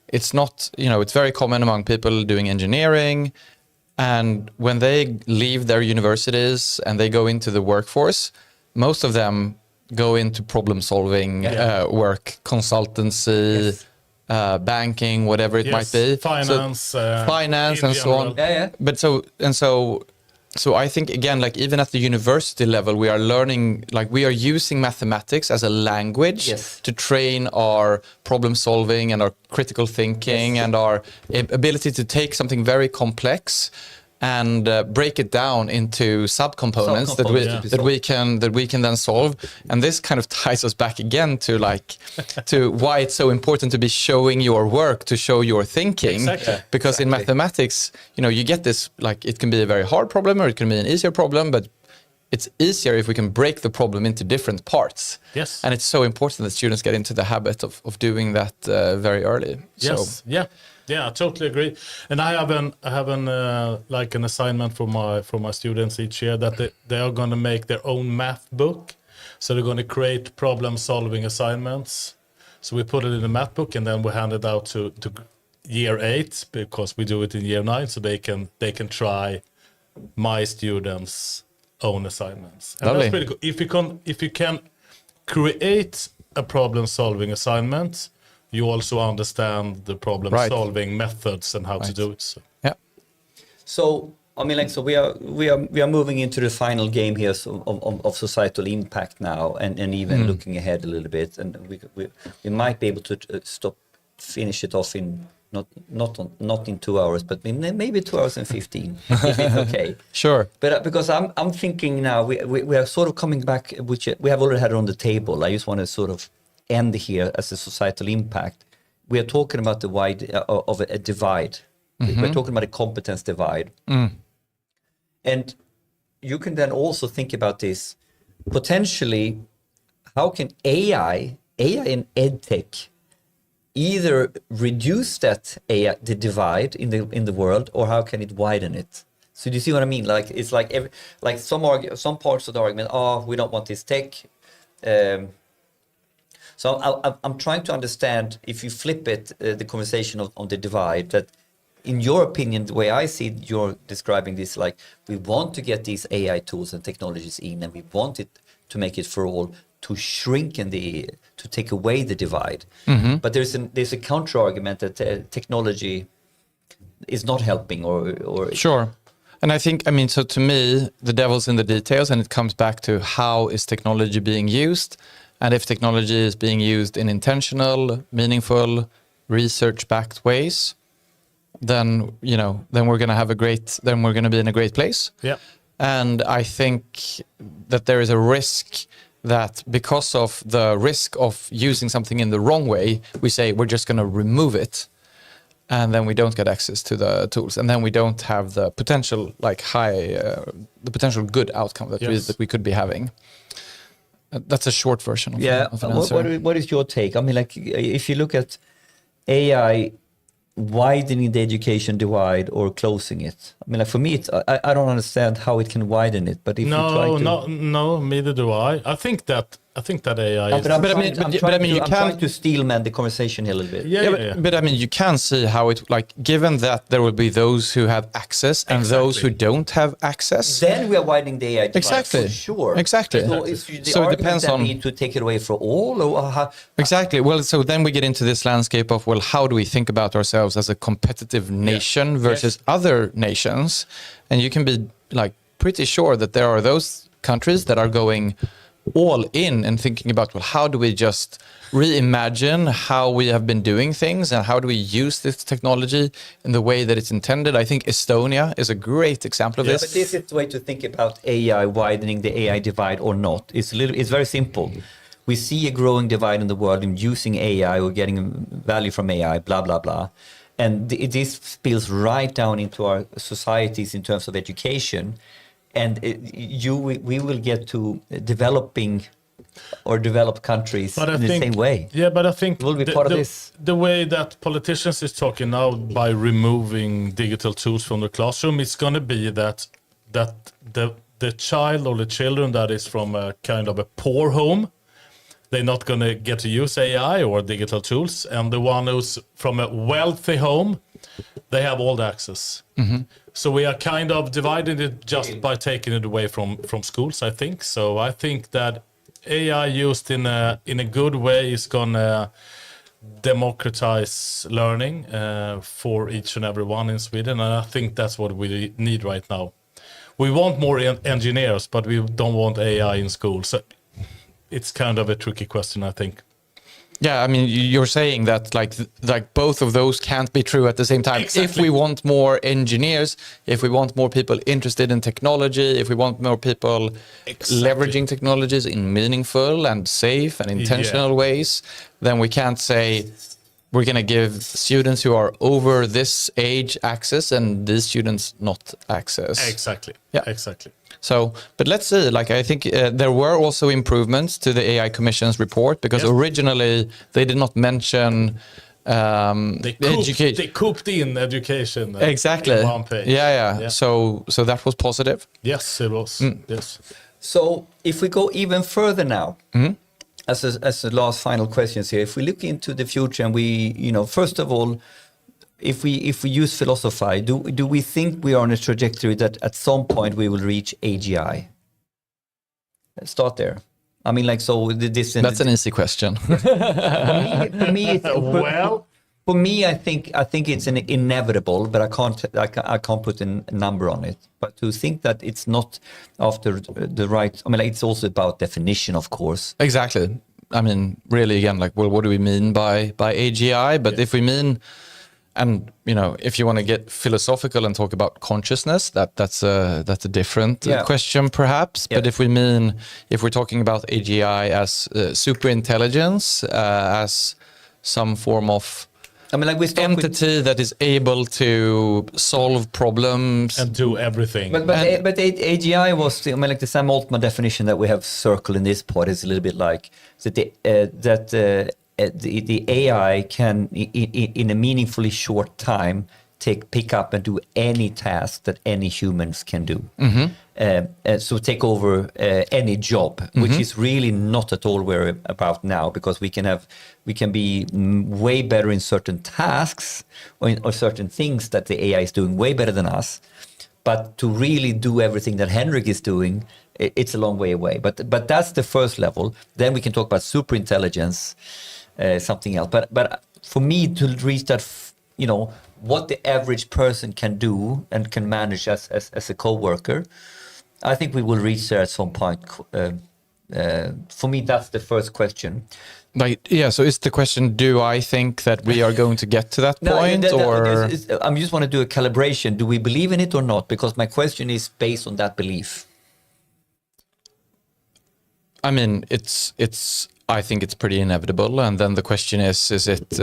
[SPEAKER 1] It's not, it's very common among people doing engineering. And when they leave their universities and they go into the workforce, most of them go into problem solving work, consultancy, banking, whatever it might be.
[SPEAKER 3] Finance
[SPEAKER 1] and so on. But so I think, again, like even at the university level, we are learning, like we are using mathematics as a language to train our problem solving and our critical thinking and our ability to take something very complex and break it down into subcomponents that we can then solve. And this kind of ties us back again to to why it's so important to be showing your work, to show your thinking. Because in mathematics, you get this, it can be a very hard problem or it can be an easier problem, but it's easier if we can break the problem into different parts.
[SPEAKER 3] Yes.
[SPEAKER 1] And it's so important that students get into the habit of doing that very early.
[SPEAKER 3] Yes. So. Yeah, I totally agree. And I have an assignment for my students each year that they are going to make their own math book. So they're going to create problem-solving assignments. So we put it in the math book and then we hand it out to year 8 because we do it in year 9, so they can try my students' own assignments. And that's pretty good. If you can create a problem-solving assignment, you also understand the problem-solving methods and how to do it. So.
[SPEAKER 1] Yeah.
[SPEAKER 2] So we are moving into the final game here of societal impact now, and even looking ahead a little bit, and we might be able to finish it off in not in 2 hours, but maybe 2 hours and 15, if it's okay.
[SPEAKER 1] Sure.
[SPEAKER 2] But because I'm thinking now, we are sort of coming back, which we have already had on the table. I just want to sort of end here as a societal impact. We are talking about the a divide. We're talking about a competence divide. And you can then also think about this potentially. How can AI and EdTech either reduce the divide in the world, or how can it widen it? So do you see what I mean? It's like some parts of the argument, we don't want this tech. So I'm trying to understand, if you flip it, the conversation on the divide, that in your opinion, the way I see it, you're describing this like we want to get these AI tools and technologies in, and we want it to make it for all, to shrink to take away the divide. But there's a counter argument that technology is not helping or
[SPEAKER 1] Sure. And I think, so to me, the devil's in the details, and it comes back to how is technology being used, and if technology is being used in intentional, meaningful, research-backed ways, then we're going to have then we're going to be in a great place.
[SPEAKER 3] Yeah.
[SPEAKER 1] And I think that there is a risk that because of the risk of using something in the wrong way, we say we're just going to remove it, and then we don't get access to the tools, and then we don't have the potential the potential good outcome that we could be having. That's a short version of an answer.
[SPEAKER 2] What is your take? If you look at AI widening the education divide or closing it, for me, I don't understand how it can widen it. But if you try to...
[SPEAKER 3] No, neither do I. I think that AI is...
[SPEAKER 2] I'm trying to steelman the conversation here a little bit.
[SPEAKER 3] Yeah.
[SPEAKER 1] But you can see how it, given that there will be those who have access and those who don't have access.
[SPEAKER 2] Then we are widening the AI divide, for sure.
[SPEAKER 1] Exactly.
[SPEAKER 2] So it depends on... need to take it away for all? Or how...
[SPEAKER 1] Exactly. Well, so then we get into this landscape of, how do we think about ourselves as a competitive nation versus other nations? And you can be pretty sure that there are those countries that are going all in and thinking about, how do we just reimagine how we have been doing things, and how do we use this technology in the way that it's intended? I think Estonia is a great example of this.
[SPEAKER 2] But this is the way to think about AI widening the AI divide or not. It's very simple. We see a growing divide in the world in using AI or getting value from AI, blah, blah, blah. And this spills right down into our societies in terms of education. And we will get to developing or developed countries in the same way.
[SPEAKER 3] Yeah, but I think
[SPEAKER 2] we'll be part of this.
[SPEAKER 3] The way that politicians is talking now by removing digital tools from the classroom, it's going to be that the child or the children that is from a kind of a poor home, they're not going to get to use AI or digital tools. And the one who's from a wealthy home, they have all the access. So we are kind of dividing it just by taking it away from schools, I think. So I think that AI used in a good way is going to democratize learning for each and every one in Sweden. And I think that's what we need right now. We want more engineers, but we don't want AI in schools. So it's kind of a tricky question, I think.
[SPEAKER 1] Yeah, I mean, you're saying that like both of those can't be true at the same time.
[SPEAKER 3] Exactly.
[SPEAKER 1] If we want more engineers, if we want more people interested in technology, if we want more people leveraging technologies in meaningful and safe and intentional ways, then we can't say we're going to give students who are over this age access and these students not access.
[SPEAKER 3] Exactly.
[SPEAKER 1] Yeah.
[SPEAKER 3] Exactly.
[SPEAKER 1] So, but let's see, like, I think there were also improvements to the AI Commission's report, because originally they did not mention education.
[SPEAKER 3] They cooped in education.
[SPEAKER 1] Exactly.
[SPEAKER 3] In one page.
[SPEAKER 1] Yeah. So that was positive.
[SPEAKER 3] Yes, it was. Yes.
[SPEAKER 2] So if we go even further now, as the last final questions here, if we look into the future and we, first of all, if we use philosophy, do we think we are on a trajectory that at some point we will reach AGI? Let's start there. I mean, like, so this.
[SPEAKER 1] That's an easy question.
[SPEAKER 2] For me,
[SPEAKER 3] Well,
[SPEAKER 2] for me, I think it's an inevitable, but I can't put a number on it. But to think that it's not after the right, I mean, like, it's also about definition, of course.
[SPEAKER 1] Exactly. I mean, really, again, like, well, what do we mean by AGI? But if we mean, and if you want to get philosophical and talk about consciousness, that's a different question, perhaps. Yeah. But if we're talking about AGI as super intelligence, as some form of entity that is able to solve problems
[SPEAKER 3] and do everything.
[SPEAKER 2] But AGI was the Sam Altman definition that we have circled in this part is a little bit like that the AI can, in a meaningfully short time, pick up and do any task that any humans can do. So take over any job, which is really not at all where we're about now, because we can be way better in certain tasks or certain things that the AI is doing way better than us. But to really do everything that Henrik is doing, it's a long way away. But that's the first level. Then we can talk about super intelligence. Something else, but for me to reach that, what the average person can do and can manage as a co-worker, I think we will reach there at some point. For me, that's the first question.
[SPEAKER 1] So is the question, do I think that we are going to get to that point?
[SPEAKER 2] I just want to do a calibration. Do we believe in it or not? Because my question is based on that belief.
[SPEAKER 1] I mean, I think it's pretty inevitable, and then the question is it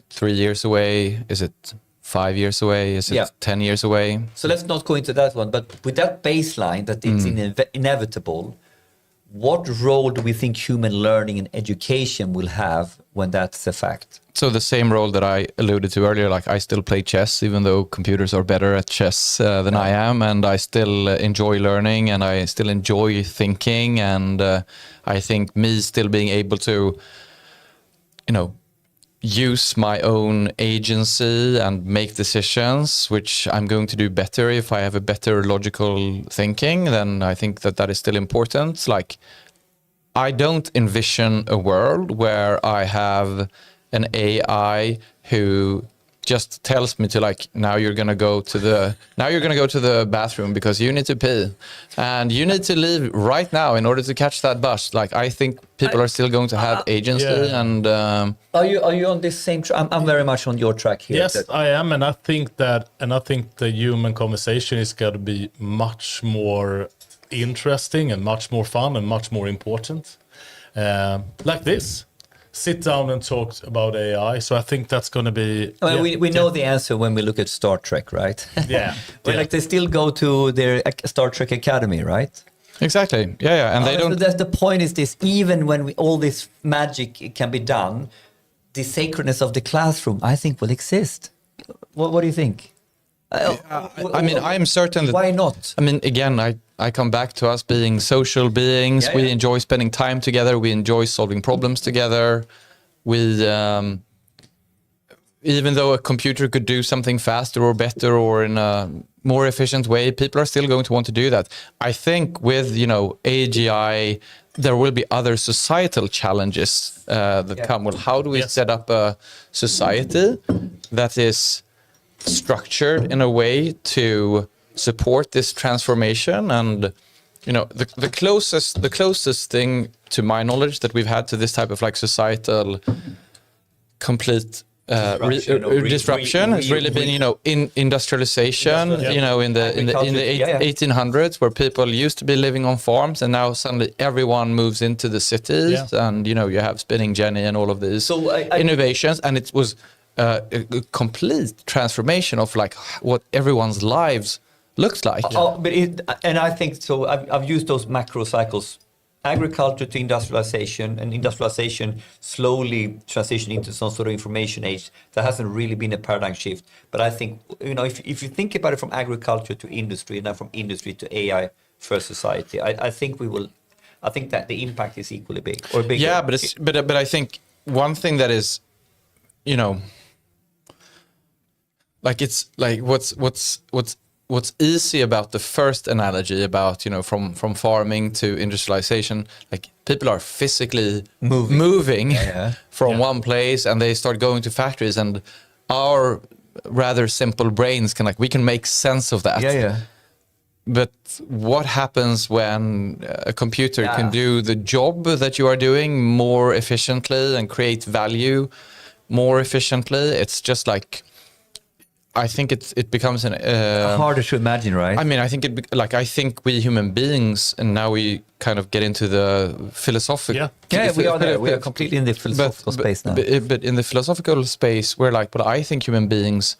[SPEAKER 1] 3 years away? Is it 5 years away? Is it 10 years away?
[SPEAKER 2] So let's not go into that one. But with that baseline that it's inevitable, what role do we think human learning and education will have when that's a fact?
[SPEAKER 1] So the same role that I alluded to earlier, like I still play chess, even though computers are better at chess than I am, and I still enjoy learning, and I still enjoy thinking, and I think me still being able to, use my own agency and make decisions, which I'm going to do better if I have a better logical thinking, then I think that is still important. Like, I don't envision a world where I have an AI who just tells me to, like, now you're gonna go to the bathroom because you need to pee, and you need to leave right now in order to catch that bus. Like, I think people are still going to have agency. And
[SPEAKER 2] are you on this same track? I'm very much on your track here.
[SPEAKER 3] Yes, I am, and I think the human conversation is going to be much more interesting and much more fun and much more important. Like this. Sit down and talk about AI. So I think that's going to be...
[SPEAKER 2] we know the answer when we look at Star Trek, right?
[SPEAKER 3] Yeah.
[SPEAKER 2] Like, they still go to their Star Trek Academy, right?
[SPEAKER 1] Exactly. Yeah. And they don't...
[SPEAKER 2] The point is this, even when all this magic can be done, the sacredness of the classroom, I think, will exist. What do you think?
[SPEAKER 1] I mean, I am certain that...
[SPEAKER 2] Why not?
[SPEAKER 1] I mean, again, I come back to us being social beings. We enjoy spending time together. We enjoy solving problems together. We, even though a computer could do something faster or better or in a more efficient way, people are still going to want to do that. I think with, AGI, there will be other societal challenges that come. Well, how do we set up a society that is structured in a way to support this transformation? And you know, the closest thing to my knowledge that we've had to this type of like societal complete disruption has really been, you know, in industrialization, you know, in the 1800s, where people used to be living on farms, and now suddenly everyone moves into the cities, and you know, you have spinning jenny and all of these innovations, and it was a complete transformation of like what everyone's lives looks like.
[SPEAKER 2] And I think so. I've used those macro cycles. Agriculture to industrialization, and industrialization slowly transitioning into some sort of information age. There hasn't really been a paradigm shift. But I think, you know, if you think about it from agriculture to industry, and then from industry to AI first society, I think that the impact is equally big or bigger.
[SPEAKER 1] Yeah, but I think one thing that is, you know, like it's like what's easy about the first analogy about, you know, from farming to industrialization, like people are physically moving from one place, and they start going to factories, and our rather simple brains we can make sense of that. But what happens when a computer can do the job that you are doing more efficiently and create value more efficiently? It's just like, I think it becomes
[SPEAKER 2] harder to imagine, right?
[SPEAKER 1] I mean, I think I think we human beings, and now we kind of get into the philosophical.
[SPEAKER 2] We are there. We are completely in the philosophical space now.
[SPEAKER 1] But in the philosophical space, we're like, I think human beings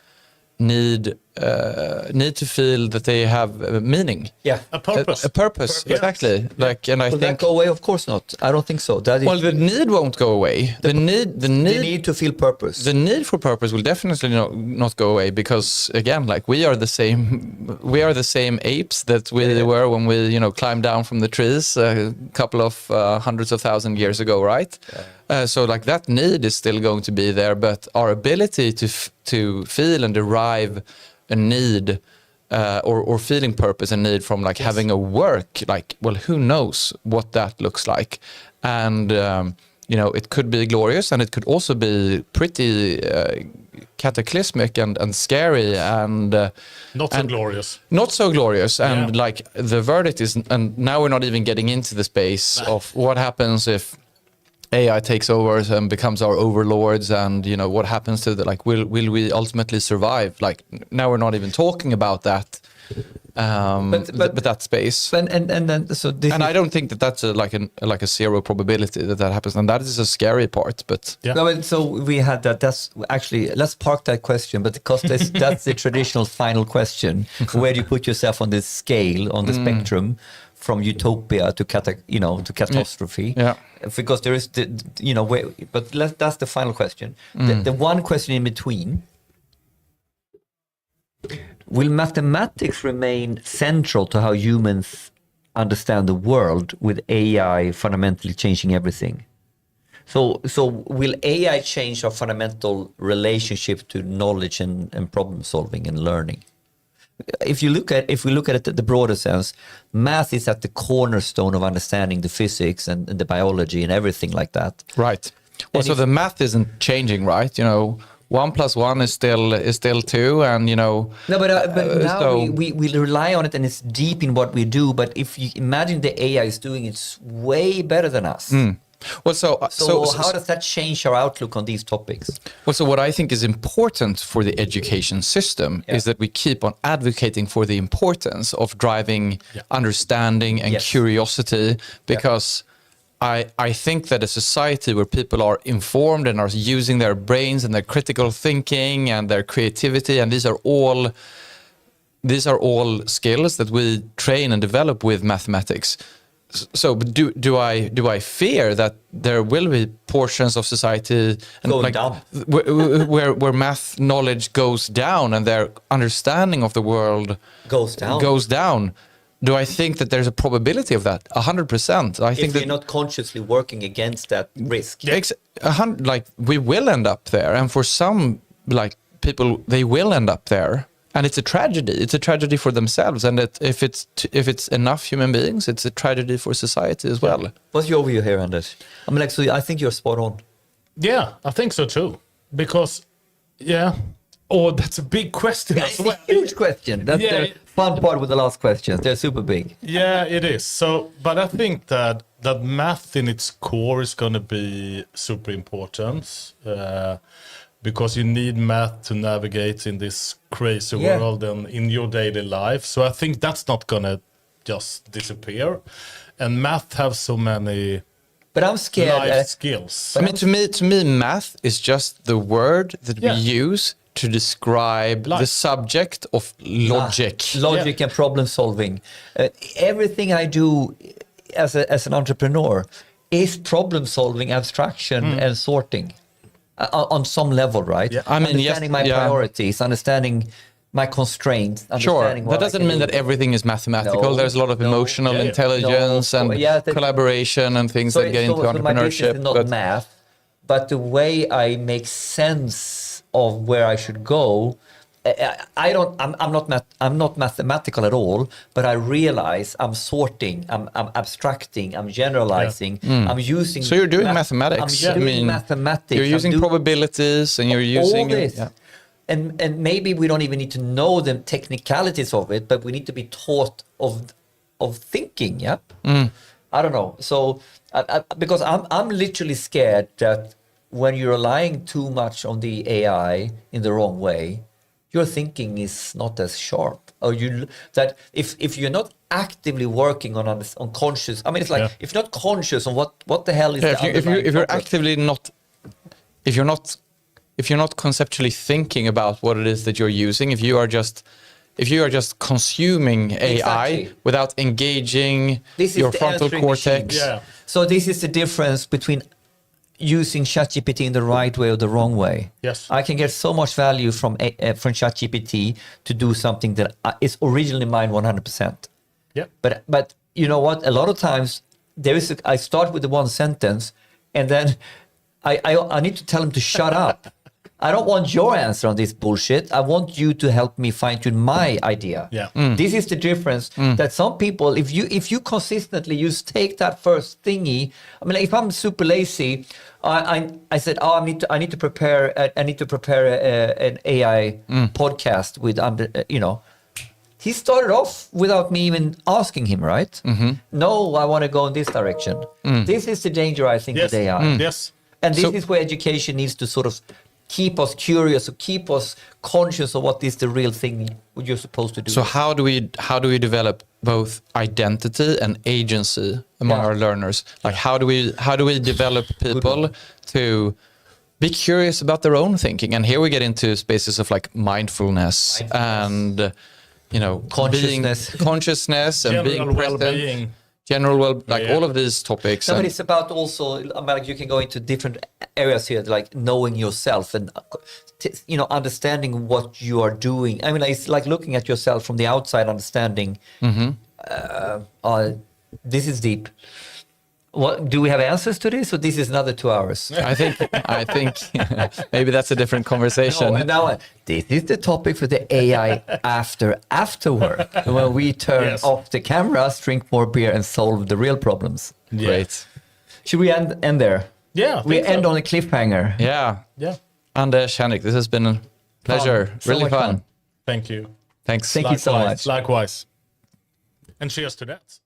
[SPEAKER 1] need to feel that they have a meaning.
[SPEAKER 3] A purpose.
[SPEAKER 1] A purpose, exactly. Like, and I think
[SPEAKER 2] that go away? Of course not. I don't think so.
[SPEAKER 1] The need won't go away. The need
[SPEAKER 2] to feel purpose.
[SPEAKER 1] The need for purpose will definitely not go away, because again, like we are the same apes that we were when we, you know, climbed down from the trees a couple of hundreds of thousand years ago, right? So like that need is still going to be there, but our ability to feel and derive a need or feeling purpose and need from like having a work, like, well, who knows what that looks like. And you know, it could be glorious, and it could also be pretty cataclysmic and scary, and
[SPEAKER 3] not so glorious.
[SPEAKER 1] And like the verdict is, and now we're not even getting into the space of what happens if AI takes over and becomes our overlords, and you know, what happens to will we ultimately survive? Like, now we're not even talking about that, but that space. And I don't think that's a zero probability that happens, and that is a scary part. But
[SPEAKER 2] so we had that. That's actually, let's park that question, but because that's the traditional final question: where do you put yourself on this scale, on the spectrum? From utopia to catastrophe, because there is that's the final question. The one question in between: will mathematics remain central to how humans understand the world, with AI fundamentally changing everything? So will AI change our fundamental relationship to knowledge and problem solving and learning? If we look at it at the broader sense, math is at the cornerstone of understanding the physics and the biology and everything like that.
[SPEAKER 1] Right. Well, so the math isn't changing, right? You know, 1 + 1 is still 2, and you know.
[SPEAKER 2] No, but now we rely on it, and it's deep in what we do. But if you imagine the AI is doing it way better than us.
[SPEAKER 1] Well, so
[SPEAKER 2] how does that change our outlook on these topics?
[SPEAKER 1] Well, so what I think is important for the education system is that we keep on advocating for the importance of driving understanding and curiosity, because I think that a society where people are informed and are using their brains and their critical thinking and their creativity, and these are all skills that we train and develop with mathematics. So do I fear that there will be portions of society
[SPEAKER 2] down,
[SPEAKER 1] where math knowledge goes down and their understanding of the world goes down? Do I think that there's a probability of that? 100%. I think
[SPEAKER 2] if you're not consciously working against that risk,
[SPEAKER 1] we will end up there, and for some people, they will end up there. And it's a tragedy. It's a tragedy for themselves, and if it's enough human beings, it's a tragedy for society as well.
[SPEAKER 2] What's your view here, Anders? I mean, I think you're spot on.
[SPEAKER 3] Yeah, I think so too. Because, Oh, that's a big question as
[SPEAKER 2] It's
[SPEAKER 3] well.
[SPEAKER 2] a huge question. That's the fun part with the last questions. They're super big.
[SPEAKER 3] Yeah, it is. So, but I think that math in its core is going to be super important because you need math to navigate in this crazy world and in your daily life. So I think that's not going to just disappear. And math have so many
[SPEAKER 2] But I'm scared.
[SPEAKER 3] life skills.
[SPEAKER 1] I mean, to me, math is just the word that we use to describe the subject of logic.
[SPEAKER 2] Logic and problem solving. Everything I do as an entrepreneur is problem solving, abstraction, and sorting on some level, right?
[SPEAKER 1] I mean,
[SPEAKER 2] understanding my priorities, understanding my constraints.
[SPEAKER 1] Sure, that doesn't mean that everything is mathematical. There's a lot of emotional intelligence and collaboration and things that get into entrepreneurship.
[SPEAKER 2] So my business is not math, but the way I make sense of where I should go, I'm not mathematical at all, but I realize I'm sorting, I'm abstracting, I'm generalizing, I'm using.
[SPEAKER 1] So you're doing mathematics.
[SPEAKER 2] I'm doing mathematics.
[SPEAKER 1] You're using probabilities, and you're using
[SPEAKER 2] all this. And maybe we don't even need to know the technicalities of it, but we need to be taught of thinking. Yeah, I don't know. So because I'm literally scared that when you're relying too much on the AI in the wrong way, your thinking is not as sharp. Or that if you're not actively working on conscious, I mean, it's like if you're not conscious on what the hell is
[SPEAKER 1] if you're actively not, if you're not conceptually thinking about what it is that you're using, if you are just consuming AI without engaging your frontal cortex.
[SPEAKER 2] So this is the difference between using ChatGPT in the right way or the wrong way.
[SPEAKER 3] Yes.
[SPEAKER 2] I can get so much value from ChatGPT to do something that is originally mine 100%.
[SPEAKER 3] Yeah.
[SPEAKER 2] But you know what? A lot of times I start with the one sentence, and then I need to tell him to shut up. I don't want your answer on this bullshit. I want you to help me fine tune my idea.
[SPEAKER 3] Yeah.
[SPEAKER 2] This is the difference that some people, if you consistently take that first thingy. I mean, like, if I'm super lazy, I said, I need to prepare an AI podcast with He started off without me even asking him, right? No, I want to go in this direction. This is the danger, I think, with AI.
[SPEAKER 3] Yes.
[SPEAKER 2] And this is where education needs to sort of keep us curious, or keep us conscious of what is the real thing what you're supposed to do.
[SPEAKER 1] So how do we develop both identity and agency among our learners? Like how do we develop people to be curious about their own thinking? And here we get into spaces of like mindfulness. And consciousness and being present. General all of these topics.
[SPEAKER 2] No, but it's about also, like, you can go into different areas here, like knowing yourself and understanding what you are doing. I mean, it's like looking at yourself from the outside, understanding. This is deep. What do we have answers to this, or this is another 2 hours?
[SPEAKER 1] I think maybe that's a different conversation.
[SPEAKER 2] No, now this is the topic for the AI after work, when we turn off the cameras, drink more beer, and solve the real problems.
[SPEAKER 1] Great.
[SPEAKER 2] Should we end there?
[SPEAKER 3] Yeah,
[SPEAKER 2] we end on a cliffhanger.
[SPEAKER 1] Yeah. Anders, Henrik, this has been a pleasure. Really fun.
[SPEAKER 3] Thank you.
[SPEAKER 1] Thanks.
[SPEAKER 2] Thank you so much.
[SPEAKER 3] Likewise. And cheers to that.